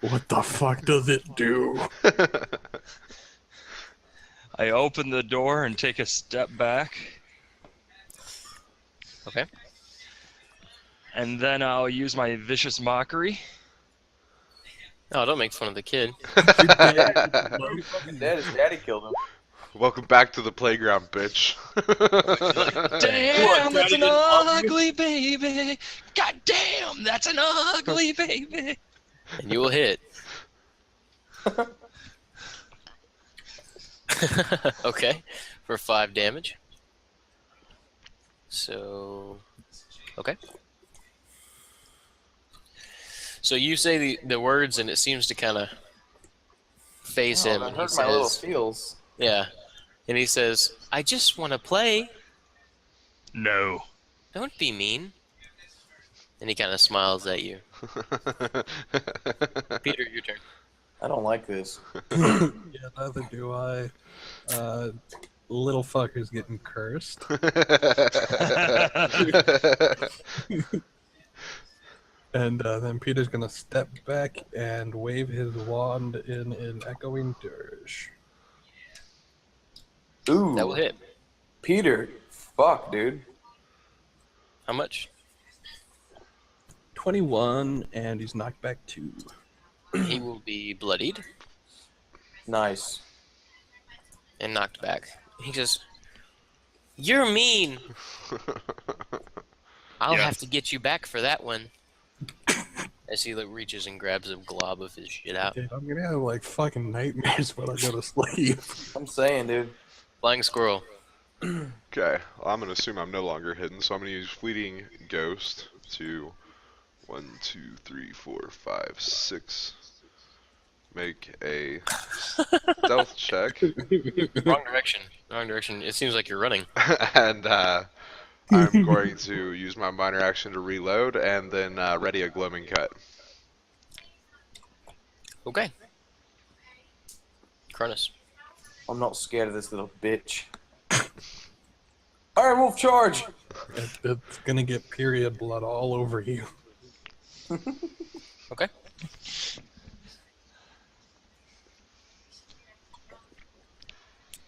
[SPEAKER 2] what the fuck does it do?
[SPEAKER 3] I open the door and take a step back.
[SPEAKER 1] Okay.
[SPEAKER 3] And then I'll use my vicious mockery.
[SPEAKER 1] Oh, don't make fun of the kid.
[SPEAKER 6] Fucking dead. His daddy killed him.
[SPEAKER 4] Welcome back to the playground, bitch.
[SPEAKER 3] Damn, that's an ugly baby. God damn, that's an ugly baby.
[SPEAKER 1] And you will hit. Okay. For 5 damage. So... Okay. So you say the words and it seems to kind of face him.
[SPEAKER 6] That
[SPEAKER 1] And he
[SPEAKER 6] hurt my little
[SPEAKER 1] says...
[SPEAKER 6] feels.
[SPEAKER 1] Yeah. And he says, I just want to play.
[SPEAKER 3] No.
[SPEAKER 1] Don't be mean. And he kind of smiles at you. Peter, your turn.
[SPEAKER 6] I don't like this.
[SPEAKER 2] Yeah, neither do I. Little fucker's getting cursed. And then Peter's gonna step back and wave his wand in an echoing dirge.
[SPEAKER 6] Ooh.
[SPEAKER 1] That will hit.
[SPEAKER 6] Peter. Fuck, dude.
[SPEAKER 1] How much?
[SPEAKER 2] 21, and he's knocked back 2.
[SPEAKER 1] He will be bloodied
[SPEAKER 6] Nice.
[SPEAKER 1] and knocked back. He goes, you're mean. I'll
[SPEAKER 3] Yeah.
[SPEAKER 1] have to get you back for that one. As he reaches and grabs a glob of his shit out.
[SPEAKER 2] Dude, I'm gonna have like fucking nightmares when I go to sleep.
[SPEAKER 6] I'm saying, dude.
[SPEAKER 1] Flying squirrel.
[SPEAKER 4] Okay, well, I'm gonna assume I'm no longer hidden, so I'm gonna use Fleeting Ghost to 1, 2, 3, 4, 5, 6. Make a stealth check,
[SPEAKER 1] Wrong direction. Wrong direction. It seems like you're running.
[SPEAKER 4] and I'm going to use my minor action to reload, and then ready a gloaming cut.
[SPEAKER 1] Okay. Cronus.
[SPEAKER 6] I'm not scared of this little bitch. Iron Wolf charge!
[SPEAKER 2] It's gonna get period blood all over you.
[SPEAKER 1] Okay.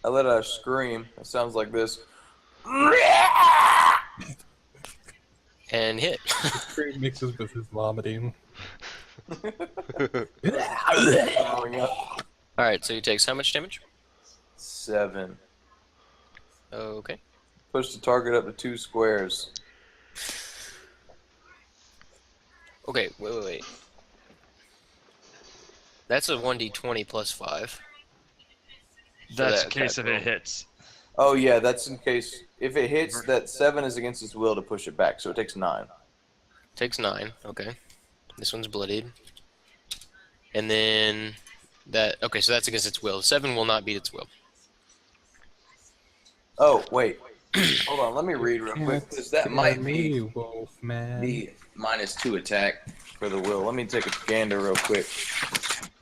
[SPEAKER 6] I let out a scream. It sounds like this.
[SPEAKER 1] And hit.
[SPEAKER 2] Scream mixes with his vomiting.
[SPEAKER 6] Throwing up.
[SPEAKER 1] Alright, so he takes how much damage?
[SPEAKER 6] 7.
[SPEAKER 1] Okay.
[SPEAKER 6] Push the target up to 2 squares.
[SPEAKER 1] Okay, wait. That's a 1d20 plus 5.
[SPEAKER 3] That's
[SPEAKER 1] that
[SPEAKER 3] in case
[SPEAKER 1] attack
[SPEAKER 3] if it
[SPEAKER 1] roll.
[SPEAKER 3] hits.
[SPEAKER 6] Oh yeah, that's in case if it hits. That 7 is against its will to push it back, so it takes 9.
[SPEAKER 1] Takes 9, okay. This one's bloodied. And then that, okay, so that's against its will. 7 will not beat its will.
[SPEAKER 6] Oh wait, hold on. Let me read real quick because that might
[SPEAKER 2] me,
[SPEAKER 6] be
[SPEAKER 2] Wolf Man.
[SPEAKER 6] the -2 attack for the will. Let me take a gander real quick.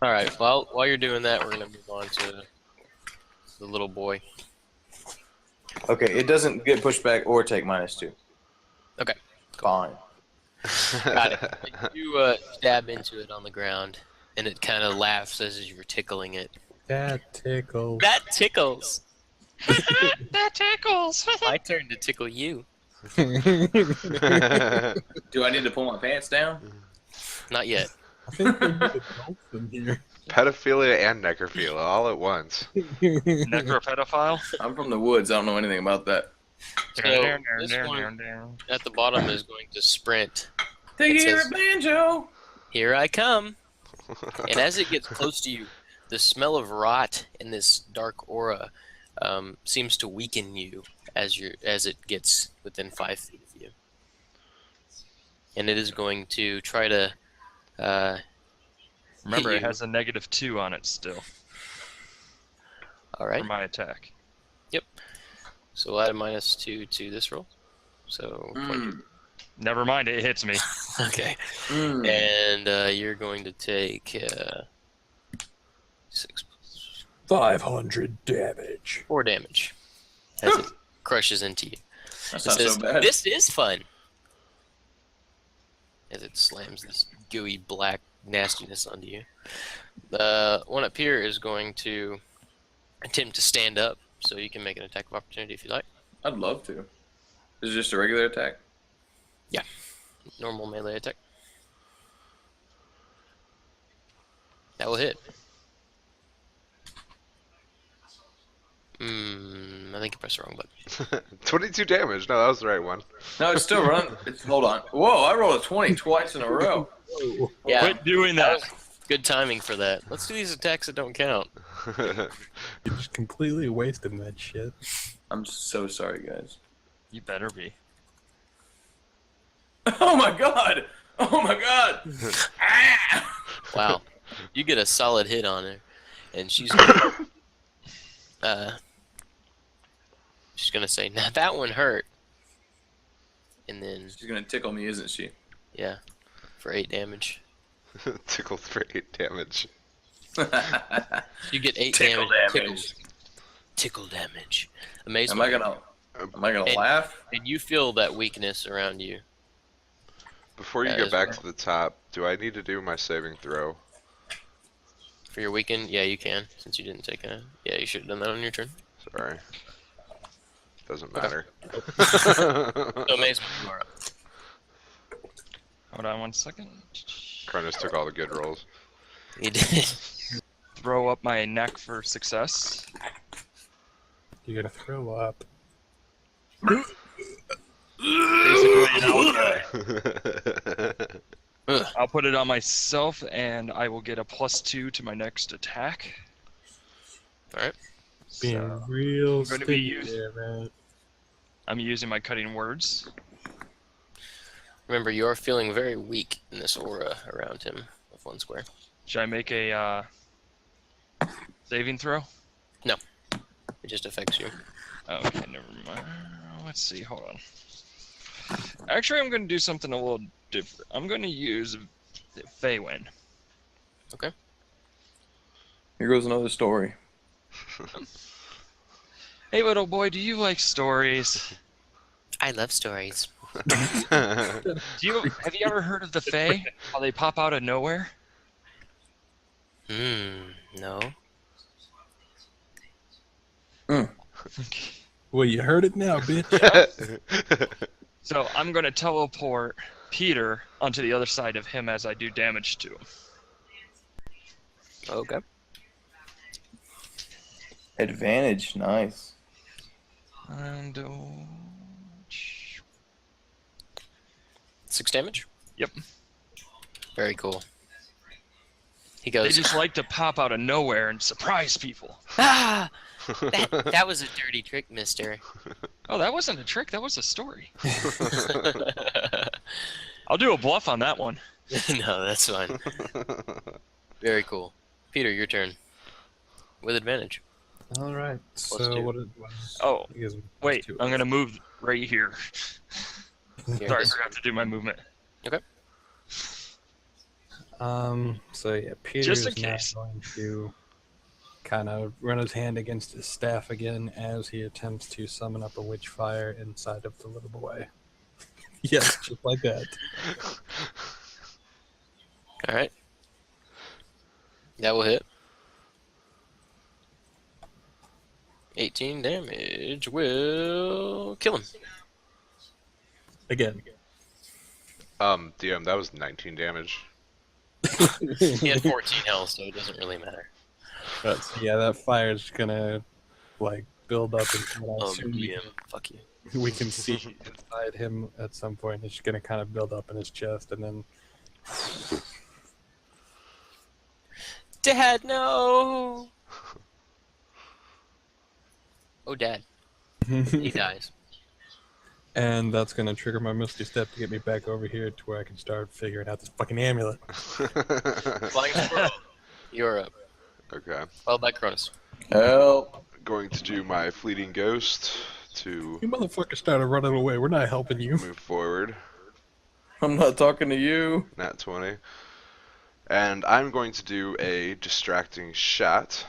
[SPEAKER 1] Alright, well, while you're doing that, we're going to move on to the little boy.
[SPEAKER 6] Okay, it doesn't get pushed back or take -2.
[SPEAKER 1] Okay.
[SPEAKER 6] Fine.
[SPEAKER 1] Got it. You stab into it on the ground, and it kind of laughs as you're tickling it.
[SPEAKER 2] That tickles.
[SPEAKER 1] That tickles!
[SPEAKER 3] That tickles.
[SPEAKER 1] My turn to tickle you.
[SPEAKER 6] Do I need to pull my pants down?
[SPEAKER 1] Not yet.
[SPEAKER 2] I think we need adults in here.
[SPEAKER 4] Pedophilia and necrophilia all at once.
[SPEAKER 3] Necropedophile.
[SPEAKER 6] I'm from the woods. I don't know anything about that.
[SPEAKER 1] So this one at the bottom is going to sprint.
[SPEAKER 6] Take
[SPEAKER 1] It
[SPEAKER 6] it here,
[SPEAKER 1] says-
[SPEAKER 6] banjo.
[SPEAKER 1] Here I come. And as it gets close to you, the smell of rot in this dark aura seems to weaken you as it gets within 5 feet of you. And it is going to try to
[SPEAKER 3] Remember,
[SPEAKER 1] hit
[SPEAKER 3] it
[SPEAKER 1] you.
[SPEAKER 3] has a -2 on it still
[SPEAKER 1] All
[SPEAKER 3] for
[SPEAKER 1] right.
[SPEAKER 3] my attack.
[SPEAKER 1] So we'll add a -2 to this roll. So 20.
[SPEAKER 3] Never mind, it hits me.
[SPEAKER 1] Okay.
[SPEAKER 6] Mm.
[SPEAKER 1] And you're going to take 6
[SPEAKER 2] 500 damage.
[SPEAKER 1] 4 damage as it crushes into you.
[SPEAKER 6] That's
[SPEAKER 1] It
[SPEAKER 6] not
[SPEAKER 1] says,
[SPEAKER 6] so bad.
[SPEAKER 1] "This is fun." As it slams this gooey black nastiness onto you. The one up here is going to attempt to stand up, so you can make an attack of opportunity if you like.
[SPEAKER 6] I'd love to. Is it just a regular attack?
[SPEAKER 1] Normal melee attack. That will hit. I think you pressed the wrong button.
[SPEAKER 4] 22 damage. No, that was the right one.
[SPEAKER 6] No, it's still running. Hold on. Whoa, I rolled a 20 twice in a row.
[SPEAKER 1] Yeah,
[SPEAKER 3] Quit doing that.
[SPEAKER 1] good timing for that. Let's do these attacks that don't count.
[SPEAKER 2] You're just completely wasting that shit.
[SPEAKER 6] I'm so sorry, guys.
[SPEAKER 3] You better be.
[SPEAKER 6] Oh my god! Oh my god! Ah!
[SPEAKER 1] Wow. You get a solid hit on her, and she's gonna say, "Now that one hurt," and then
[SPEAKER 6] She's gonna tickle me, isn't she?
[SPEAKER 1] yeah, for 8 damage.
[SPEAKER 4] Tickled for 8 damage.
[SPEAKER 1] You get 8
[SPEAKER 6] Tickle
[SPEAKER 1] damage. Tickle damage. Amazing.
[SPEAKER 6] Am I gonna
[SPEAKER 1] And-
[SPEAKER 6] laugh?
[SPEAKER 1] And you feel that weakness around you.
[SPEAKER 4] Before you
[SPEAKER 1] That
[SPEAKER 4] get
[SPEAKER 1] is
[SPEAKER 4] back
[SPEAKER 1] right.
[SPEAKER 4] to the top, do I need to do my saving throw?
[SPEAKER 1] For your weaken, yeah, you can. Since you didn't take a, yeah, you should have done that on your turn.
[SPEAKER 4] Sorry. Doesn't matter.
[SPEAKER 1] So amazing, you are up.
[SPEAKER 3] Hold on 1 second.
[SPEAKER 4] Cronus took all the good rolls.
[SPEAKER 1] You did.
[SPEAKER 3] Throw up my neck for success.
[SPEAKER 2] You're gonna throw up.
[SPEAKER 3] Basically,
[SPEAKER 1] Ugh.
[SPEAKER 3] I'll put it on myself, and I will get a +2 to my next attack.
[SPEAKER 1] All right.
[SPEAKER 2] Being
[SPEAKER 3] So,
[SPEAKER 2] real
[SPEAKER 3] I'm gonna be
[SPEAKER 2] sticky
[SPEAKER 3] used-
[SPEAKER 2] there, man.
[SPEAKER 3] I'm using my cutting words.
[SPEAKER 1] Remember, you are feeling very weak in this aura around him of 1 square.
[SPEAKER 3] Should I make a saving throw?
[SPEAKER 1] It just affects you.
[SPEAKER 3] Okay, never mind. Let's see, hold on. Actually, I'm going to do something a little different. I'm going to use Feywind.
[SPEAKER 6] Here goes another story.
[SPEAKER 3] Hey, little boy, do you like stories?
[SPEAKER 1] I love stories.
[SPEAKER 3] Have you ever heard of the Fae? How they pop out of nowhere?
[SPEAKER 1] No.
[SPEAKER 2] Well, you heard it now, bitch.
[SPEAKER 3] So I'm gonna teleport Peter onto the other side of him as I do damage to him.
[SPEAKER 1] Okay.
[SPEAKER 6] Advantage, nice.
[SPEAKER 3] And
[SPEAKER 1] 6 damage?
[SPEAKER 3] Yep.
[SPEAKER 1] Very cool. He
[SPEAKER 3] They
[SPEAKER 1] goes,
[SPEAKER 3] just like to pop out of nowhere and surprise people.
[SPEAKER 1] ah! That was a dirty trick, mister.
[SPEAKER 3] Oh, that wasn't a trick. That was a story. I'll do a bluff on that one.
[SPEAKER 1] No, that's fine. Very cool. Peter, your turn. With advantage.
[SPEAKER 2] All right.
[SPEAKER 1] Plus
[SPEAKER 2] So
[SPEAKER 1] 2.
[SPEAKER 2] what? It
[SPEAKER 3] Oh,
[SPEAKER 2] gives me plus
[SPEAKER 3] wait.
[SPEAKER 2] 2.
[SPEAKER 3] I'm going to move right here.
[SPEAKER 1] Here
[SPEAKER 3] Sorry, I
[SPEAKER 1] it is.
[SPEAKER 3] forgot to do my movement.
[SPEAKER 1] Okay.
[SPEAKER 2] So yeah, Peter
[SPEAKER 3] Just in
[SPEAKER 2] is now
[SPEAKER 3] case.
[SPEAKER 2] going to kind of run his hand against his staff again as he attempts to summon up a witch fire inside of the little boy. Yes, just like that.
[SPEAKER 1] All right. That will hit. 18 damage will kill him.
[SPEAKER 2] Again.
[SPEAKER 4] DM, that was 19 damage.
[SPEAKER 1] He had 14 health, so it doesn't really matter.
[SPEAKER 2] But yeah, that fire is gonna like build up and soon
[SPEAKER 1] DM, fuck you.
[SPEAKER 2] we can see inside him at some point. It's gonna kind of build up in his chest and then
[SPEAKER 1] Dad, no! Oh, Dad. He dies.
[SPEAKER 2] and that's gonna trigger my Misty Step to get me back over here to where I can start figuring out this fucking amulet.
[SPEAKER 1] Flying squirrel. You're up.
[SPEAKER 4] Okay.
[SPEAKER 1] Followed by Cronus.
[SPEAKER 6] Help.
[SPEAKER 4] Going to do my fleeting ghost to
[SPEAKER 2] You motherfuckers started running away. We're not helping you.
[SPEAKER 4] move forward.
[SPEAKER 6] I'm not talking to you.
[SPEAKER 4] Nat 20. And I'm going to do a distracting shot.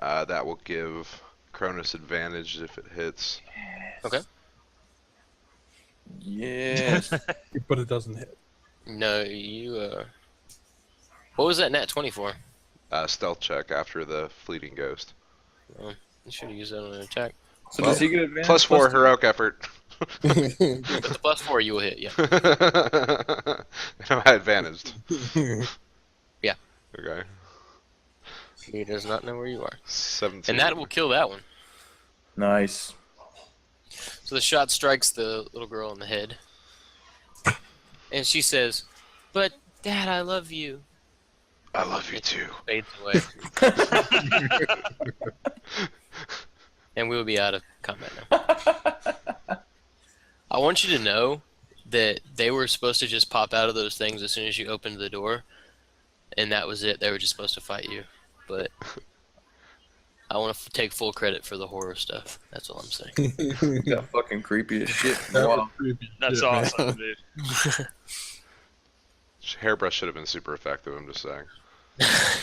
[SPEAKER 4] That will give Cronus advantage if it hits.
[SPEAKER 1] Okay.
[SPEAKER 6] Yes.
[SPEAKER 2] But it doesn't hit.
[SPEAKER 1] No, you, What was that nat 20 for?
[SPEAKER 4] Stealth check after the fleeting ghost.
[SPEAKER 1] You should have used that on an attack.
[SPEAKER 6] So does he get advantage?
[SPEAKER 4] +4
[SPEAKER 6] 2?
[SPEAKER 4] heroic effort.
[SPEAKER 1] With the +4, you will hit, yeah.
[SPEAKER 4] Am I advantaged?
[SPEAKER 1] Yeah.
[SPEAKER 4] Okay.
[SPEAKER 1] He does not know where you are.
[SPEAKER 4] 17.
[SPEAKER 1] And that will kill that one.
[SPEAKER 6] Nice.
[SPEAKER 1] So the shot strikes the little girl in the head. And she says, "But, Dad, I love you."
[SPEAKER 4] I love you too.
[SPEAKER 1] Fades away. And we will be out of combat now. I want you to know that they were supposed to just pop out of those things as soon as you opened the door. And that was it. They were just supposed to fight you. But I want to take full credit for the horror stuff. That's all I'm saying.
[SPEAKER 6] Got fucking creepy as shit.
[SPEAKER 2] That was
[SPEAKER 6] Wow.
[SPEAKER 2] creepy
[SPEAKER 3] That's
[SPEAKER 2] shit, man.
[SPEAKER 3] awesome, dude.
[SPEAKER 4] Hairbrush should have been super effective, I'm just saying.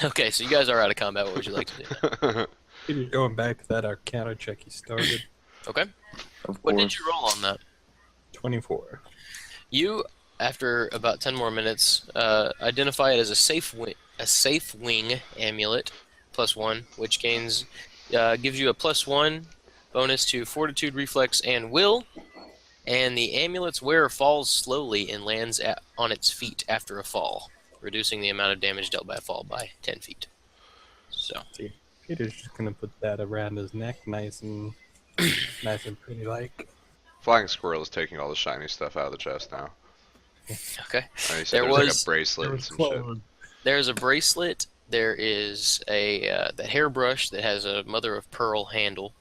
[SPEAKER 1] Okay, so you guys are out of combat. What would you like to do?
[SPEAKER 2] Peter's going back to that Arcana check he started.
[SPEAKER 1] Okay.
[SPEAKER 6] Of
[SPEAKER 1] What did
[SPEAKER 6] course.
[SPEAKER 1] you roll on that?
[SPEAKER 2] 24.
[SPEAKER 1] You, after about 10 more minutes, identify it as a safe wing amulet, +1, which gives you a +1 bonus to Fortitude, Reflex, and Will. And the amulet's wearer falls slowly and lands on its feet after a fall, reducing the amount of damage dealt by a fall by 10 feet. So,
[SPEAKER 2] See, Peter's just gonna put that around his neck, nice and pretty like.
[SPEAKER 4] Flying squirrel is taking all the shiny stuff out of the chest now.
[SPEAKER 1] okay.
[SPEAKER 4] And he said
[SPEAKER 1] There
[SPEAKER 4] there's like
[SPEAKER 1] was-
[SPEAKER 4] a bracelet and some shit.
[SPEAKER 1] There's a bracelet. There is a the hairbrush that has a mother of pearl handle,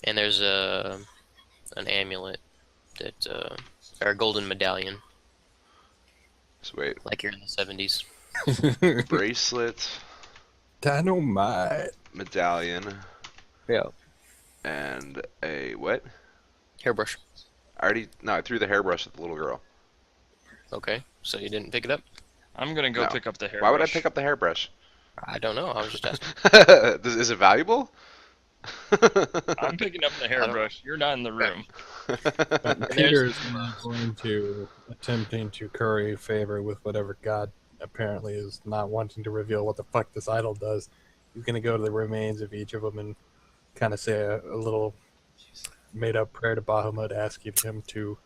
[SPEAKER 1] and there's an amulet that or a golden medallion,
[SPEAKER 4] So wait,
[SPEAKER 1] like you're in the 70s.
[SPEAKER 4] bracelet,
[SPEAKER 2] Dynamite.
[SPEAKER 4] medallion,
[SPEAKER 1] Yeah.
[SPEAKER 4] and a what?
[SPEAKER 1] Hairbrush.
[SPEAKER 4] I threw the hairbrush at the little girl.
[SPEAKER 1] Okay, so you didn't pick it up?
[SPEAKER 3] I'm gonna go
[SPEAKER 4] No.
[SPEAKER 3] pick up the hairbrush.
[SPEAKER 4] Why would I pick up the hairbrush?
[SPEAKER 1] I don't know. I was just asking.
[SPEAKER 4] Is it valuable?
[SPEAKER 3] I'm picking up the hairbrush. You're not in the room.
[SPEAKER 2] Peter is now going to attempting to curry favor with whatever god apparently is not wanting to reveal what the fuck this idol does. He's going to go to the remains of each of them and kind of say a little made-up prayer to Bahamut, asking him to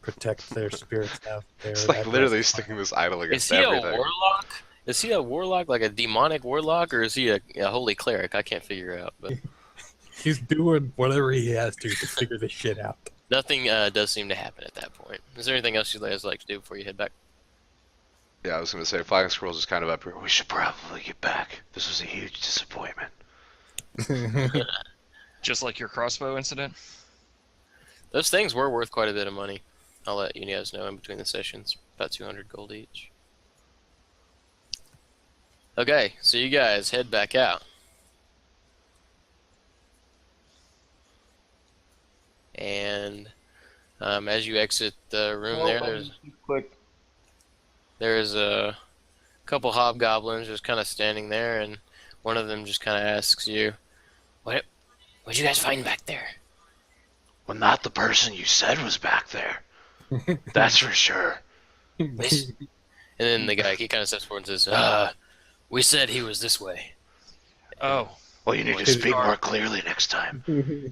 [SPEAKER 2] protect their spirits now.
[SPEAKER 4] It's like literally sticking this idol against
[SPEAKER 1] Is he
[SPEAKER 4] everything.
[SPEAKER 1] a warlock? Is he a warlock, like a demonic warlock, or is he a holy cleric? I can't figure out. But
[SPEAKER 2] He's doing whatever he has to figure this shit out.
[SPEAKER 1] nothing does seem to happen at that point. Is there anything else you guys like to do before you head back?
[SPEAKER 4] Yeah, I was gonna say Flying Squirrels is kind of up here.
[SPEAKER 8] We should probably get back. This was a huge disappointment.
[SPEAKER 3] Just like your crossbow incident.
[SPEAKER 1] Those things were worth quite a bit of money. I'll let you guys know in between the sessions. About 200 gold each. Okay, so you guys head back out. And as you exit the room there's a couple hobgoblins just kind of standing there, and one of them just kind of asks you,
[SPEAKER 7] What'd you guys find back there?
[SPEAKER 8] Well, not the person you said was back there. That's for sure.
[SPEAKER 1] and then the guy, he kind of steps forward and says, we said he was this way.
[SPEAKER 3] Oh.
[SPEAKER 8] Well, you need to speak more clearly next time.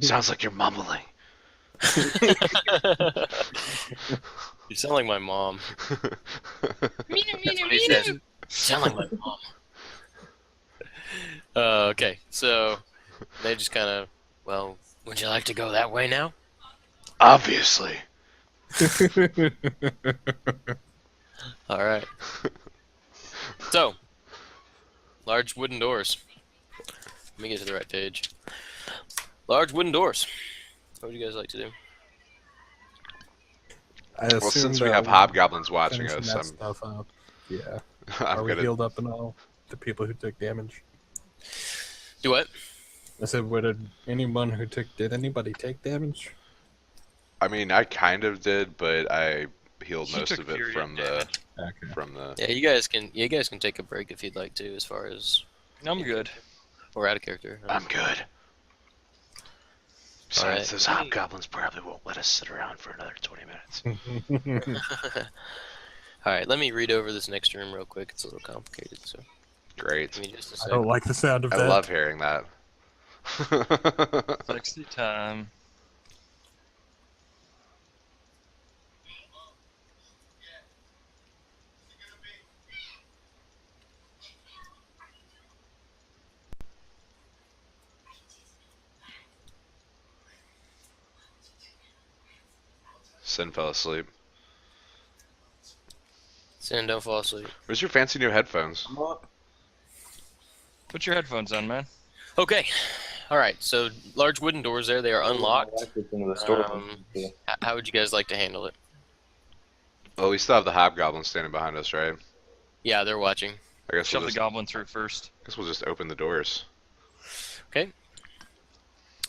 [SPEAKER 8] Sounds like you're mumbling.
[SPEAKER 1] You sound like my mom.
[SPEAKER 7] You sound like my mom.
[SPEAKER 1] Okay, so they just kind of, well,
[SPEAKER 7] Would you like to go that way now?
[SPEAKER 8] Obviously.
[SPEAKER 1] all right. So, large wooden doors. Let me get to the right page. Large wooden doors. What would you guys like to do?
[SPEAKER 2] I
[SPEAKER 4] Well, since we have hobgoblins watching
[SPEAKER 2] finishing
[SPEAKER 4] us,
[SPEAKER 2] that
[SPEAKER 4] I'm,
[SPEAKER 2] stuff up. Yeah.
[SPEAKER 4] I'm
[SPEAKER 2] Are we
[SPEAKER 4] gonna.
[SPEAKER 2] healed up and all? The people who took damage.
[SPEAKER 1] Do what?
[SPEAKER 2] I said, did anybody take damage?
[SPEAKER 4] I mean, I kind of did, but I healed
[SPEAKER 3] He
[SPEAKER 4] most
[SPEAKER 3] took
[SPEAKER 4] of it
[SPEAKER 3] period
[SPEAKER 4] from
[SPEAKER 3] damage.
[SPEAKER 2] Okay.
[SPEAKER 1] Yeah, you guys can take a break if you'd like to, as far as
[SPEAKER 3] I'm good.
[SPEAKER 1] or out of character.
[SPEAKER 8] I'm good. Besides,
[SPEAKER 1] Alright.
[SPEAKER 8] those hobgoblins probably won't let us sit around for another 20 minutes.
[SPEAKER 1] All right, let me read over this next room real quick. It's a little complicated, so
[SPEAKER 4] Great.
[SPEAKER 1] give me just a
[SPEAKER 2] I
[SPEAKER 1] second.
[SPEAKER 2] don't like the sound of
[SPEAKER 4] I
[SPEAKER 2] that.
[SPEAKER 4] love hearing that.
[SPEAKER 3] Sexy time.
[SPEAKER 4] Sin fell asleep.
[SPEAKER 1] Sin, don't fall asleep.
[SPEAKER 4] Where's your fancy new headphones?
[SPEAKER 3] Put your headphones on, man.
[SPEAKER 1] Okay. All right. So large wooden doors there. They are unlocked. How would you guys like to handle it?
[SPEAKER 4] Well, we still have the hobgoblins standing behind us, right?
[SPEAKER 1] Yeah, they're watching.
[SPEAKER 4] I guess
[SPEAKER 3] Shove
[SPEAKER 4] we'll
[SPEAKER 3] the
[SPEAKER 4] just,
[SPEAKER 3] goblin through first.
[SPEAKER 4] we'll just open the doors.
[SPEAKER 1] Okay.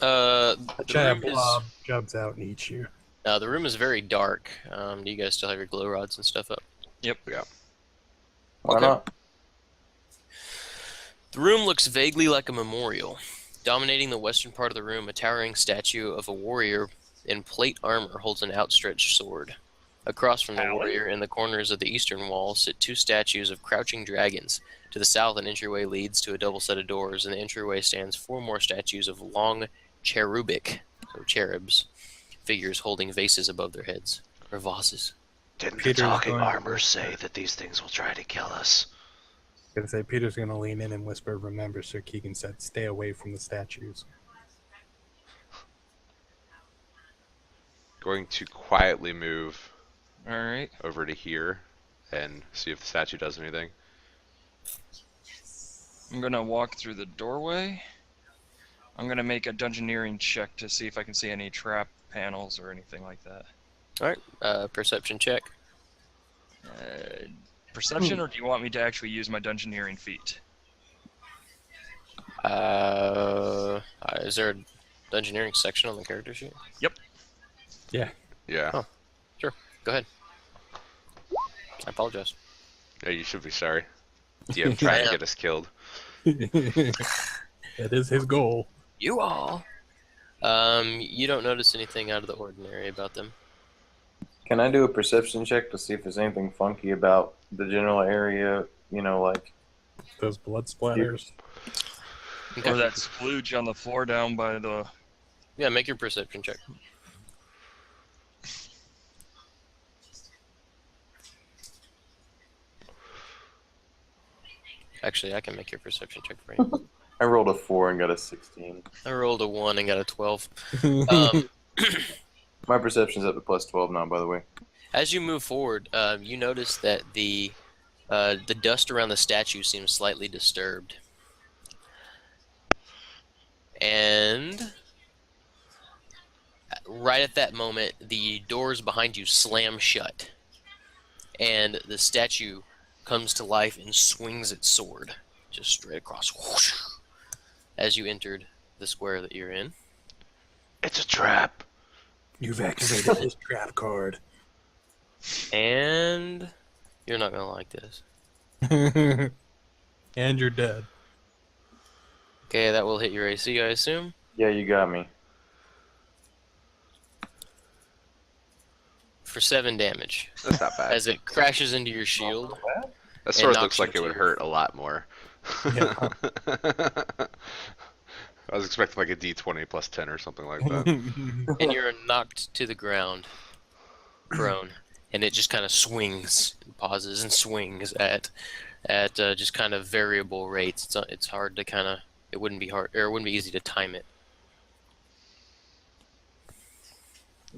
[SPEAKER 2] A
[SPEAKER 1] The
[SPEAKER 2] giant
[SPEAKER 1] room is
[SPEAKER 2] blob jumps out and eats you.
[SPEAKER 1] the room is very dark. Do you guys still have your glow rods and stuff up?
[SPEAKER 3] Yep.
[SPEAKER 4] Yeah.
[SPEAKER 6] Why
[SPEAKER 1] Okay.
[SPEAKER 6] not?
[SPEAKER 1] The room looks vaguely like a memorial. Dominating the western part of the room, a towering statue of a warrior in plate armor holds an outstretched sword. Across from the warrior, in the corners of the eastern wall, sit two statues of crouching dragons. To the south, an entryway leads to a double set of doors. In the entryway stands four more statues of long cherubic, so cherubs, figures holding vases above their heads, or vases.
[SPEAKER 8] Didn't
[SPEAKER 2] Peter's
[SPEAKER 8] the talking
[SPEAKER 2] going to
[SPEAKER 8] armor
[SPEAKER 2] whisper.
[SPEAKER 8] say that these things will try to kill us?
[SPEAKER 2] I was gonna say Peter's gonna lean in and whisper, "Remember, Sir Keegan said, stay away from the statues."
[SPEAKER 4] Going to quietly move
[SPEAKER 3] Alright.
[SPEAKER 4] over to here and see if the statue does anything.
[SPEAKER 3] I'm gonna walk through the doorway. I'm gonna make a dungeoneering check to see if I can see any trap panels or anything like that.
[SPEAKER 1] All right, perception check.
[SPEAKER 3] Perception, or do you want me to actually use my dungeoneering feat?
[SPEAKER 1] Is there a dungeoneering section on the character sheet?
[SPEAKER 4] Yeah.
[SPEAKER 1] Oh. Go ahead. I apologize.
[SPEAKER 4] Yeah, you should be sorry. DM trying to get us killed.
[SPEAKER 2] That is his goal.
[SPEAKER 1] You all. You don't notice anything out of the ordinary about them.
[SPEAKER 6] Can I do a perception check to see if there's anything funky about the general area? You know, like
[SPEAKER 2] Those blood splatters.
[SPEAKER 1] Okay.
[SPEAKER 3] Or that splooge on the floor down by the...
[SPEAKER 1] Yeah, make your perception check. Actually, I can make your perception check for you.
[SPEAKER 6] I rolled a 4 and got a 16.
[SPEAKER 1] I rolled a 1 and got a 12.
[SPEAKER 6] My perception's up to plus 12 now, by the way.
[SPEAKER 1] As you move forward, you notice that the dust around the statue seems slightly disturbed. And right at that moment, the doors behind you slam shut. And the statue comes to life and swings its sword just straight across whoosh, as you entered the square that you're in.
[SPEAKER 8] It's a trap.
[SPEAKER 2] You've activated this trap card.
[SPEAKER 1] And you're not gonna like this.
[SPEAKER 2] And you're dead.
[SPEAKER 1] Okay, that will hit your AC, I assume.
[SPEAKER 6] Yeah, you got me.
[SPEAKER 1] For 7 damage.
[SPEAKER 4] That's not bad.
[SPEAKER 1] As it crashes into your shield.
[SPEAKER 4] That sword
[SPEAKER 1] knocks
[SPEAKER 4] looks like
[SPEAKER 1] you
[SPEAKER 4] it would
[SPEAKER 1] to-
[SPEAKER 4] hurt a lot more.
[SPEAKER 2] Yeah.
[SPEAKER 4] I was expecting like a D20 plus 10 or something like that.
[SPEAKER 1] And you're knocked to the ground, prone, and it just kind of swings, and pauses, and swings at just kind of variable rates. It's hard to kind of it wouldn't be easy to time it.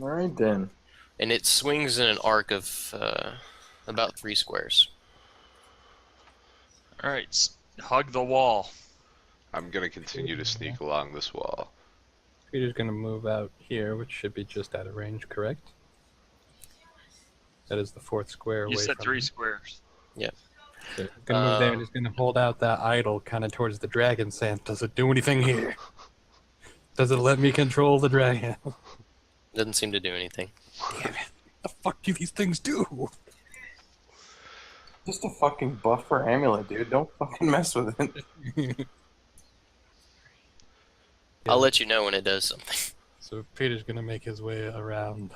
[SPEAKER 6] All right, then.
[SPEAKER 1] And it swings in an arc of about 3 squares.
[SPEAKER 3] Alright, hug the wall.
[SPEAKER 4] I'm gonna continue to sneak along this wall.
[SPEAKER 2] Peter's gonna move out here, which should be just out of range, correct? That is the 4th square away
[SPEAKER 3] You said
[SPEAKER 2] from
[SPEAKER 3] 3
[SPEAKER 2] him.
[SPEAKER 3] squares.
[SPEAKER 2] So he's gonna move there and he's gonna hold out that idol kind of towards the dragon, saying, "Does it do anything here? Does it let me control the dragon?"
[SPEAKER 1] Doesn't seem to do anything.
[SPEAKER 2] Damn it! The fuck do these things do?
[SPEAKER 6] Just a fucking buffer amulet, dude. Don't fucking mess with it.
[SPEAKER 1] I'll let you know when it does something.
[SPEAKER 2] So Peter's gonna make his way around.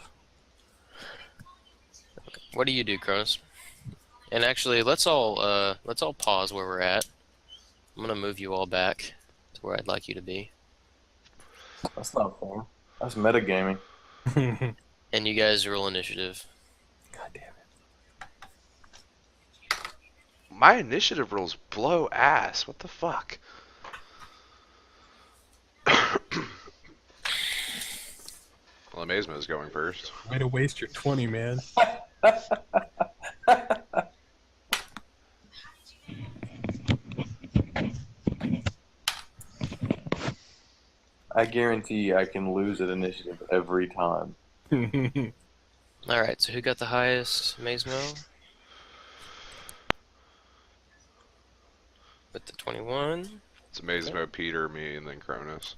[SPEAKER 1] What do you do, Cronus? And actually, let's all pause where we're at. I'm gonna move you all back to where I'd like you to be.
[SPEAKER 6] That's not fair. That's metagaming.
[SPEAKER 2] God
[SPEAKER 1] And you guys roll initiative.
[SPEAKER 2] damn it!
[SPEAKER 4] My initiative rolls blow ass. What the fuck? Well, Amazement is going first.
[SPEAKER 2] Way to waste your 20, man.
[SPEAKER 6] I guarantee I can lose at initiative every time.
[SPEAKER 1] Alright, so who got the highest Mazemo? With the 21.
[SPEAKER 4] It's Amazement, Peter, me, and then Cronus.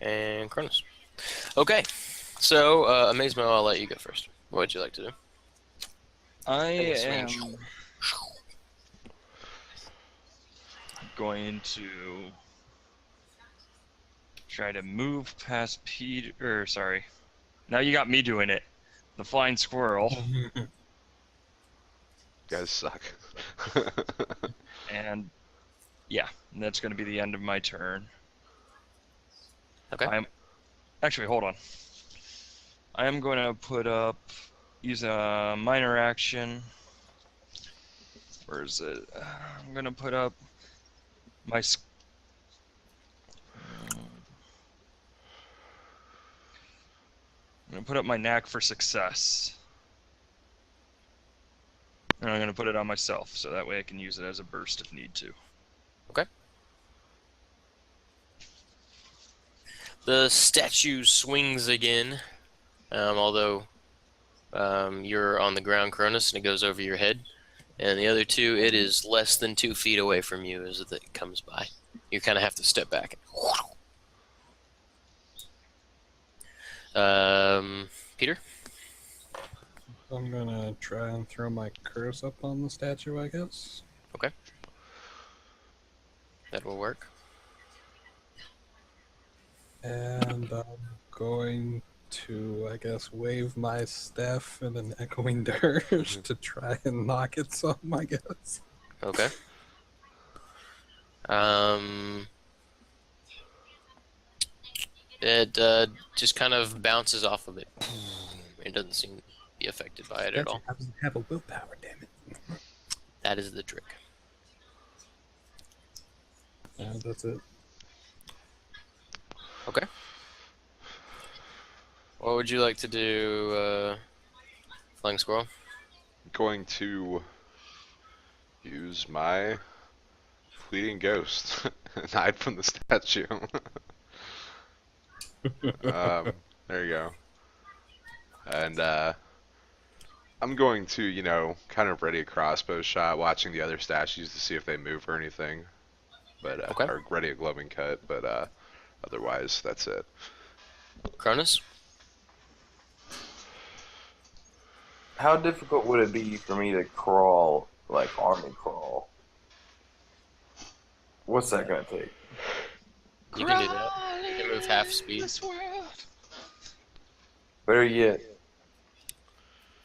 [SPEAKER 1] And Cronus. Okay, so Amazemo, I'll let you go first. What would you like to do?
[SPEAKER 3] I
[SPEAKER 1] guess
[SPEAKER 3] am
[SPEAKER 1] range.
[SPEAKER 3] going to try to move past Peter. Sorry. Now you got me doing it. The flying squirrel.
[SPEAKER 4] You guys suck.
[SPEAKER 3] And yeah, that's going to be the end of my turn.
[SPEAKER 1] Okay.
[SPEAKER 3] Actually, hold on. I am going to use a minor action. Where is it? I'm going to put up my... I'm going to put up my knack for success. And I'm going to put it on myself, so that way I can use it as a burst if need to.
[SPEAKER 1] The statue swings again, although you're on the ground, Cronus, and it goes over your head. And the other two, it is less than 2 feet away from you as it comes by. You kind of have to step back.
[SPEAKER 2] I'm
[SPEAKER 1] Peter?
[SPEAKER 2] I'm gonna try and throw my curse up on the statue, I guess.
[SPEAKER 1] Okay. That will work.
[SPEAKER 2] And I'm going to, I guess, wave my staff in an echoing dirge to try and knock it some, I guess.
[SPEAKER 1] Okay. It just kind of bounces off of it. It doesn't seem to be affected by it at all.
[SPEAKER 2] Statue doesn't have a willpower, damn it.
[SPEAKER 1] That is the trick.
[SPEAKER 2] And that's it.
[SPEAKER 1] Okay. What would you like to do, Flying Squirrel?
[SPEAKER 4] Going to use my fleeting ghost and hide from the statue. There you go. And I'm going to, you know, kind of ready a crossbow shot, watching the other statues to see if they move or anything. But
[SPEAKER 1] Okay.
[SPEAKER 4] or ready a glowing cut, but otherwise that's it.
[SPEAKER 1] Cronus?
[SPEAKER 6] How difficult would it be for me to crawl, like army crawl? What's that gonna take?
[SPEAKER 1] You can do that. You can move half speed.
[SPEAKER 6] Better yet.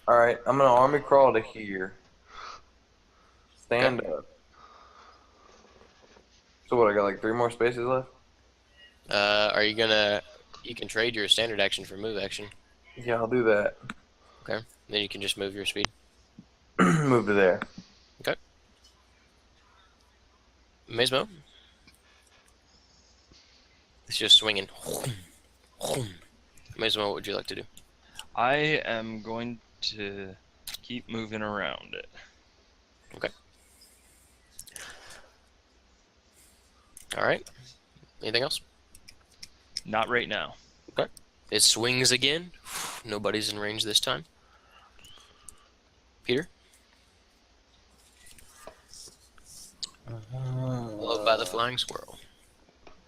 [SPEAKER 6] Alright, I'm gonna army crawl to here. Stand up. So what, I got like 3 more spaces left?
[SPEAKER 1] Are you gonna... You can trade your standard action for move action.
[SPEAKER 6] Yeah, I'll do that.
[SPEAKER 1] Okay. Then you can just move your speed.
[SPEAKER 6] Move to there.
[SPEAKER 1] Okay. Mesmo? It's just swinging. Mesmo, what would you like to do?
[SPEAKER 3] I am going to keep moving around it.
[SPEAKER 1] Okay. Alright. Anything else?
[SPEAKER 3] Not right now.
[SPEAKER 1] It swings again. Nobody's in range this time. Peter? Followed by the flying squirrel.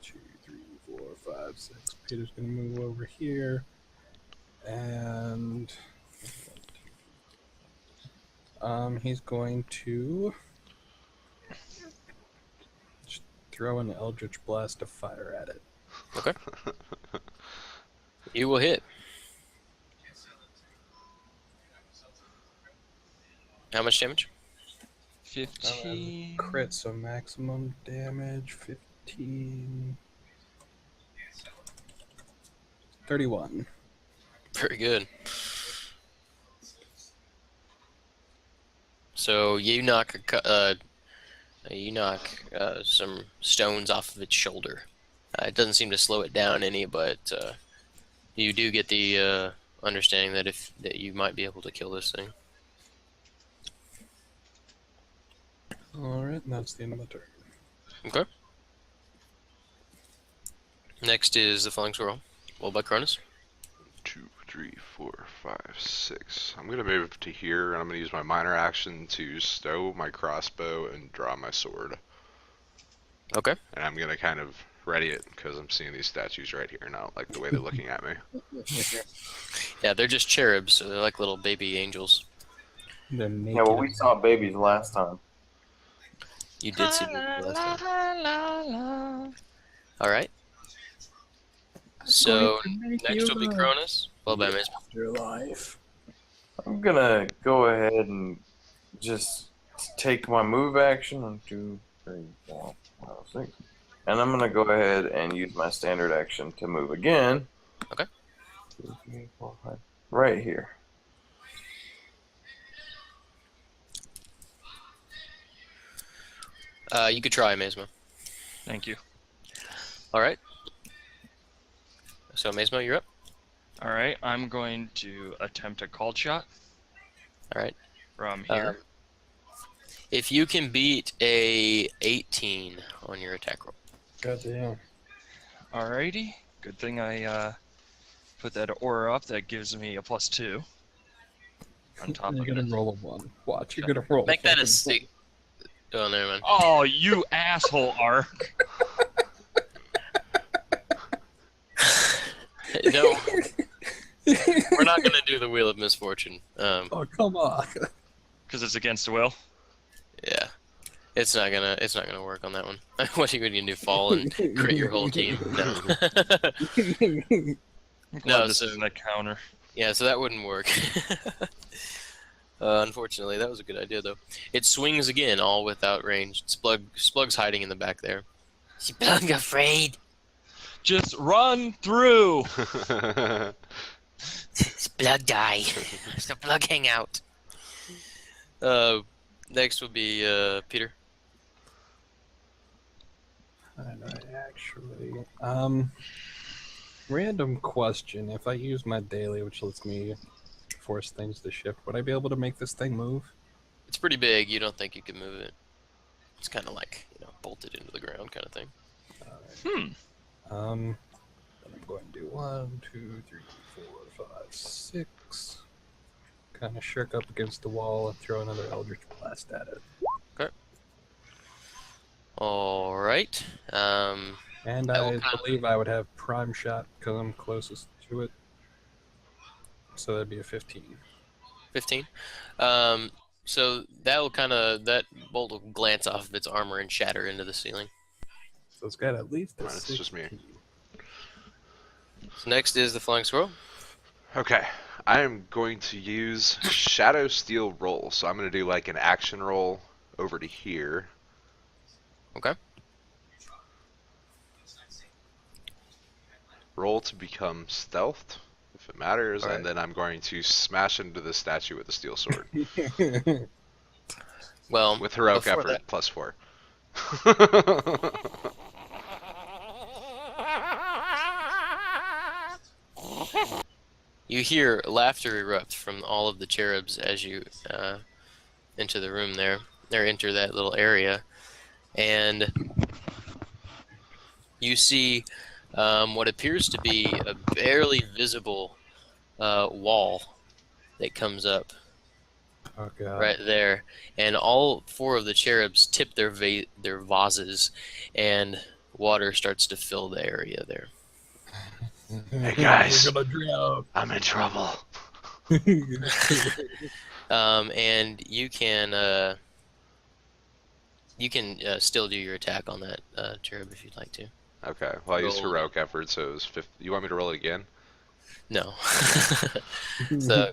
[SPEAKER 2] 2, 3, 4, 5, 6. Peter's gonna move over here. And he's going to just throw an Eldritch Blast of Fire at it.
[SPEAKER 1] Okay. You will hit. How much damage?
[SPEAKER 3] 15.
[SPEAKER 2] Crit, so maximum damage 15. 31.
[SPEAKER 1] Very good. So you knock some stones off of its shoulder. It doesn't seem to slow it down any, but you do get the understanding that you might be able to kill this thing.
[SPEAKER 2] Alright, and that's the end of my turn.
[SPEAKER 1] Okay. Next is the flying squirrel. Followed by Cronus.
[SPEAKER 4] 2, 3, 4, 5, 6. I'm gonna move to here, and I'm gonna use my minor action to stow my crossbow and draw my sword.
[SPEAKER 1] Okay.
[SPEAKER 4] And I'm gonna kind of ready it because I'm seeing these statues right here, and I don't like the way they're looking at me.
[SPEAKER 1] Yeah, they're just cherubs, so they're like little baby angels.
[SPEAKER 2] They're naked.
[SPEAKER 6] Yeah, well, we saw babies last time.
[SPEAKER 1] You did see them last time. Alright. So, next will be Cronus, followed by Miss.
[SPEAKER 2] Your life.
[SPEAKER 6] I'm gonna go ahead and just take my move action. 1, 2, 3, 4, 5, 6. And I'm gonna go ahead and use my standard action to move again.
[SPEAKER 1] Okay.
[SPEAKER 6] 2, 3, 4, 5. Right here.
[SPEAKER 1] You could try, Mesmo.
[SPEAKER 3] Thank you.
[SPEAKER 1] Alright. So, Mesmo, you're up.
[SPEAKER 3] Alright, I'm going to attempt a called shot
[SPEAKER 1] Alright.
[SPEAKER 3] from here.
[SPEAKER 1] If you can beat a 18 on your attack roll.
[SPEAKER 2] Goddamn.
[SPEAKER 3] Alrighty. Good thing I put that aura up. That gives me a +2 on top
[SPEAKER 2] You're
[SPEAKER 3] of
[SPEAKER 2] gonna
[SPEAKER 3] it.
[SPEAKER 2] roll a 1. Watch, you're gonna roll.
[SPEAKER 1] Make that a
[SPEAKER 2] fucking
[SPEAKER 1] 6. Oh, never mind.
[SPEAKER 3] Oh, you asshole, Ark.
[SPEAKER 1] No. We're not gonna do the Wheel of Misfortune.
[SPEAKER 2] Oh, come on.
[SPEAKER 3] Because it's against the will.
[SPEAKER 1] Yeah, it's not gonna work on that one. What are you gonna do? Fall and crit your whole team? No.
[SPEAKER 3] I'm glad
[SPEAKER 1] No,
[SPEAKER 3] this
[SPEAKER 1] so-
[SPEAKER 3] isn't a counter.
[SPEAKER 1] Yeah, so that wouldn't work. Unfortunately, that was a good idea though. It swings again, all without range. Splug's hiding in the back there.
[SPEAKER 7] Splug afraid.
[SPEAKER 3] Just run through.
[SPEAKER 7] Splug die. So Splug hang out.
[SPEAKER 1] Next would be Peter.
[SPEAKER 2] And I actually, random question. If I use my daily, which lets me force things to shift, would I be able to make this thing move?
[SPEAKER 1] It's pretty big. You don't think you can move it? It's kind of like bolted into the ground kind of thing.
[SPEAKER 2] Then I'm going to do 1, 2, 3, 4, 5, 6. Kind of shirk up against the wall and throw another Eldritch Blast at it.
[SPEAKER 1] All right.
[SPEAKER 2] And
[SPEAKER 1] That
[SPEAKER 2] I
[SPEAKER 1] will kind of-
[SPEAKER 2] believe I would have Prime Shot because I'm closest to it. So that'd be a 15.
[SPEAKER 1] 15. So that bolt will glance off of its armor and shatter into the ceiling.
[SPEAKER 2] So it's got at least a
[SPEAKER 4] Alright, it's
[SPEAKER 2] 16.
[SPEAKER 4] just me.
[SPEAKER 1] So next is the Flying Squirrel.
[SPEAKER 4] Okay, I am going to use Shadow Steel roll. So I'm going to do like an action roll over to here.
[SPEAKER 1] Okay.
[SPEAKER 4] Roll to become stealthed, if it matters,
[SPEAKER 1] Alright.
[SPEAKER 4] and then I'm going to smash into the statue with the steel sword.
[SPEAKER 1] Well,
[SPEAKER 4] With heroic
[SPEAKER 1] before
[SPEAKER 4] effort,
[SPEAKER 1] that-
[SPEAKER 4] +4.
[SPEAKER 1] You hear laughter erupt from all of the cherubs as you enter the room there. Or enter that little area. And you see what appears to be a barely visible wall that comes up
[SPEAKER 2] Oh god.
[SPEAKER 1] right there. And all 4 of the cherubs tip their vases, and water starts to fill the area there.
[SPEAKER 8] Hey, guys.
[SPEAKER 2] We're gonna drown.
[SPEAKER 8] I'm in trouble.
[SPEAKER 1] And you can still do your attack on that cherub if you'd like to.
[SPEAKER 4] Okay, well I used
[SPEAKER 1] Roll.
[SPEAKER 4] heroic effort, so it was 50. You want me to roll it again?
[SPEAKER 1] No. So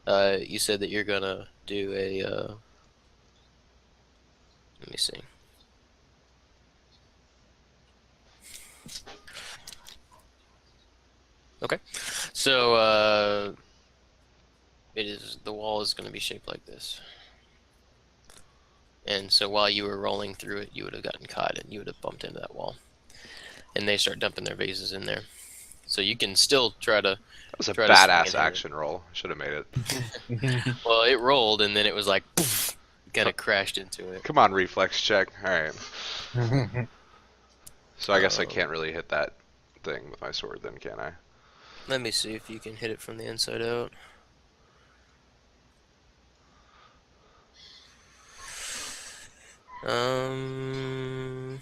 [SPEAKER 1] you said that you're gonna do a. Let me see. Okay, so the wall is going to be shaped like this, and so while you were rolling through it, you would have gotten caught and you would have bumped into that wall, and they start dumping their vases in there. So you can still try to.
[SPEAKER 4] That was a
[SPEAKER 1] Try to swing
[SPEAKER 4] badass
[SPEAKER 1] it.
[SPEAKER 4] action roll. Should have made it.
[SPEAKER 1] Well, it rolled and then it was like, kind of crashed into it.
[SPEAKER 4] Come on, reflex check. Alright. So I guess I can't really hit that thing with my sword then, can I?
[SPEAKER 1] Let me see if you can hit it from the inside out. Um.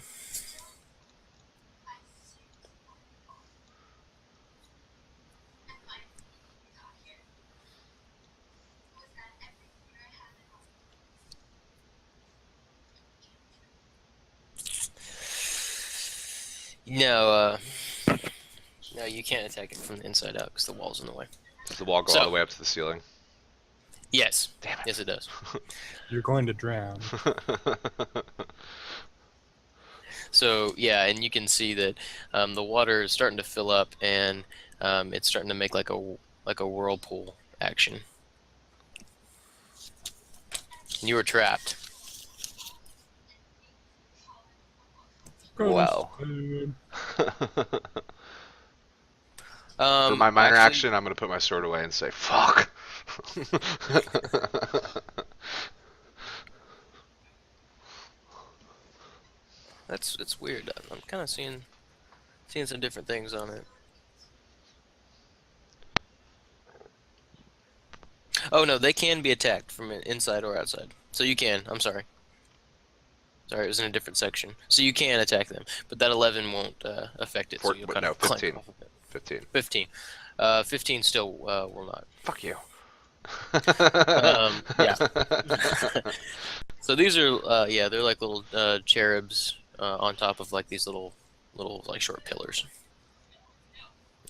[SPEAKER 1] No, no, you can't attack it from the inside out because the wall's in the way.
[SPEAKER 4] Does the wall go
[SPEAKER 1] So-
[SPEAKER 4] all the way up to the ceiling?
[SPEAKER 1] Yes.
[SPEAKER 4] Damn it.
[SPEAKER 1] Yes, it does.
[SPEAKER 2] You're going to drown.
[SPEAKER 1] So yeah, and you can see that the water is starting to fill up, and it's starting to make like a whirlpool action. And you were trapped.
[SPEAKER 4] Wow.
[SPEAKER 2] Spoon.
[SPEAKER 4] For my minor
[SPEAKER 1] actually,
[SPEAKER 4] action, I'm going to put my sword away and say, fuck.
[SPEAKER 1] it's weird. I'm kind of seeing some different things on it. Oh no, they can be attacked from inside or outside. So you can. I'm sorry. Sorry, it was in a different section. So you can attack them, but that 11 won't affect it. So you'll kind
[SPEAKER 4] No,
[SPEAKER 1] of clank
[SPEAKER 4] 15.
[SPEAKER 1] off of it.
[SPEAKER 4] 15.
[SPEAKER 1] 15. 15 still will not.
[SPEAKER 4] Fuck you.
[SPEAKER 1] Yeah. So these are, yeah, they're like little cherubs on top of like these little like short pillars.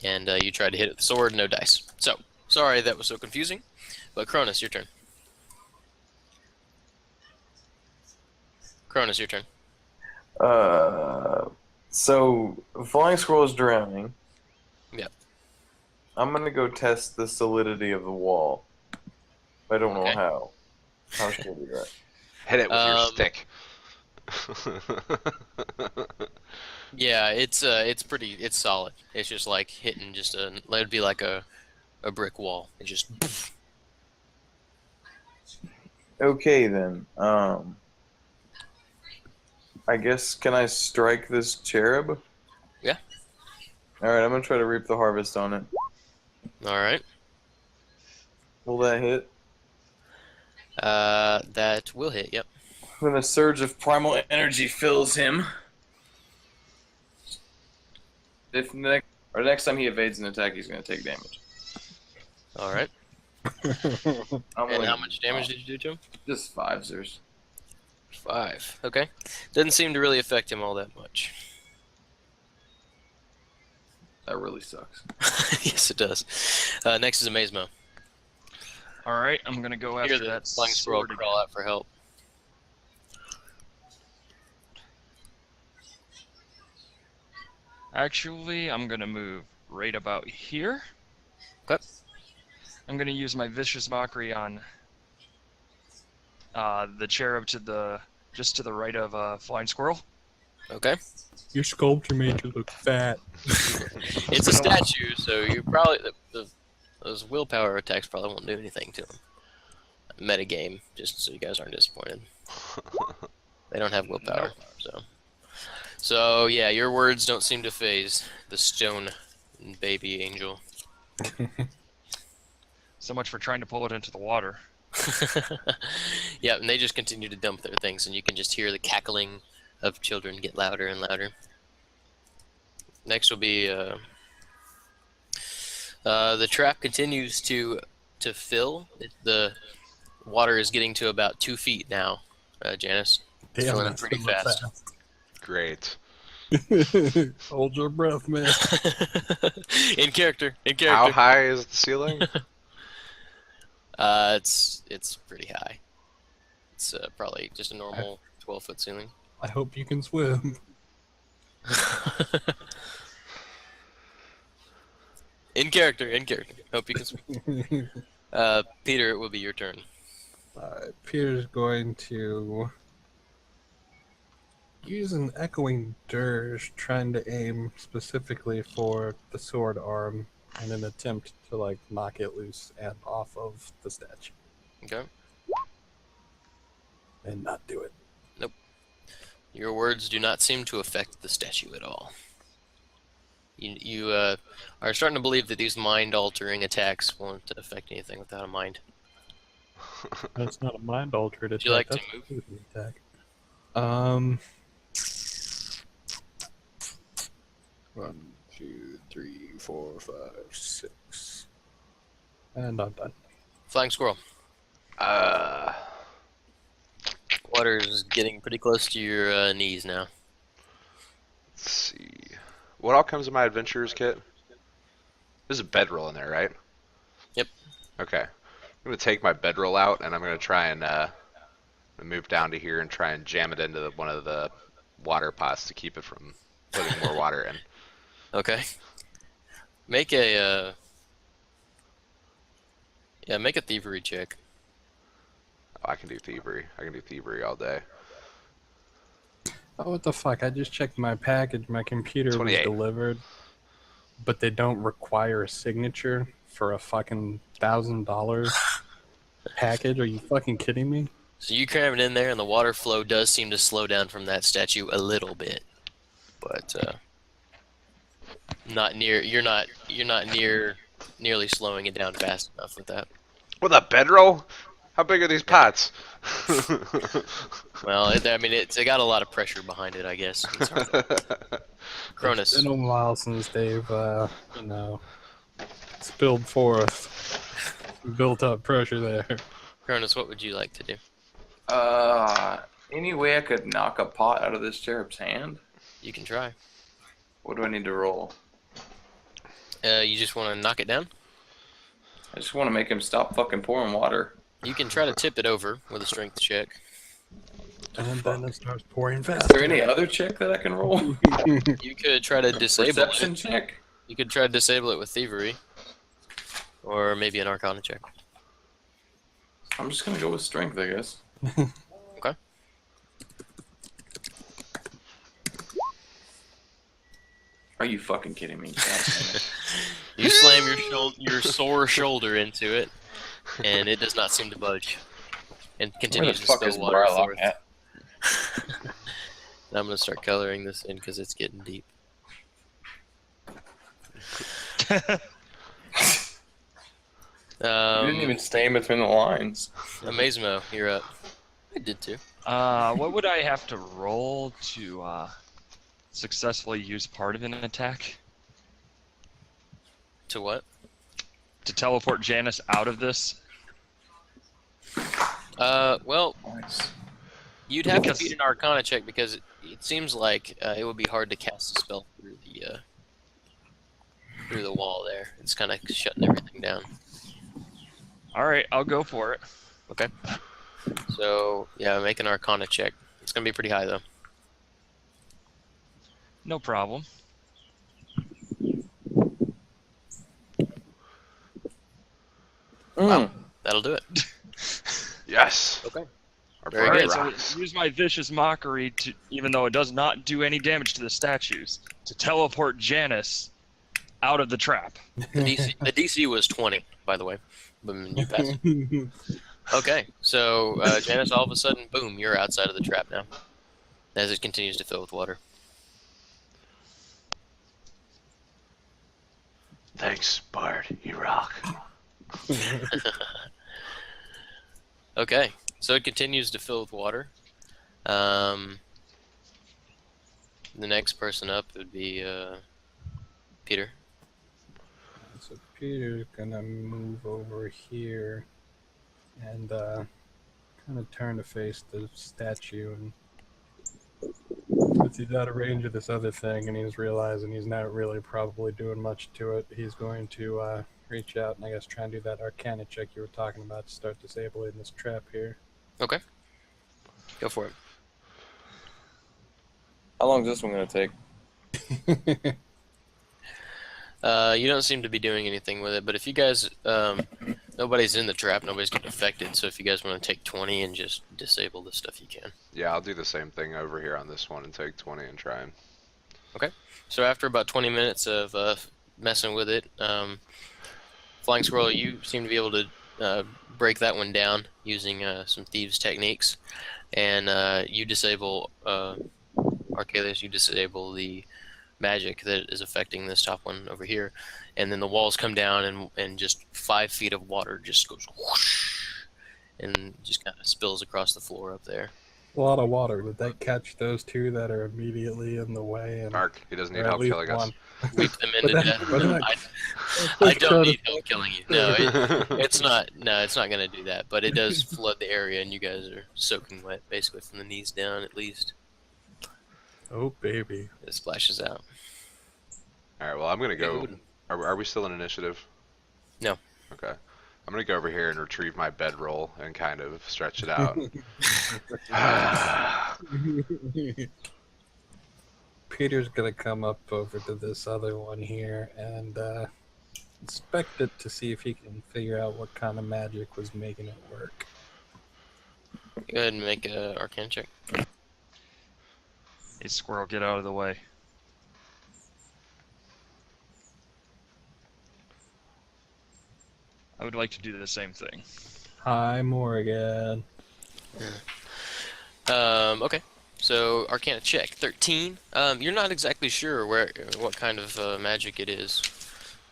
[SPEAKER 1] And you tried to hit it with the sword, no dice. So, sorry that was so confusing, but Cronus, your turn. Cronus, your turn.
[SPEAKER 6] So flying squirrel is drowning.
[SPEAKER 1] Yep.
[SPEAKER 6] I'm gonna go test the solidity of the wall. I don't know
[SPEAKER 1] Okay.
[SPEAKER 6] how. How should I do that?
[SPEAKER 4] Hit it with your stick.
[SPEAKER 1] Yeah, it's pretty, it's solid. It's just like hitting just it'd be like a brick wall. It just.
[SPEAKER 6] Okay then. I guess can I strike this cherub?
[SPEAKER 1] Yeah.
[SPEAKER 6] All right, I'm gonna try to reap the harvest on it.
[SPEAKER 1] All right.
[SPEAKER 6] Will that hit?
[SPEAKER 1] That will hit. Yep.
[SPEAKER 6] When a surge of primal energy fills him. If next time he evades an attack, he's gonna take damage.
[SPEAKER 1] All right. And how much damage did you do to him?
[SPEAKER 6] Just 5, sirs.
[SPEAKER 1] 5. Okay. Doesn't seem to really affect him all that much.
[SPEAKER 6] That really sucks.
[SPEAKER 1] Yes, it does. Next is Amazemo.
[SPEAKER 3] All right, I'm gonna go
[SPEAKER 1] Hear
[SPEAKER 3] after
[SPEAKER 1] the
[SPEAKER 3] that
[SPEAKER 1] flying squirrel
[SPEAKER 3] sword
[SPEAKER 1] crawl out for help.
[SPEAKER 3] Actually, I'm gonna move right about here.
[SPEAKER 1] Okay.
[SPEAKER 3] I'm gonna use my vicious mockery on the cherub just to the right of flying squirrel.
[SPEAKER 1] Okay.
[SPEAKER 2] Your sculpture made you look fat.
[SPEAKER 1] It's a statue, so you probably those willpower attacks probably won't do anything to him. Metagame, just so you guys aren't disappointed. They don't have willpower, so yeah, your words don't seem to phase the stone baby angel.
[SPEAKER 3] So much for trying to pull it into the water.
[SPEAKER 1] Yeah, and they just continue to dump their things, and you can just hear the cackling of children get louder and louder. Next will be the trap continues to fill. The water is getting to about 2 feet now. Janice, it's filling up pretty fast.
[SPEAKER 4] Great.
[SPEAKER 2] Hold your breath, man.
[SPEAKER 1] In character.
[SPEAKER 4] How high is the ceiling?
[SPEAKER 1] It's pretty high. It's probably just a normal 12-foot ceiling.
[SPEAKER 2] I hope you can swim.
[SPEAKER 1] In character. Hope you can swim. Peter, it will be your turn.
[SPEAKER 2] Peter's going to use an echoing dirge, trying to aim specifically for the sword arm in an attempt to like knock it loose and off of the statue.
[SPEAKER 1] Okay.
[SPEAKER 2] And not do it.
[SPEAKER 1] Nope. Your words do not seem to affect the statue at all. You are starting to believe that these mind-altering attacks won't affect anything without a mind.
[SPEAKER 2] That's not a mind-altered attack.
[SPEAKER 1] Would you like
[SPEAKER 2] That's
[SPEAKER 1] to move?
[SPEAKER 2] an attack. 1, 2, 3, 4, 5, 6. And I'm done.
[SPEAKER 1] Flying squirrel. Water's getting pretty close to your knees now.
[SPEAKER 4] Let's see. What all comes in my adventurers kit? There's a bedroll in there, right?
[SPEAKER 1] Yep.
[SPEAKER 4] Okay. I'm gonna take my bedroll out and I'm gonna try and move down to here and try and jam it into one of the water pots to keep it from putting more water in.
[SPEAKER 1] Okay. Make a make a thievery check.
[SPEAKER 4] Oh, I can do thievery. I can do thievery all day.
[SPEAKER 2] Oh, what the fuck? I just checked my package. My computer
[SPEAKER 4] 28.
[SPEAKER 2] was delivered, but they don't require a signature for a fucking $1,000 package. Are you fucking kidding me?
[SPEAKER 1] So you cram it in there, and the water flow does seem to slow down from that statue a little bit, but not near. You're not nearly slowing it down fast enough with that.
[SPEAKER 4] With a bedroll? How big are these pots?
[SPEAKER 1] Well, I mean, it got a lot of pressure behind it, I guess. It's hard to- Cronus,
[SPEAKER 2] It's been a while since they've, you know, spilled forth. Built up pressure there.
[SPEAKER 1] Cronus, what would you like to do?
[SPEAKER 5] Any way I could knock a pot out of this cherub's hand?
[SPEAKER 1] You can try.
[SPEAKER 5] What do I need to roll?
[SPEAKER 1] You just want to knock it down?
[SPEAKER 5] I just want to make him stop fucking pouring water.
[SPEAKER 1] You can try to tip it over with a strength check.
[SPEAKER 2] And then it starts pouring
[SPEAKER 5] Is
[SPEAKER 2] fast.
[SPEAKER 5] there any other check that I can roll?
[SPEAKER 1] You could try to disable
[SPEAKER 5] Perception
[SPEAKER 1] it.
[SPEAKER 5] check?
[SPEAKER 1] You could try to disable it with thievery. Or maybe an arcana check.
[SPEAKER 5] I'm just gonna go with strength, I guess.
[SPEAKER 1] Okay.
[SPEAKER 5] Are you fucking kidding me? God damn it.
[SPEAKER 1] You slam your sore shoulder into it, and it does not seem to budge. And
[SPEAKER 6] Where the
[SPEAKER 1] continues to
[SPEAKER 6] fuck
[SPEAKER 1] spill
[SPEAKER 6] is
[SPEAKER 1] water
[SPEAKER 6] Brylock
[SPEAKER 1] forth.
[SPEAKER 6] at?
[SPEAKER 1] Now I'm going to start coloring this in because it's getting deep.
[SPEAKER 6] You didn't even stay in between the lines.
[SPEAKER 1] Amazemo, you're up. I did too.
[SPEAKER 3] What would I have to roll to successfully use part of an attack?
[SPEAKER 1] To what?
[SPEAKER 3] To teleport Janice out of this?
[SPEAKER 1] Well,
[SPEAKER 6] Nice.
[SPEAKER 1] you'd have
[SPEAKER 3] Because-
[SPEAKER 1] to beat an arcana check because it seems like it would be hard to cast a spell through the wall there. It's kind of shutting everything down.
[SPEAKER 3] Alright, I'll go for it.
[SPEAKER 1] Okay. So, yeah, make an arcana check. It's going to be pretty high, though.
[SPEAKER 3] No problem.
[SPEAKER 1] Wow. That'll do it.
[SPEAKER 4] Yes.
[SPEAKER 1] Okay.
[SPEAKER 4] Our
[SPEAKER 1] Very
[SPEAKER 4] party
[SPEAKER 1] good.
[SPEAKER 3] Alright,
[SPEAKER 4] rocks.
[SPEAKER 3] so use my vicious mockery to, even though it does not do any damage to the statues, to teleport Janice out of the trap.
[SPEAKER 1] The DC was 20, by the way. Boom, you passed. Okay, so Janice, all of a sudden, boom, you're outside of the trap now. As it continues to fill with water.
[SPEAKER 8] Thanks, Bard. You rock.
[SPEAKER 1] Okay, so it continues to fill with water. The next person up would be Peter.
[SPEAKER 2] So Peter's gonna move over here and kind of turn to face the statue, and since he's out of range of this other thing and he's realizing he's not really probably doing much to it, he's going to reach out and I guess try and do that arcana check you were talking about to start disabling this trap here.
[SPEAKER 1] Okay. Go for it.
[SPEAKER 6] How long is this one gonna take?
[SPEAKER 1] You don't seem to be doing anything with it, but if you guys, nobody's in the trap, nobody's getting affected, so if you guys want to take 20 and just disable the stuff, you can.
[SPEAKER 4] Yeah, I'll do the same thing over here on this one and take 20 and try and.
[SPEAKER 1] So after about 20 minutes of messing with it, Flying Squirrel, you seem to be able to break that one down using some thieves' techniques, and you disable, Archelius, you disable the magic that is affecting this top one over here, and then the walls come down and just 5 feet of water just goes whoosh, and just kind of spills across the floor up there.
[SPEAKER 2] A lot of water. Would that catch those two that are immediately in the way? And
[SPEAKER 4] Mark, he doesn't need
[SPEAKER 2] or at
[SPEAKER 4] help
[SPEAKER 2] least
[SPEAKER 4] killing us.
[SPEAKER 2] one?
[SPEAKER 1] Weep them
[SPEAKER 2] But
[SPEAKER 1] into
[SPEAKER 2] that-
[SPEAKER 1] death.
[SPEAKER 2] but that-
[SPEAKER 1] I don't need help killing you. No, it's not. No, it's not going to do that. But it does flood the area, and you guys are soaking wet, basically from the knees down, at least.
[SPEAKER 2] Oh baby.
[SPEAKER 1] It splashes out.
[SPEAKER 4] Alright, well, I'm gonna go.
[SPEAKER 1] Dude.
[SPEAKER 4] Are we still in initiative?
[SPEAKER 1] No.
[SPEAKER 4] Okay. I'm gonna go over here and retrieve my bedroll and kind of stretch it out.
[SPEAKER 2] Peter's gonna come up over to this other one here and inspect it to see if he can figure out what kind of magic was making it work.
[SPEAKER 1] Go ahead and make a arcane check.
[SPEAKER 3] Hey, squirrel, get out of the way. I would like to do the same thing.
[SPEAKER 2] Hi, Morgan.
[SPEAKER 1] Okay. So Arcana check 13. You're not exactly sure what kind of magic it is.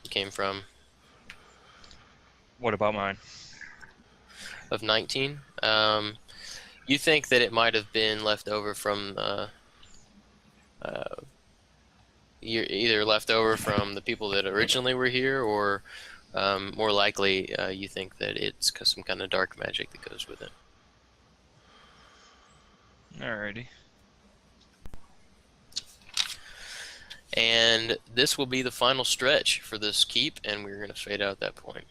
[SPEAKER 1] It came from.
[SPEAKER 3] What about mine?
[SPEAKER 1] of 19. You think that it might have been left over from you're either left over from the people that originally were here, or more likely, you think that it's some kind of dark magic that goes with it.
[SPEAKER 3] Alrighty.
[SPEAKER 1] And this will be the final stretch for this keep, and we're going to fade out at that point.